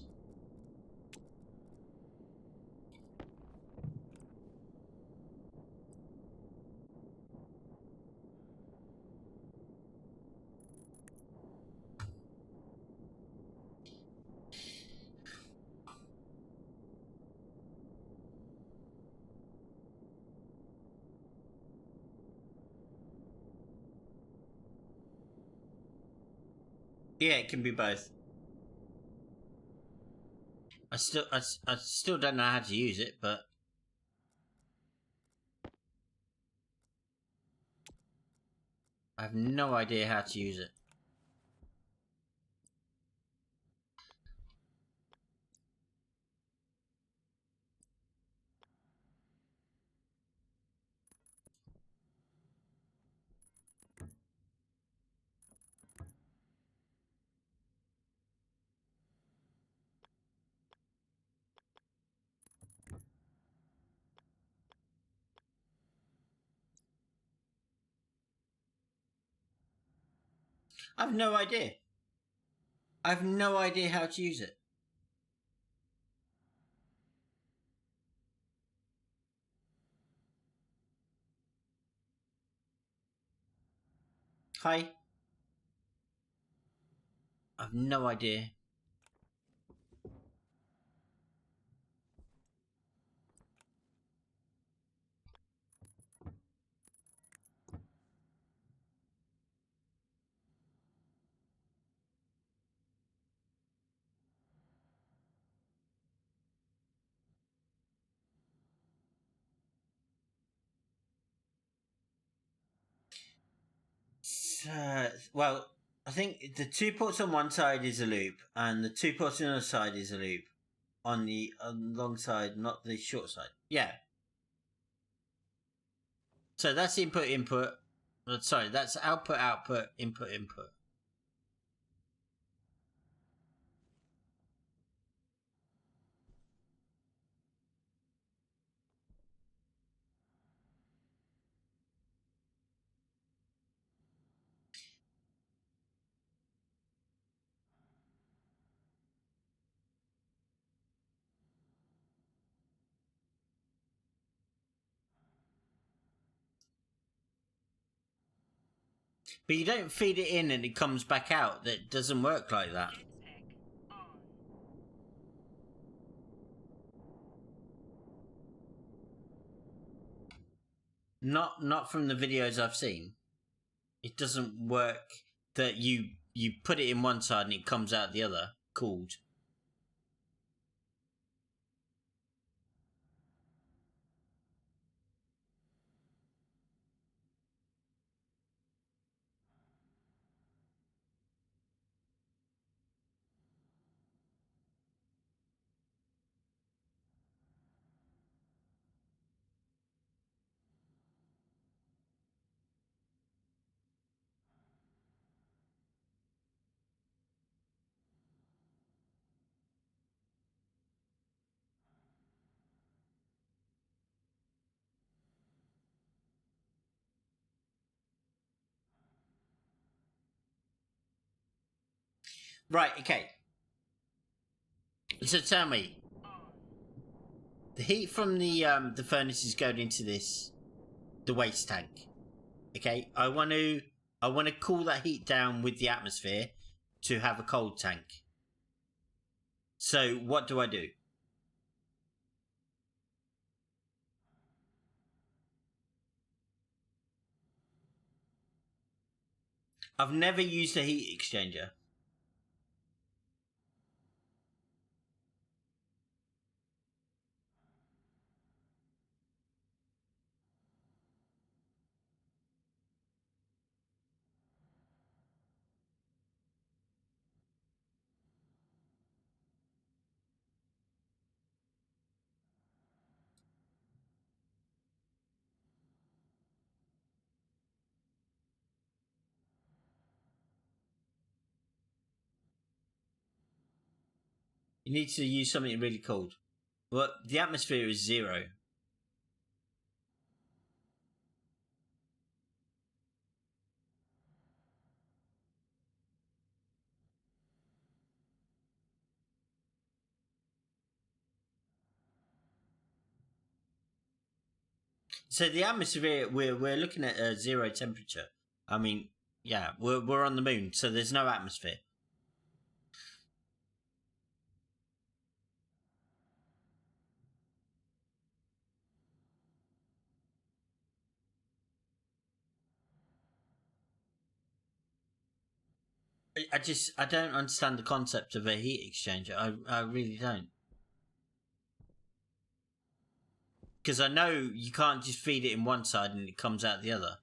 Yeah, it can be both. I still don't know how to use it, but I have no idea how to use it. I've no idea. I've no idea how to use it. Hi. I've no idea. Well, I think the 2 ports on one side is a loop, and the 2 ports on the other side is a loop. On the long side, not the short side. Yeah. So that's input, input. Sorry, that's output, output, input, input. But you don't feed it in and it comes back out. That doesn't work like that. Jetpack on. Not from the videos I've seen. It doesn't work that you put it in one side and it comes out the other. Cooled. Right, okay. So tell me, the heat from the furnace is going into the waste tank. Okay, I want to cool that heat down with the atmosphere to have a cold tank. So what do I do? I've never used a heat exchanger. You need to use something really cold. Well, the atmosphere is 0. So the atmosphere, we're looking at a 0 temperature. I mean, yeah, we're on the moon, so there's no atmosphere. I don't understand the concept of a heat exchanger. I really don't. Because I know you can't just feed it in one side and it comes out the other.